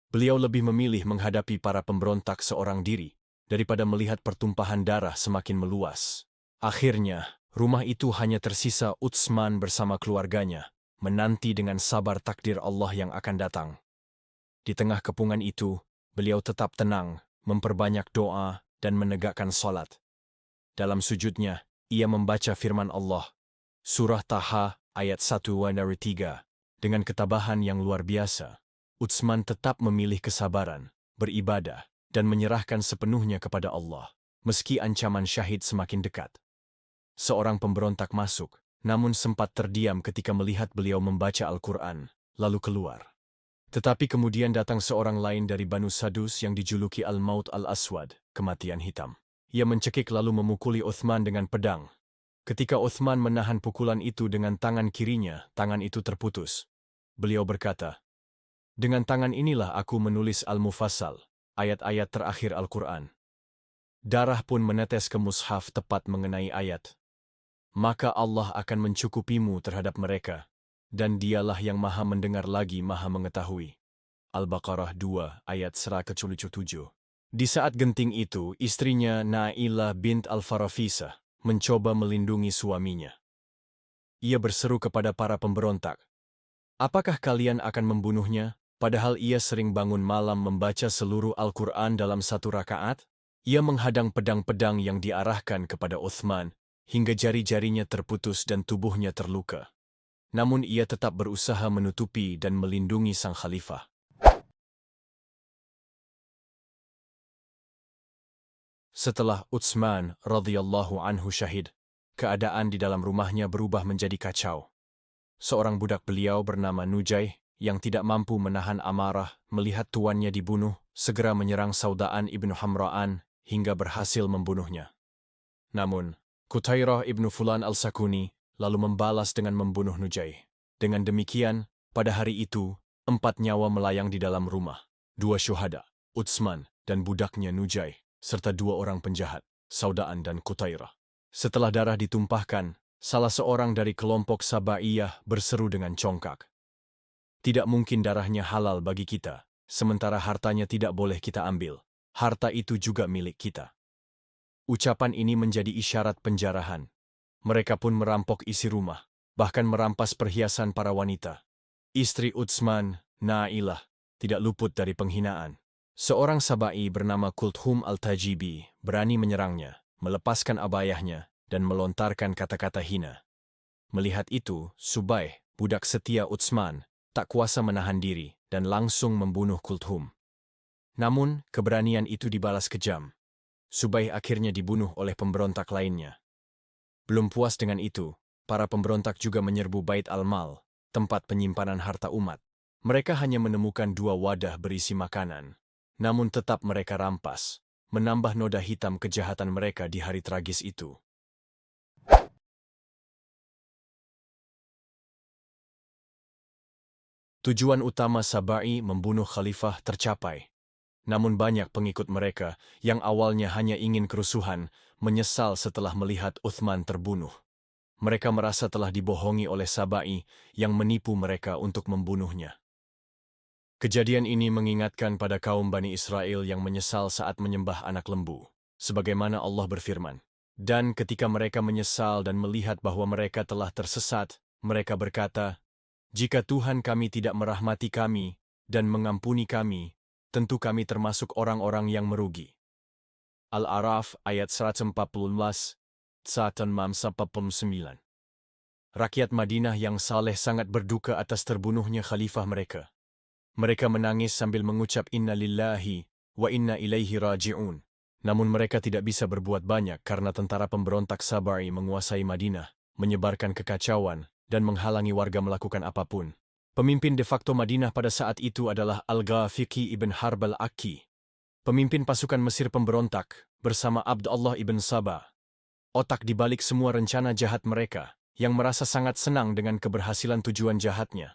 A: Beliau lebih memilih menghadapi para pemberontak seorang diri, daripada melihat pertumpahan darah semakin meluas. Akhirnya, rumah itu hanya tersisa Utsman bersama keluarganya, menanti dengan sabar takdir Allah yang akan datang. Di tengah kepungan itu, beliau tetap tenang, memperbanyak doa, dan menegakkan salat. Dalam sujudnya, ia membaca firman Allah, Surah Taha, ayat 1-3, dengan ketabahan yang luar biasa. Utsman tetap memilih kesabaran, beribadah, dan menyerahkan sepenuhnya kepada Allah, meski ancaman syahid semakin dekat. Seorang pemberontak masuk, namun sempat terdiam ketika melihat beliau membaca Al-Quran, lalu keluar. Tetapi kemudian datang seorang lain dari Banu Sadus yang dijuluki Al-Maut Al-Aswad, kematian hitam. Ia mencekik lalu memukuli Uthman dengan pedang. Ketika Uthman menahan pukulan itu dengan tangan kirinya, tangan itu terputus. Beliau berkata, dengan tangan inilah aku menulis Al-Mufassal, ayat-ayat terakhir Al-Quran. Darah pun menetes ke mushaf tepat mengenai ayat. Maka Allah akan mencukupimu terhadap mereka, dan dialah yang maha mendengar lagi maha mengetahui. Al-Baqarah 2, ayat 107. Di saat genting itu, istrinya Na'ilah bint Al-Farafisah mencoba melindungi suaminya. Ia berseru kepada para pemberontak, apakah kalian akan membunuhnya? Padahal ia sering bangun malam membaca seluruh Al-Quran dalam satu rakaat, ia menghadang pedang-pedang yang diarahkan kepada Uthman, hingga jari-jarinya terputus dan tubuhnya terluka. Namun ia tetap berusaha menutupi dan melindungi sang khalifah. Setelah Utsman radhiyallahu anhu syahid, keadaan di dalam rumahnya berubah menjadi kacau. Seorang budak beliau bernama Nujaih, yang tidak mampu menahan amarah melihat tuannya dibunuh, segera menyerang Saudaan ibnu Hamra'an hingga berhasil membunuhnya. Namun, Qutairah ibnu Fulan al-Sakuni lalu membalas dengan membunuh Nujaih. Dengan demikian, pada hari itu, 4 nyawa melayang di dalam rumah. 2 syuhada, Utsman dan budaknya Nujaih, serta 2 orang penjahat, Saudaan dan Qutairah. Setelah darah ditumpahkan, salah seorang dari kelompok Sabaiyah berseru dengan congkak, tidak mungkin darahnya halal bagi kita, sementara hartanya tidak boleh kita ambil. Harta itu juga milik kita. Ucapan ini menjadi isyarat penjarahan. Mereka pun merampok isi rumah, bahkan merampas perhiasan para wanita. Istri Utsman, Na'ilah, tidak luput dari penghinaan. Seorang Sabai bernama Kulthum al-Tajibi berani menyerangnya, melepaskan abayahnya, dan melontarkan kata-kata hina. Melihat itu, Subaih, budak setia Utsman, tak kuasa menahan diri dan langsung membunuh Kulthum. Namun, keberanian itu dibalas kejam. Subaih akhirnya dibunuh oleh pemberontak lainnya. Belum puas dengan itu, para pemberontak juga menyerbu Bait al-Mal, tempat penyimpanan harta umat. Mereka hanya menemukan 2 wadah berisi makanan. Namun tetap mereka rampas, menambah noda hitam kejahatan mereka di hari tragis itu. Tujuan utama Sabai membunuh khalifah tercapai. Namun banyak pengikut mereka yang awalnya hanya ingin kerusuhan, menyesal setelah melihat Uthman terbunuh. Mereka merasa telah dibohongi oleh Sabai yang menipu mereka untuk membunuhnya. Kejadian ini mengingatkan pada kaum Bani Israel yang menyesal saat menyembah anak lembu. Sebagaimana Allah berfirman, "Dan ketika mereka menyesal dan melihat bahwa mereka telah tersesat, mereka berkata, jika Tuhan kami tidak merahmati kami dan mengampuni kami, tentu kami termasuk orang-orang yang merugi." Al-A'raf ayat 114, 149. Rakyat Madinah yang saleh sangat berduka atas terbunuhnya khalifah mereka. Mereka menangis sambil mengucap inna lillahi wa inna ilaihi raji'un. Namun mereka tidak bisa berbuat banyak karena tentara pemberontak Sabai menguasai Madinah, menyebarkan kekacauan, dan menghalangi warga melakukan apapun. Pemimpin de facto Madinah pada saat itu adalah Al-Ghafiqi ibn Harb al-Akki, pemimpin pasukan Mesir pemberontak, bersama Abdullah ibn Sabah. Otak di balik semua rencana jahat mereka, yang merasa sangat senang dengan keberhasilan tujuan jahatnya.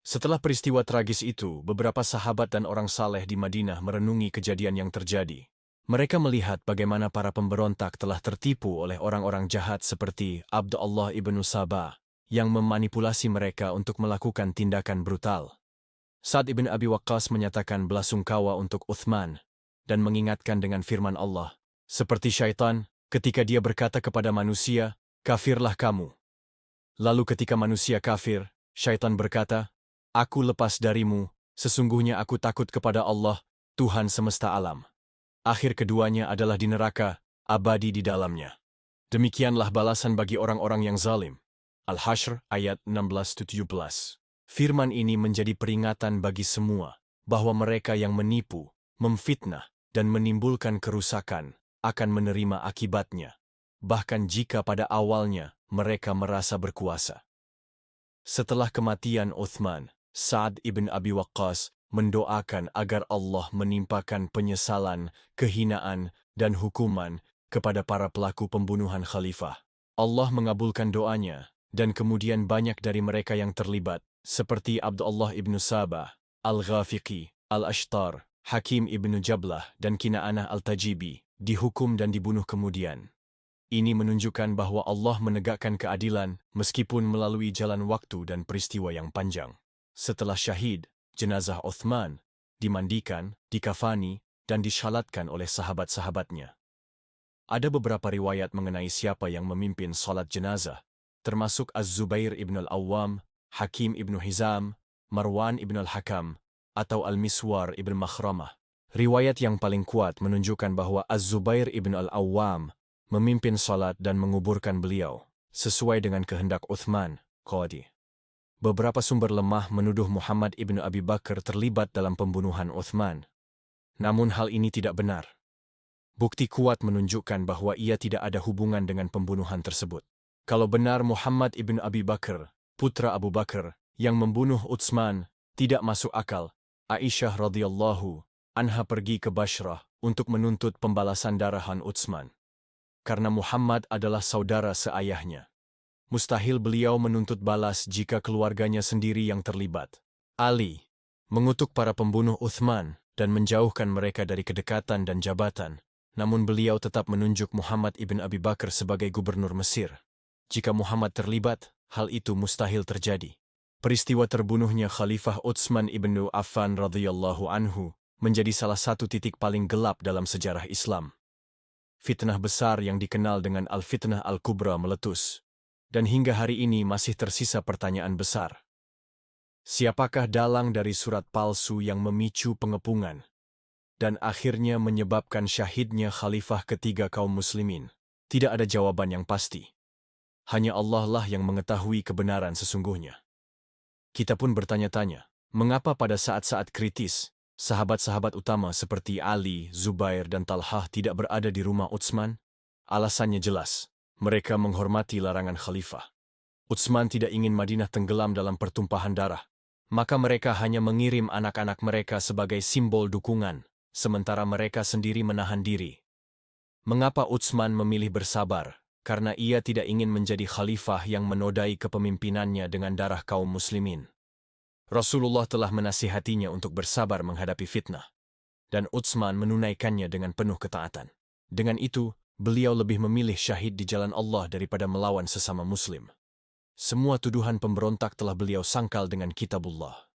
A: Setelah peristiwa tragis itu, beberapa sahabat dan orang saleh di Madinah merenungi kejadian yang terjadi. Mereka melihat bagaimana para pemberontak telah tertipu oleh orang-orang jahat seperti Abdullah ibn Sabah, yang memanipulasi mereka untuk melakukan tindakan brutal. Sa'd ibn Abi Waqqas menyatakan belasungkawa untuk Uthman, dan mengingatkan dengan firman Allah, seperti syaitan, ketika dia berkata kepada manusia, kafirlah kamu. Lalu ketika manusia kafir, syaitan berkata, aku lepas darimu, sesungguhnya aku takut kepada Allah, Tuhan semesta alam. Akhir keduanya adalah di neraka, abadi di dalamnya. Demikianlah balasan bagi orang-orang yang zalim. Al-Hashr ayat 16-17. Firman ini menjadi peringatan bagi semua, bahwa mereka yang menipu, memfitnah, dan menimbulkan kerusakan, akan menerima akibatnya, bahkan jika pada awalnya mereka merasa berkuasa. Setelah kematian Uthman, Sa'd ibn Abi Waqqas mendoakan agar Allah menimpakan penyesalan, kehinaan, dan hukuman kepada para pelaku pembunuhan khalifah. Allah mengabulkan doanya, dan kemudian banyak dari mereka yang terlibat, seperti Abdullah ibn Sabah, Al-Ghafiqi, Al-Ashtar, Hakim ibn Jablah, dan Kina'anah Al-Tajibi, dihukum dan dibunuh kemudian. Ini menunjukkan bahwa Allah menegakkan keadilan meskipun melalui jalan waktu dan peristiwa yang panjang. Setelah syahid, jenazah Uthman dimandikan, dikafani, dan disyalatkan oleh sahabat-sahabatnya. Ada beberapa riwayat mengenai siapa yang memimpin salat jenazah, termasuk Az-Zubair ibn al-Awwam, Hakim ibn Hizam, Marwan ibn al-Hakam, atau Al-Miswar ibn Makhramah. Riwayat yang paling kuat menunjukkan bahwa Az-Zubair ibn al-Awwam memimpin salat dan menguburkan beliau, sesuai dengan kehendak Uthman, Qadi. Beberapa sumber lemah menuduh Muhammad ibn Abi Bakar terlibat dalam pembunuhan Uthman. Namun hal ini tidak benar. Bukti kuat menunjukkan bahwa ia tidak ada hubungan dengan pembunuhan tersebut. Kalau benar Muhammad ibn Abi Bakar, putra Abu Bakar, yang membunuh Utsman, tidak masuk akal, Aisyah radhiyallahu anha pergi ke Bashrah untuk menuntut pembalasan darahan Utsman. Karena Muhammad adalah saudara seayahnya. Mustahil beliau menuntut balas jika keluarganya sendiri yang terlibat. Ali mengutuk para pembunuh Uthman dan menjauhkan mereka dari kedekatan dan jabatan, namun beliau tetap menunjuk Muhammad ibn Abi Bakar sebagai gubernur Mesir. Jika Muhammad terlibat, hal itu mustahil terjadi. Peristiwa terbunuhnya Khalifah Utsman ibn Affan radhiyallahu anhu menjadi salah satu titik paling gelap dalam sejarah Islam. Fitnah besar yang dikenal dengan Al-Fitnah Al-Kubra meletus, dan hingga hari ini masih tersisa pertanyaan besar. Siapakah dalang dari surat palsu yang memicu pengepungan dan akhirnya menyebabkan syahidnya khalifah ketiga kaum muslimin? Tidak ada jawaban yang pasti. Hanya Allah lah yang mengetahui kebenaran sesungguhnya. Kita pun bertanya-tanya, mengapa pada saat-saat kritis, sahabat-sahabat utama seperti Ali, Zubair, dan Talhah tidak berada di rumah Utsman? Alasannya jelas, mereka menghormati larangan khalifah. Utsman tidak ingin Madinah tenggelam dalam pertumpahan darah. Maka mereka hanya mengirim anak-anak mereka sebagai simbol dukungan, sementara mereka sendiri menahan diri. Mengapa Utsman memilih bersabar? Karena ia tidak ingin menjadi khalifah yang menodai kepemimpinannya dengan darah kaum muslimin. Rasulullah telah menasihatinya untuk bersabar menghadapi fitnah, dan Utsman menunaikannya dengan penuh ketaatan. Dengan itu, beliau lebih memilih syahid di jalan Allah daripada melawan sesama muslim. Semua tuduhan pemberontak telah beliau sangkal dengan kitabullah.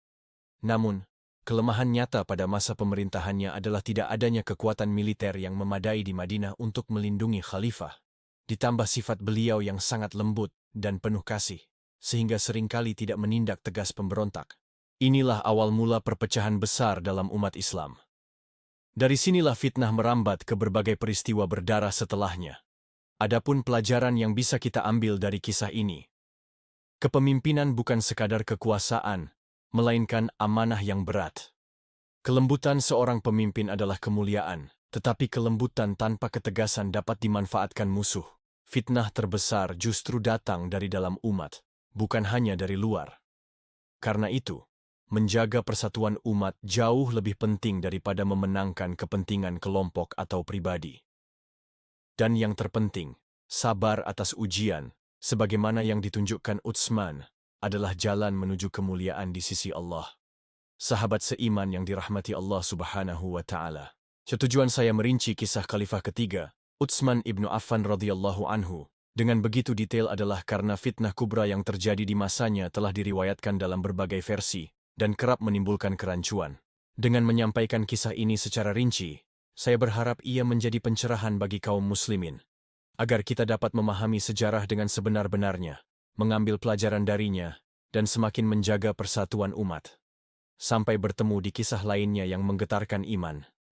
A: Namun, kelemahan nyata pada masa pemerintahannya adalah tidak adanya kekuatan militer yang memadai di Madinah untuk melindungi khalifah. Ditambah sifat beliau yang sangat lembut dan penuh kasih, sehingga seringkali tidak menindak tegas pemberontak. Inilah awal mula perpecahan besar dalam umat Islam. Dari sinilah fitnah merambat ke berbagai peristiwa berdarah setelahnya. Adapun pelajaran yang bisa kita ambil dari kisah ini, kepemimpinan bukan sekadar kekuasaan, melainkan amanah yang berat. Kelembutan seorang pemimpin adalah kemuliaan, tetapi kelembutan tanpa ketegasan dapat dimanfaatkan musuh. Fitnah terbesar justru datang dari dalam umat, bukan hanya dari luar. Karena itu, menjaga persatuan umat jauh lebih penting daripada memenangkan kepentingan kelompok atau pribadi. Dan yang terpenting, sabar atas ujian, sebagaimana yang ditunjukkan Utsman, adalah jalan menuju kemuliaan di sisi Allah. Sahabat seiman yang dirahmati Allah Subhanahu wa Ta'ala. Tujuan saya merinci kisah Khalifah ketiga, Utsman ibnu Affan radhiyallahu anhu, dengan begitu detail adalah karena fitnah kubra yang terjadi di masanya telah diriwayatkan dalam berbagai versi dan kerap menimbulkan kerancuan. Dengan menyampaikan kisah ini secara rinci, saya berharap ia menjadi pencerahan bagi kaum muslimin, agar kita dapat memahami sejarah dengan sebenar-benarnya, mengambil pelajaran darinya, dan semakin menjaga persatuan umat. Sampai bertemu di kisah lainnya yang menggetarkan iman.